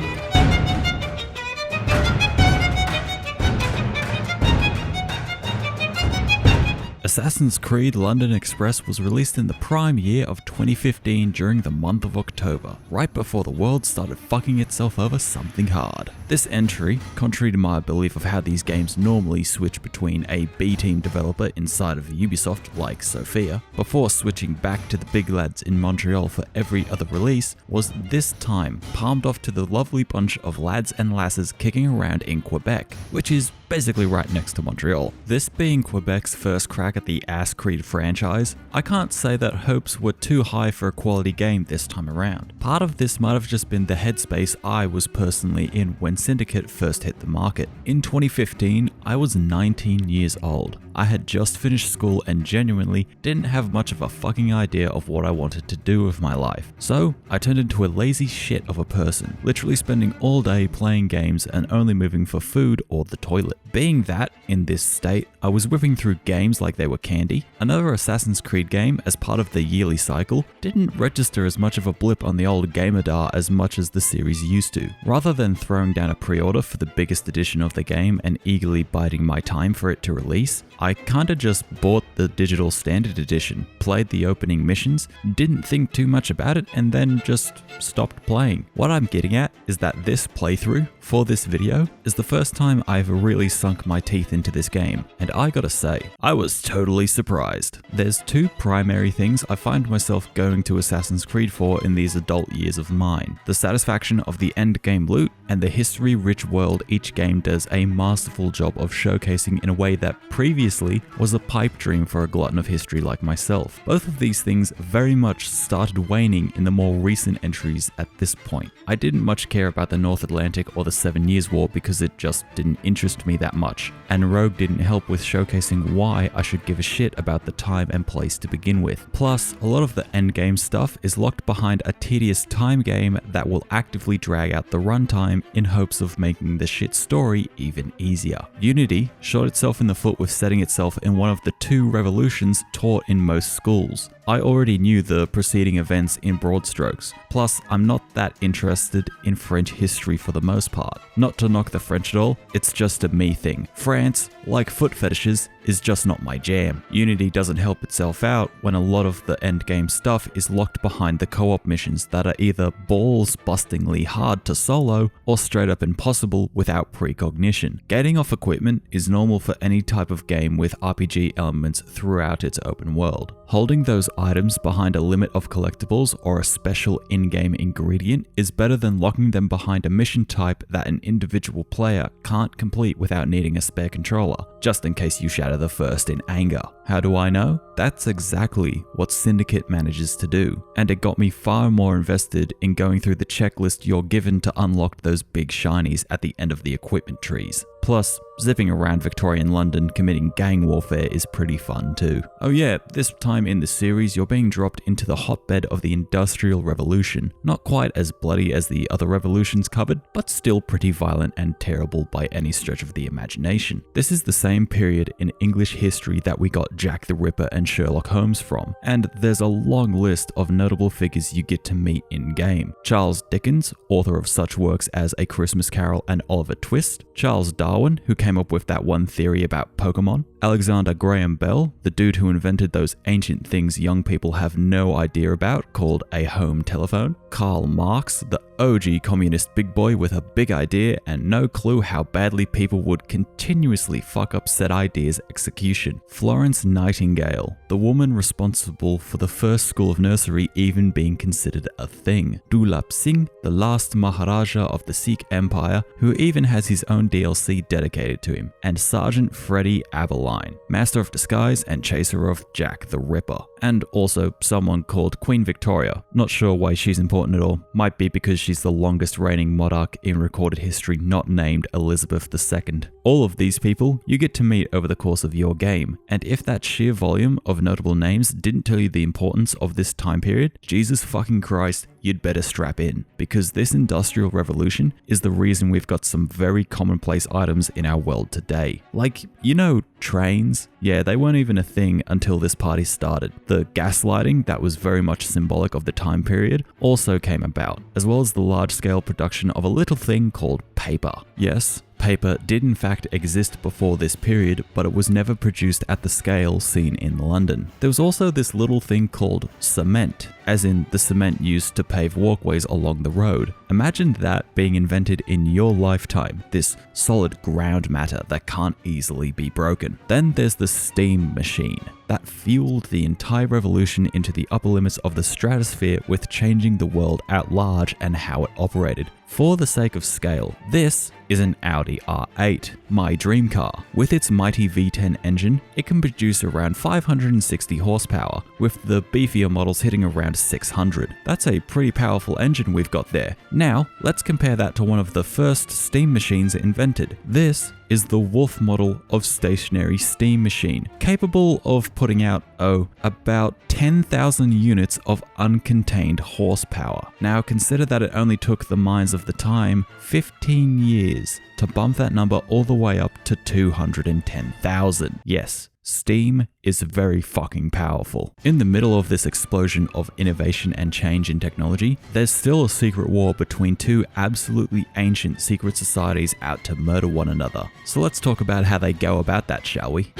Assassin's Creed London Express was released in the prime year of 2015 during the month of October, right before the world started fucking itself over something hard. This entry, contrary to my belief of how these games normally switch between a B-team developer inside of Ubisoft like Sophia, before switching back to the big lads in Montreal for every other release, was this time palmed off to the lovely bunch of lads and lasses kicking around in Quebec, which is basically right next to Montreal. This being Quebec's first crack at the Ass Creed franchise, I can't say that hopes were too high for a quality game this time around. Part of this might have just been the headspace I was personally in when Syndicate first hit the market. In 2015, I was 19 years old. I had just finished school and genuinely didn't have much of a fucking idea of what I wanted to do with my life. So I turned into a lazy shit of a person, literally spending all day playing games and only moving for food or the toilet. Being that, in this state, I was whipping through games like they were were candy. Another Assassin's Creed game, as part of the yearly cycle, didn't register as much of a blip on the old gamerDAR as much as the series used to. Rather than throwing down a pre-order for the biggest edition of the game and eagerly biding my time for it to release, I kinda just bought the digital standard edition, played the opening missions, didn't think too much about it, and then just stopped playing. What I'm getting at is that this playthrough for this video is the first time I've really sunk my teeth into this game, and I gotta say, I was totally surprised. There's two primary things I find myself going to Assassin's Creed for in these adult years of mine: the satisfaction of the endgame loot and the history-rich world each game does a masterful job of showcasing in a way that previously was a pipe dream for a glutton of history like myself. Both of these things very much started waning in the more recent entries at this point. I didn't much care about the North Atlantic or the 7 Years' War because it just didn't interest me that much, and Rogue didn't help with showcasing why I should give a shit about the time and place to begin with. Plus, a lot of the endgame stuff is locked behind a tedious time game that will actively drag out the runtime in hopes of making the shit story even easier. Unity shot itself in the foot with setting itself in one of the two revolutions taught in most schools. I already knew the preceding events in broad strokes, plus I'm not that interested in French history for the most part. Not to knock the French at all, it's just a me thing. France, like foot fetishes, is just not my jam. Unity doesn't help itself out when a lot of the endgame stuff is locked behind the co-op missions that are either balls-bustingly hard to solo or straight up impossible without precognition. Getting off equipment is normal for any type of game with RPG elements throughout its open world. Holding those items behind a limit of collectibles or a special in-game ingredient is better than locking them behind a mission type that an individual player can't complete without needing a spare controller, just in case you shatter the first in anger. How do I know? That's exactly what Syndicate manages to do, and it got me far more invested in going through the checklist you're given to unlock those big shinies at the end of the equipment trees. Plus, zipping around Victorian London committing gang warfare is pretty fun too. Oh yeah, this time in the series you're being dropped into the hotbed of the Industrial Revolution. Not quite as bloody as the other revolutions covered, but still pretty violent and terrible by any stretch of the imagination. This is the same period in English history that we got Jack the Ripper and Sherlock Holmes from, and there's a long list of notable figures you get to meet in-game. Charles Dickens, author of such works as A Christmas Carol and Oliver Twist, Charles Darwin, who came up with that one theory about Pokemon, Alexander Graham Bell, the dude who invented those ancient things young people have no idea about called a home telephone, Karl Marx, the OG communist big boy with a big idea and no clue how badly people would continuously fuck up said idea's execution, Florence Nightingale, the woman responsible for the first school of nursery even being considered a thing, Dulap Singh, the last Maharaja of the Sikh Empire, who even has his own DLC dedicated to him, and Sergeant Freddie Aberline, Master of Disguise and Chaser of Jack the Ripper, and also someone called Queen Victoria. Not sure why she's important at all, might be because she's the longest reigning monarch in recorded history not named Elizabeth II. All of these people you get to meet over the course of your game, and if that sheer volume of notable names didn't tell you the importance of this time period, Jesus fucking Christ, you'd better strap in, because this Industrial Revolution is the reason we've got some very commonplace items in our world today. Like, you know, trains? Yeah, they weren't even a thing until this party started. The gaslighting that was very much symbolic of the time period also came about, as well as the large-scale production of a little thing called paper. Yes, paper did in fact exist before this period, but it was never produced at the scale seen in London. There was also this little thing called cement, as in the cement used to pave walkways along the road. Imagine that being invented in your lifetime, this solid ground matter that can't easily be broken. Then there's the steam machine that fueled the entire revolution into the upper limits of the stratosphere with changing the world at large and how it operated. For the sake of scale, this is an Audi R8, my dream car. With its mighty V10 engine, it can produce around 560 horsepower, with the beefier models hitting around 600. That's a pretty powerful engine we've got there. Now, let's compare that to one of the first steam machines invented. This is the Wolf model of stationary steam machine, capable of putting out, about 10,000 units of uncontained horsepower. Now consider that it only took the minds of the time 15 years to bump that number all the way up to 210,000. Yes, Steam is very fucking powerful. In the middle of this explosion of innovation and change in technology, there's still a secret war between two absolutely ancient secret societies out to murder one another. So let's talk about how they go about that, shall we?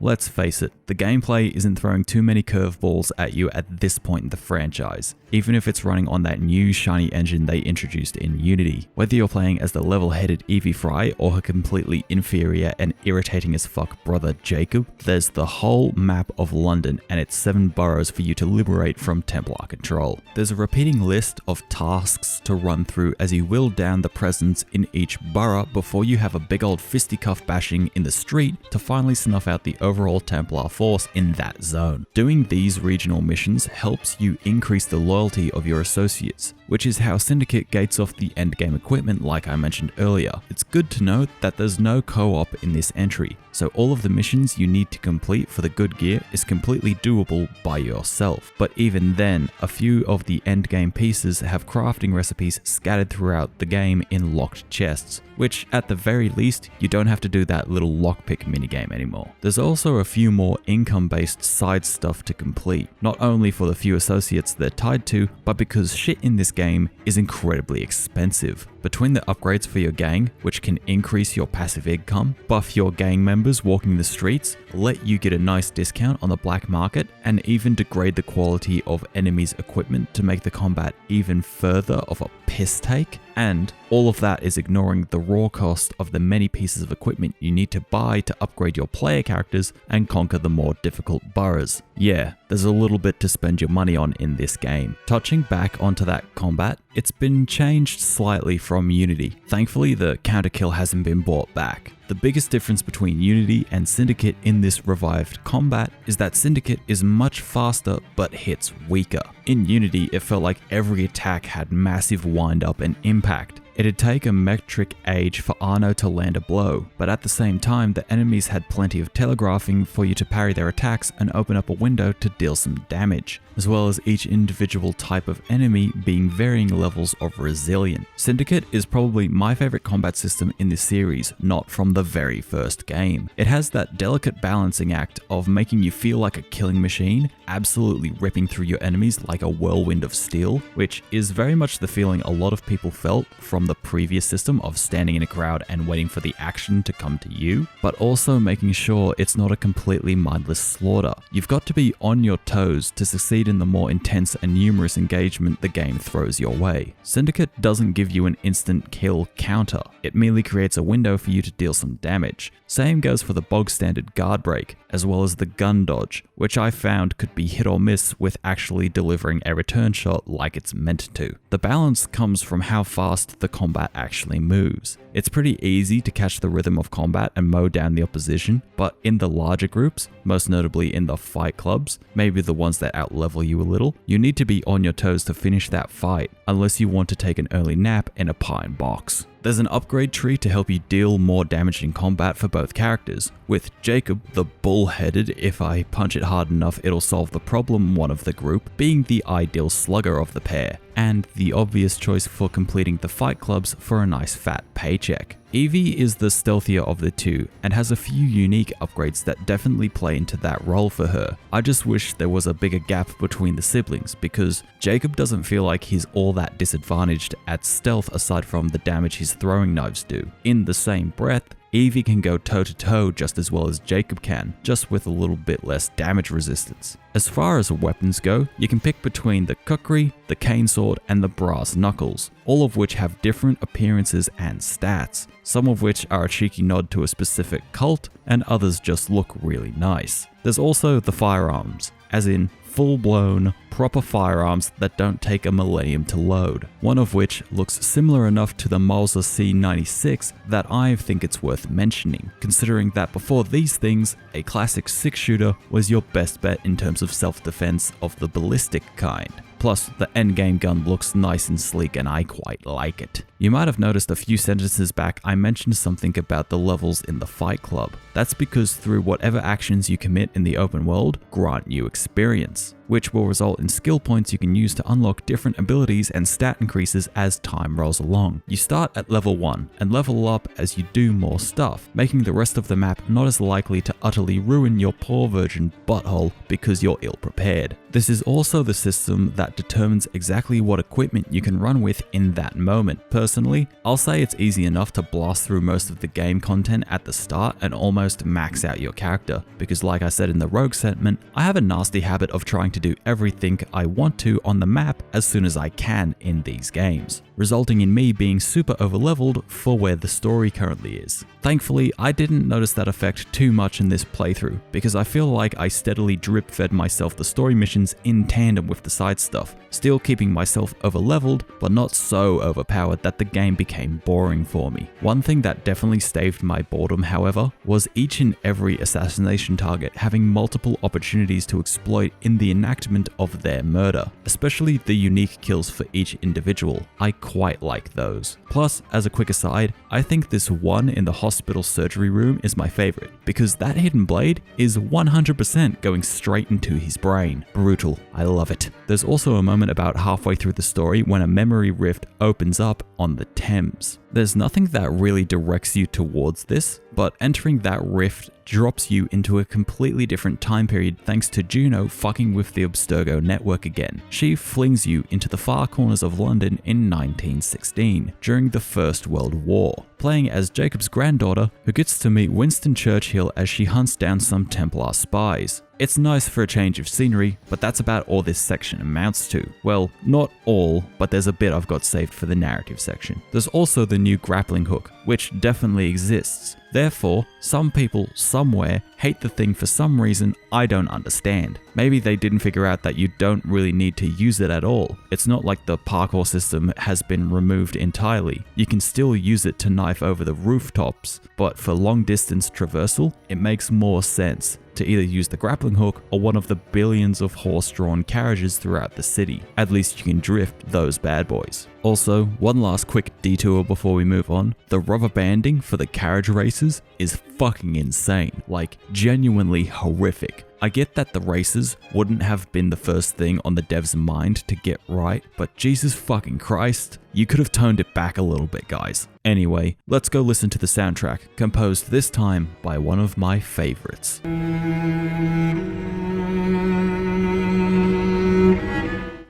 Let's face it, the gameplay isn't throwing too many curveballs at you at this point in the franchise, even if it's running on that new shiny engine they introduced in Unity. Whether you're playing as the level-headed Evie Fry or her completely inferior and irritating as fuck brother Jacob, there's the whole map of London and its 7 boroughs for you to liberate from Templar control. There's a repeating list of tasks to run through as you whittle down the presence in each borough before you have a big old fisticuff bashing in the street to finally snuff out the overall Templar force in that zone. Doing these regional missions helps you increase the loyalty of your associates, which is how Syndicate gates off the endgame equipment like I mentioned earlier. It's good to note that there's no co-op in this entry, so all of the missions you need to complete for the good gear is completely doable by yourself. But even then, a few of the endgame pieces have crafting recipes scattered throughout the game in locked chests, which at the very least, you don't have to do that little lockpick minigame anymore. There's also a few more income-based side stuff to complete, not only for the few associates they're tied to, but because shit in this game is incredibly expensive. Between the upgrades for your gang, which can increase your passive income, buff your gang members walking the streets, let you get a nice discount on the black market, and even degrade the quality of enemies' equipment to make the combat even further of a piss take, and all of that is ignoring the raw cost of the many pieces of equipment you need to buy to upgrade your player characters and conquer the more difficult boroughs. Yeah, there's a little bit to spend your money on in this game. Touching back onto that combat, it's been changed slightly from Unity. Thankfully, the counter kill hasn't been brought back. The biggest difference between Unity and Syndicate in this revived combat is that Syndicate is much faster but hits weaker. In Unity, it felt like every attack had massive wind up and impact. It'd take a metric age for Arno to land a blow, but at the same time, the enemies had plenty of telegraphing for you to parry their attacks and open up a window to deal some damage, as well as each individual type of enemy being varying levels of resilient. Syndicate is probably my favorite combat system in this series, not from the very first game. It has that delicate balancing act of making you feel like a killing machine, absolutely ripping through your enemies like a whirlwind of steel, which is very much the feeling a lot of people felt from the previous system of standing in a crowd and waiting for the action to come to you, but also making sure it's not a completely mindless slaughter. You've got to be on your toes to succeed in the more intense and numerous engagement the game throws your way. Syndicate doesn't give you an instant kill counter, it merely creates a window for you to deal some damage. Same goes for the bog standard guard break, as well as the gun dodge, which I found could be hit or miss with actually delivering a return shot like it's meant to. The balance comes from how fast the combat actually moves. It's pretty easy to catch the rhythm of combat and mow down the opposition, but in the larger groups, most notably in the fight clubs, maybe the ones that outlevel you a little, you need to be on your toes to finish that fight, unless you want to take an early nap in a pine box. There's an upgrade tree to help you deal more damage in combat for both characters, with Jacob, the bull-headed, if I punch it hard enough it'll solve the problem one of the group, being the ideal slugger of the pair, and the obvious choice for completing the fight clubs for a nice fat paycheck. Evie is the stealthier of the two and has a few unique upgrades that definitely play into that role for her. I just wish there was a bigger gap between the siblings because Jacob doesn't feel like he's all that disadvantaged at stealth aside from the damage his throwing knives do. In the same breath, Evie can go toe-to-toe just as well as Jacob can, just with a little bit less damage resistance. As far as weapons go, you can pick between the kukri, the cane sword, and the brass knuckles, all of which have different appearances and stats, some of which are a cheeky nod to a specific cult, and others just look really nice. There's also the firearms, as in full-blown, proper firearms that don't take a millennium to load, one of which looks similar enough to the Mauser C96 that I think it's worth mentioning, considering that before these things, a classic 6-shooter was your best bet in terms of self-defense of the ballistic kind. Plus, the endgame gun looks nice and sleek and I quite like it. You might have noticed a few sentences back I mentioned something about the levels in the Fight Club. That's because through whatever actions you commit in the open world grant you experience, which will result in skill points you can use to unlock different abilities and stat increases as time rolls along. You start at level 1 and level up as you do more stuff, making the rest of the map not as likely to utterly ruin your poor virgin butthole because you're ill prepared. This is also the system that determines exactly what equipment you can run with in that moment. Personally, I'll say it's easy enough to blast through most of the game content at the start and almost max out your character, because like I said in the Rogue segment, I have a nasty habit of trying to do everything I want to on the map as soon as I can in these games, resulting in me being super overleveled for where the story currently is. Thankfully, I didn't notice that effect too much in this playthrough, because I feel like I steadily drip-fed myself the story missions in tandem with the side stuff, still keeping myself overleveled, but not so overpowered that the game became boring for me. One thing that definitely staved my boredom, however, was each and every assassination target having multiple opportunities to exploit in the enactment of their murder, especially the unique kills for each individual. I quite like those. Plus, as a quick aside, I think this one in the hospital surgery room is my favorite, because that hidden blade is 100% going straight into his brain. Brutal. I love it. There's also a moment about halfway through the story when a memory rift opens up on the Thames. There's nothing that really directs you towards this, but entering that rift drops you into a completely different time period thanks to Juno fucking with the Abstergo network again. She flings you into the far corners of London in 1916, during the First World War, playing as Jacob's granddaughter, who gets to meet Winston Churchill as she hunts down some Templar spies. It's nice for a change of scenery, but that's about all this section amounts to. Well, not all, but there's a bit I've got saved for the narrative section. There's also the new grappling hook, which definitely exists. Therefore, some people somewhere hate the thing for some reason I don't understand. Maybe they didn't figure out that you don't really need to use it at all. It's not like the parkour system has been removed entirely. You can still use it to knife over the rooftops, but for long distance traversal, it makes more sense to either use the grappling hook or one of the billions of horse-drawn carriages throughout the city. At least you can drift those bad boys. Also, one last quick detour before we move on. The rubber banding for the carriage races is fucking insane, like genuinely horrific. I get that the races wouldn't have been the first thing on the dev's mind to get right, but Jesus fucking Christ, you could have toned it back a little bit, guys. Anyway, let's go listen to the soundtrack, composed this time by one of my favorites.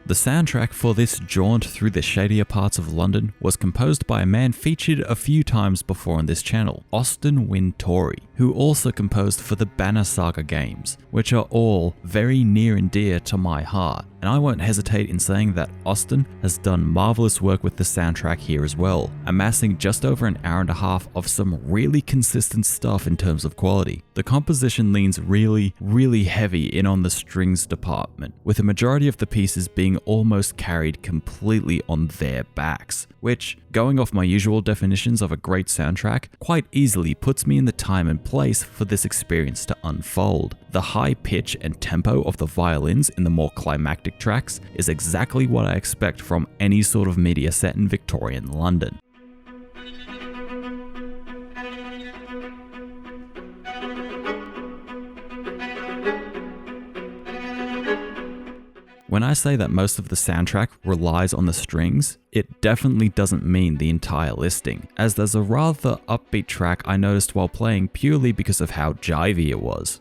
The soundtrack for this jaunt through the shadier parts of London was composed by a man featured a few times before on this channel, Austin Wintory, who also composed for the Banner Saga games, which are all very near and dear to my heart. And I won't hesitate in saying that Austin has done marvelous work with the soundtrack here as well, amassing just over an hour and a half of some really consistent stuff in terms of quality. The composition leans really heavy in on the strings department, with a majority of the pieces being almost carried completely on their backs, which, going off my usual definitions of a great soundtrack, quite easily puts me in the time and place for this experience to unfold. The high pitch and tempo of the violins in the more climactic tracks is exactly what I expect from any sort of media set in Victorian London. When I say that most of the soundtrack relies on the strings, it definitely doesn't mean the entire listing, as there's a rather upbeat track I noticed while playing purely because of how jivey it was.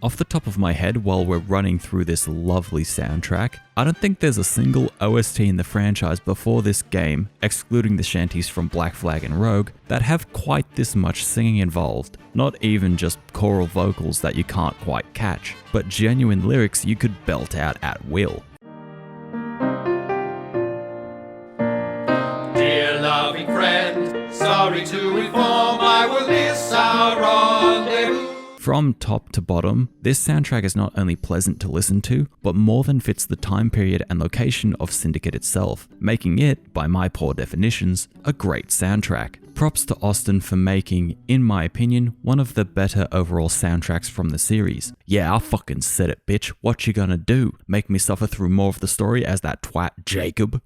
Off the top of my head, while we're running through this lovely soundtrack, I don't think there's a single OST in the franchise before this game, excluding the shanties from Black Flag and Rogue, that have quite this much singing involved. Not even just choral vocals that you can't quite catch, but genuine lyrics you could belt out at will. Dear loving friend, sorry to inform I will miss our rendezvous. From top to bottom, this soundtrack is not only pleasant to listen to, but more than fits the time period and location of Syndicate itself, making it, by my poor definitions, a great soundtrack. Props to Austin for making, in my opinion, one of the better overall soundtracks from the series. Yeah, I fucking said it, bitch. What you gonna do? Make me suffer through more of the story as that twat Jacob?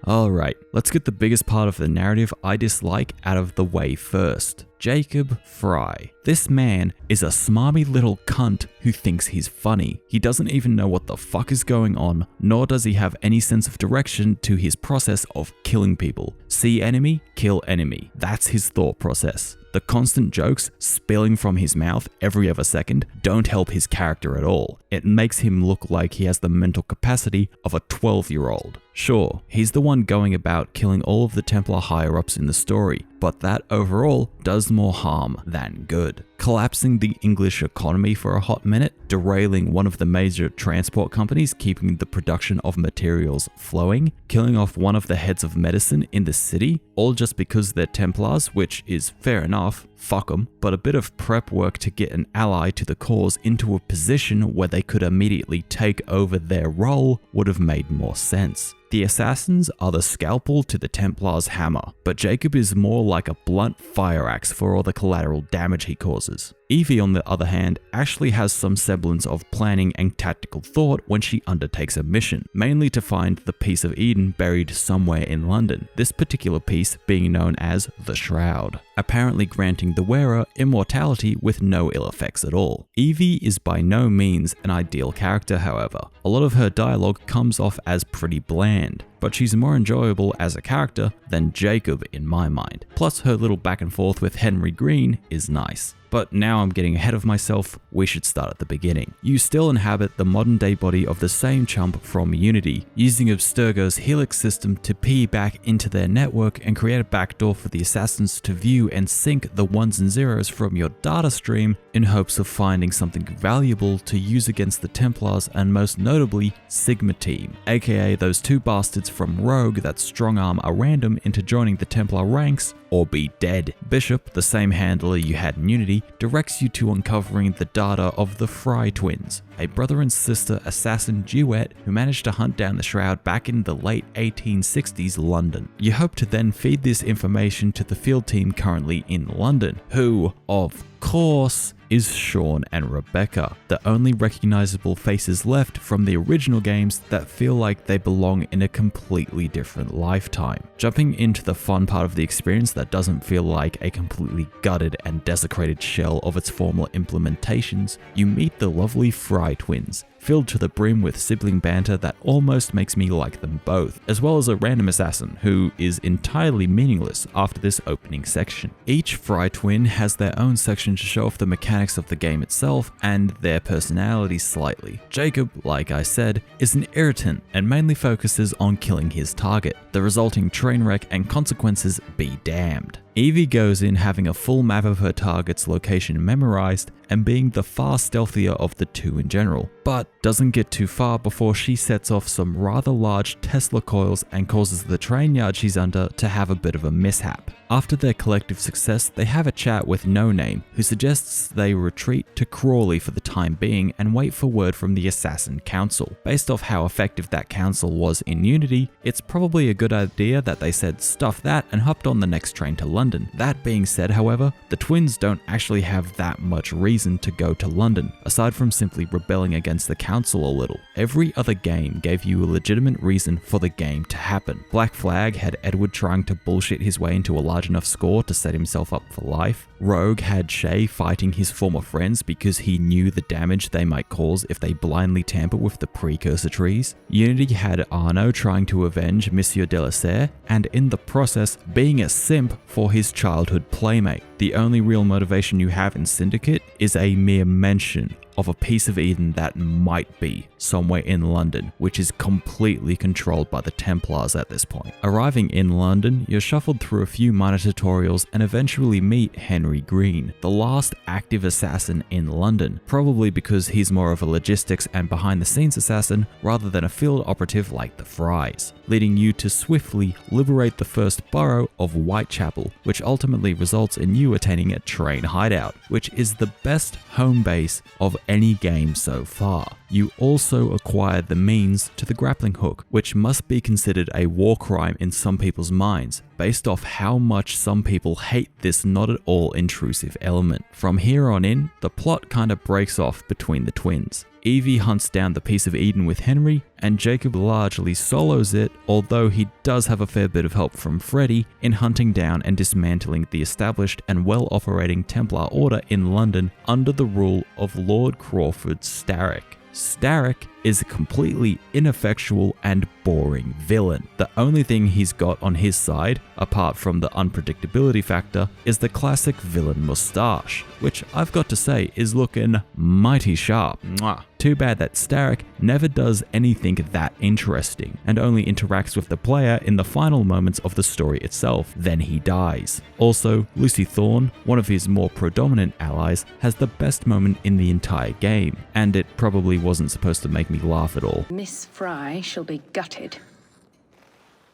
Alright, let's get the biggest part of the narrative I dislike out of the way first. Jacob Fry. This man is a smarmy little cunt who thinks he's funny. He doesn't even know what the fuck is going on, nor does he have any sense of direction to his process of killing people. See enemy, kill enemy. That's his thought process. The constant jokes spilling from his mouth every other second don't help his character at all. It makes him look like he has the mental capacity of a 12-year-old. Sure, he's the one going about killing all of the Templar higher-ups in the story, but that overall does more harm than good. Collapsing the English economy for a hot minute, derailing one of the major transport companies keeping the production of materials flowing, killing off one of the heads of medicine in the city, all just because they're Templars, which is fair enough, fuck them, but a bit of prep work to get an ally to the cause into a position where they could immediately take over their role would have made more sense. The assassins are the scalpel to the Templar's hammer, but Jacob is more like a blunt fire axe for all the collateral damage he causes. Evie, on the other hand, actually has some semblance of planning and tactical thought when she undertakes a mission, mainly to find the piece of Eden buried somewhere in London, this particular piece being known as the Shroud, apparently granting the wearer immortality with no ill effects at all. Evie is by no means an ideal character, however. A lot of her dialogue comes off as pretty bland, but she's more enjoyable as a character than Jacob in my mind. Plus her little back and forth with Henry Green is nice. But now I'm getting ahead of myself, we should start at the beginning. You still inhabit the modern day body of the same chump from Unity, using Abstergo's Helix system to piggyback into their network and create a backdoor for the assassins to view and sync the ones and zeros from your data stream in hopes of finding something valuable to use against the Templars and most notably Sigma Team, aka those two bastards from Rogue that strong arm a random into joining the Templar ranks or be dead. Bishop, the same handler you had in Unity, directs you to uncovering the data of the Fry twins, a brother and sister assassin duet who managed to hunt down the Shroud back in the late 1860s London. You hope to then feed this information to the field team currently in London, who, of course, is Sean and Rebecca, the only recognizable faces left from the original games that feel like they belong in a completely different lifetime. Jumping into the fun part of the experience that doesn't feel like a completely gutted and desecrated shell of its former implementations, you meet the lovely Fry twins, filled to the brim with sibling banter that almost makes me like them both, as well as a random assassin who is entirely meaningless after this opening section. Each Fry twin has their own section to show off the mechanics of the game itself and their personalities slightly. Jacob, like I said, is an irritant and mainly focuses on killing his target. The resulting train wreck and consequences be damned. Evie goes in having a full map of her target's location memorized and being the far stealthier of the two in general, but doesn't get too far before she sets off some rather large Tesla coils and causes the train yard she's under to have a bit of a mishap. After their collective success, they have a chat with No Name, who suggests they retreat to Crawley for the time being and wait for word from the Assassin Council. Based off how effective that council was in Unity, it's probably a good idea that they said stuff that and hopped on the next train to London. That being said, however, the twins don't actually have that much reason to go to London, aside from simply rebelling against the council a little. Every other game gave you a legitimate reason for the game to happen. Black Flag had Edward trying to bullshit his way into a large enough score to set himself up for life. Rogue had Shay fighting his former friends because he knew the damage they might cause if they blindly tamper with the precursor trees. Unity had Arno trying to avenge Monsieur Delaserre, and in the process being a simp for his childhood playmate. The only real motivation you have in Syndicate is a mere mention of a piece of Eden that might be somewhere in London, which is completely controlled by the Templars at this point. Arriving in London, you're shuffled through a few minor tutorials and eventually meet Henry Green, the last active assassin in London, probably because he's more of a logistics and behind the scenes assassin rather than a field operative like the Frys, leading you to swiftly liberate the first borough of Whitechapel, which ultimately results in you attaining a train hideout, which is the best home base of any game so far. You also acquire the means to the grappling hook, which must be considered a war crime in some people's minds, based off how much some people hate this not at all intrusive element. From here on in, the plot kinda breaks off between the twins. Evie hunts down the piece of Eden with Henry, and Jacob largely solos it, although he does have a fair bit of help from Freddy in hunting down and dismantling the established and well-operating Templar Order in London under the rule of Lord Crawford Starrick. Starrick is a completely ineffectual and boring villain. The only thing he's got on his side, apart from the unpredictability factor, is the classic villain mustache, which I've got to say is looking mighty sharp. Mwah. Too bad that Starrick never does anything that interesting, and only interacts with the player in the final moments of the story itself, then he dies. Also, Lucy Thorne, one of his more predominant allies, has the best moment in the entire game, and it probably wasn't supposed to make me laugh at all. Miss Fry shall be gutted.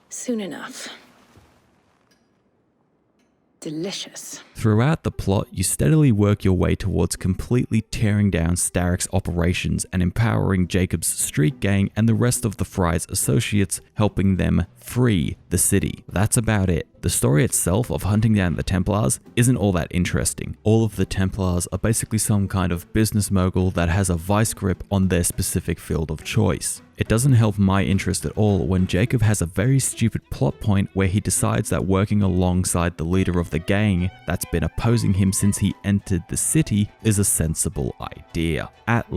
Soon enough. Delicious. Throughout the plot, you steadily work your way towards completely tearing down Starrick's operations and empowering Jacob's street gang and the rest of the Fry's associates, helping them free the city. That's about it. The story itself of hunting down the Templars isn't all that interesting. All of the Templars are basically some kind of business mogul that has a vice grip on their specific field of choice. It doesn't help my interest at all when Jacob has a very stupid plot point where he decides that working alongside the leader of the gang that's been opposing him since he entered the city is a sensible idea. At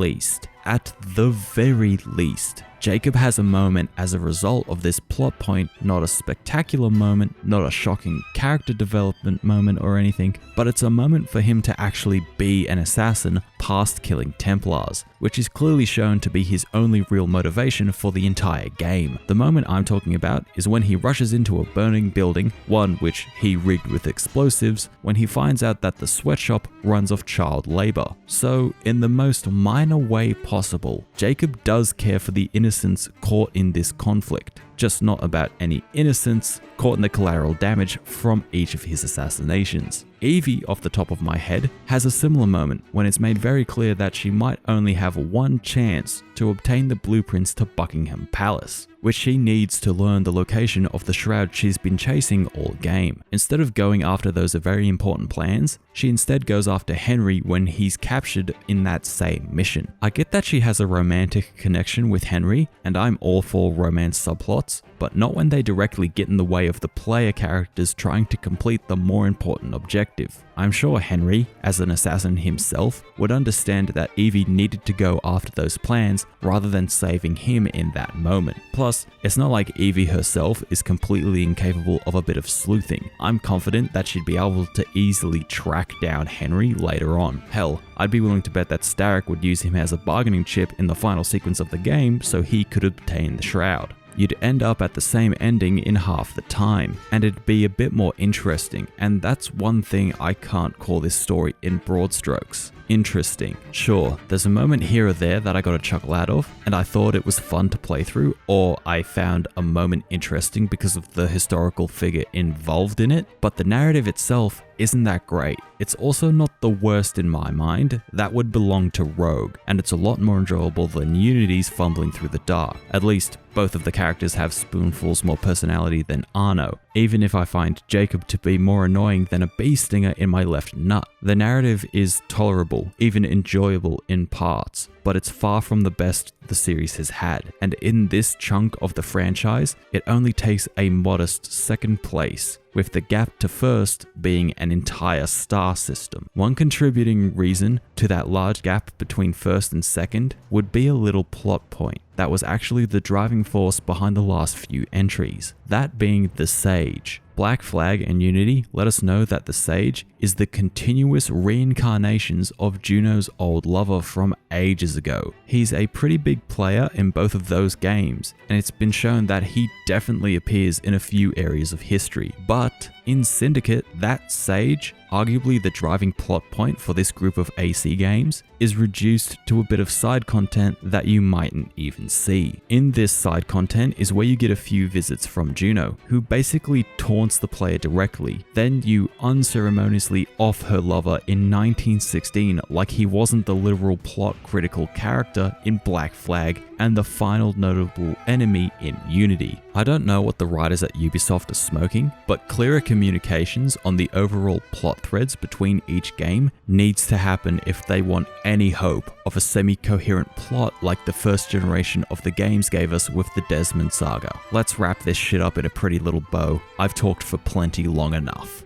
the very least, Jacob has a moment as a result of this plot point, not a spectacular moment, not a shocking character development moment or anything, but it's a moment for him to actually be an assassin past killing Templars, which is clearly shown to be his only real motivation for the entire game. The moment I'm talking about is when he rushes into a burning building, one which he rigged with explosives, when he finds out that the sweatshop runs off child labor. So, in the most minor way possible, Jacob does care for the innocents caught in this conflict, just not about any innocents caught in the collateral damage from each of his assassinations. Evie, off the top of my head, has a similar moment when it's made very clear that she might only have one chance to obtain the blueprints to Buckingham Palace, which she needs to learn the location of the shroud she's been chasing all game. Instead of going after those very important plans, she instead goes after Henry when he's captured in that same mission. I get that she has a romantic connection with Henry, and I'm all for romance subplots, but not when they directly get in the way of the player characters trying to complete the more important objective. I'm sure Henry, as an assassin himself, would understand that Evie needed to go after those plans rather than saving him in that moment. Plus, it's not like Evie herself is completely incapable of a bit of sleuthing. I'm confident that she'd be able to easily track down Henry later on. Hell, I'd be willing to bet that Starrick would use him as a bargaining chip in the final sequence of the game so he could obtain the shroud. You'd end up at the same ending in half the time, and it'd be a bit more interesting, and that's one thing I can't call this story in broad strokes. Interesting. Sure, there's a moment here or there that I got a chuckle out of, and I thought it was fun to play through, or I found a moment interesting because of the historical figure involved in it, but the narrative itself isn't that great. It's also not the worst in my mind. That would belong to Rogue, and it's a lot more enjoyable than Unity's fumbling through the dark. At least, both of the characters have spoonfuls more personality than Arno, even if I find Jacob to be more annoying than a bee stinger in my left nut. The narrative is tolerable, even enjoyable in parts, but it's far from the best the series has had, and in this chunk of the franchise, it only takes a modest second place, with the gap to first being an entire star system. One contributing reason to that large gap between first and second would be a little plot point that was actually the driving force behind the last few entries, that being the Sage. Black Flag and Unity let us know that the Sage is the continuous reincarnations of Juno's old lover from ages ago. He's a pretty big player in both of those games, and it's been shown that he definitely appears in a few areas of history. But in Syndicate, that Sage arguably the driving plot point for this group of AC games, is reduced to a bit of side content that you mightn't even see. In this side content is where you get a few visits from Juno, who basically taunts the player directly. Then you unceremoniously off her lover in 1916 like he wasn't the literal plot critical character in Black Flag and the final notable enemy in Unity. I don't know what the writers at Ubisoft are smoking, but clearer communications on the overall plot threads between each game needs to happen if they want any hope of a semi-coherent plot like the first generation of the games gave us with the Desmond saga. Let's wrap this shit up in a pretty little bow. I've talked for plenty long enough.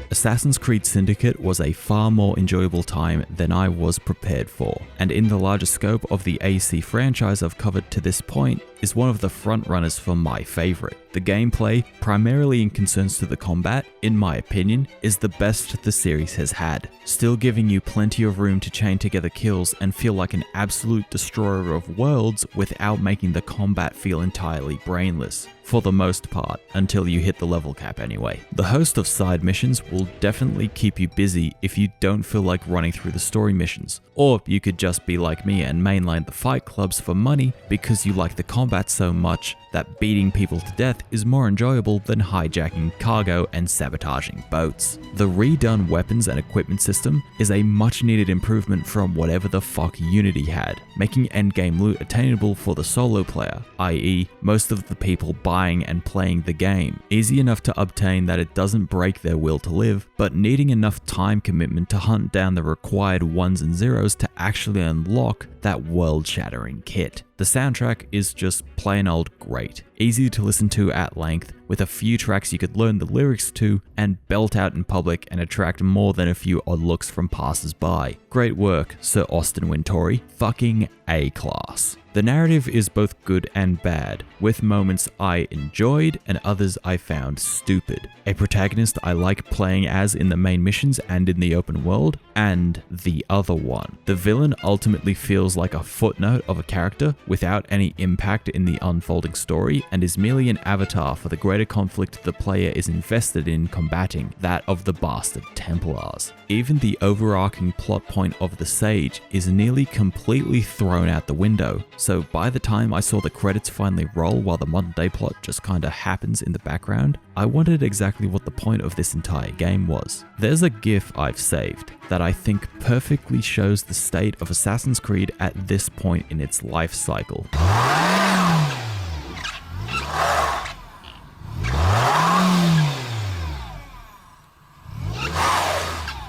Assassin's Creed Syndicate was a far more enjoyable time than I was prepared for, and in the larger scope of the AC franchise I've covered to this point, is one of the frontrunners for my favourite. The gameplay, primarily in concerns to the combat, in my opinion, is the best the series has had, still giving you plenty of room to chain together kills and feel like an absolute destroyer of worlds without making the combat feel entirely brainless. For the most part, until you hit the level cap anyway. The host of side missions will definitely keep you busy if you don't feel like running through the story missions, or you could just be like me and mainline the fight clubs for money because you like the combat so much that beating people to death is more enjoyable than hijacking cargo and sabotaging boats. The redone weapons and equipment system is a much needed improvement from whatever the fuck Unity had, making endgame loot attainable for the solo player, i.e. most of the people buying and playing the game, easy enough to obtain that it doesn't break their will to live, but needing enough time commitment to hunt down the required ones and zeros to actually unlock that world-shattering kit. The soundtrack is just plain old great, easy to listen to at length, with a few tracks you could learn the lyrics to and belt out in public and attract more than a few odd looks from passers-by. Great work, Sir Austin Wintory, fucking A-class. The narrative is both good and bad, with moments I enjoyed and others I found stupid. A protagonist I like playing as in the main missions and in the open world, and the other one. The villain ultimately feels like a footnote of a character without any impact in the unfolding story and is merely an avatar for the greater conflict the player is invested in combating, that of the bastard Templars. Even the overarching plot point of the Sage is nearly completely thrown out the window, so by the time I saw the credits finally roll while the modern day plot just kinda happens in the background, I wondered exactly what the point of this entire game was. There's a GIF I've saved that I think perfectly shows the state of Assassin's Creed at this point in its life cycle.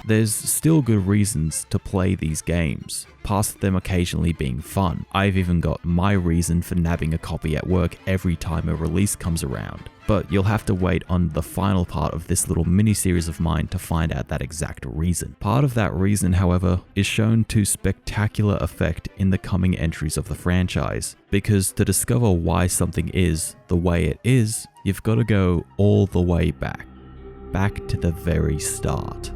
There's still good reasons to play these games, past them occasionally being fun. I've even got my reason for nabbing a copy at work every time a release comes around. But you'll have to wait on the final part of this little mini-series of mine to find out that exact reason. Part of that reason, however, is shown to spectacular effect in the coming entries of the franchise, because to discover why something is the way it is, you've got to go all the way back to the very start.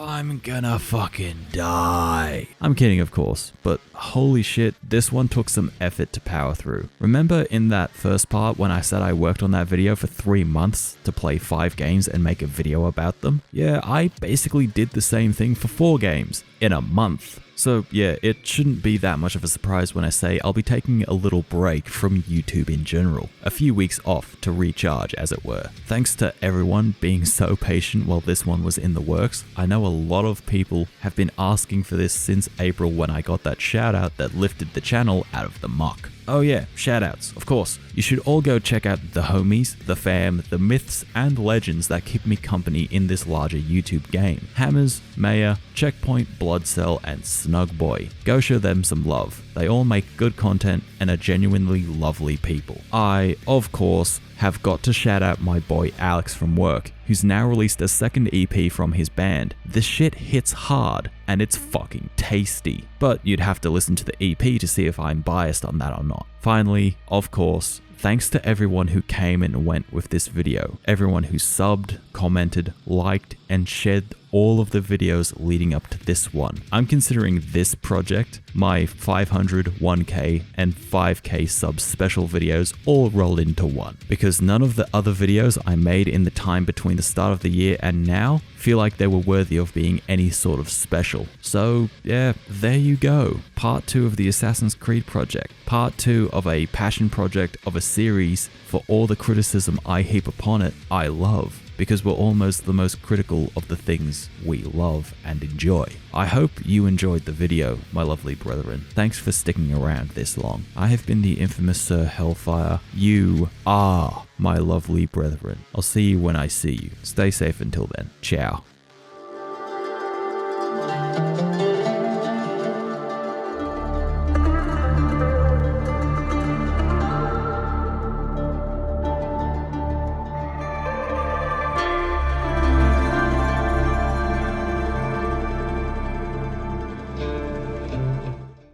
I'm gonna fucking die. I'm kidding, of course, but holy shit, this one took some effort to power through. Remember in that first part when I said I worked on that video for 3 months to play 5 games and make a video about them? Yeah, I basically did the same thing for 4 games in a month. So yeah, it shouldn't be that much of a surprise when I say I'll be taking a little break from YouTube in general. A few weeks off to recharge, as it were. Thanks to everyone being so patient while this one was in the works. I know a lot of people have been asking for this since April when I got that shout out that lifted the channel out of the muck. Oh yeah, shoutouts, of course. You should all go check out the homies, the fam, the myths and legends that keep me company in this larger YouTube game. Hammers, Maya, Checkpoint, Bloodcell and Snugboy. Go show them some love. They all make good content and are genuinely lovely people. I, of course, have got to shout out my boy Alex from work, who's now released a second EP from his band. This shit hits hard, and it's fucking tasty. But you'd have to listen to the EP to see if I'm biased on that or not. Finally, of course, thanks to everyone who came and went with this video. Everyone who subbed, commented, liked, and shed all of the videos leading up to this one. I'm considering this project my 500, 1k, and 5k sub special videos all rolled into one, because none of the other videos I made in the time between the start of the year and now feel like they were worthy of being any sort of special. So yeah, there you go. Part 2 of the Assassin's Creed project. Part 2 of a passion project of a series for all the criticism I heap upon it, I love, because we're almost the most critical of the things we love and enjoy. I hope you enjoyed the video, my lovely brethren. Thanks for sticking around this long. I have been the infamous Sir Hellfire. You are my lovely brethren. I'll see you when I see you. Stay safe until then. Ciao.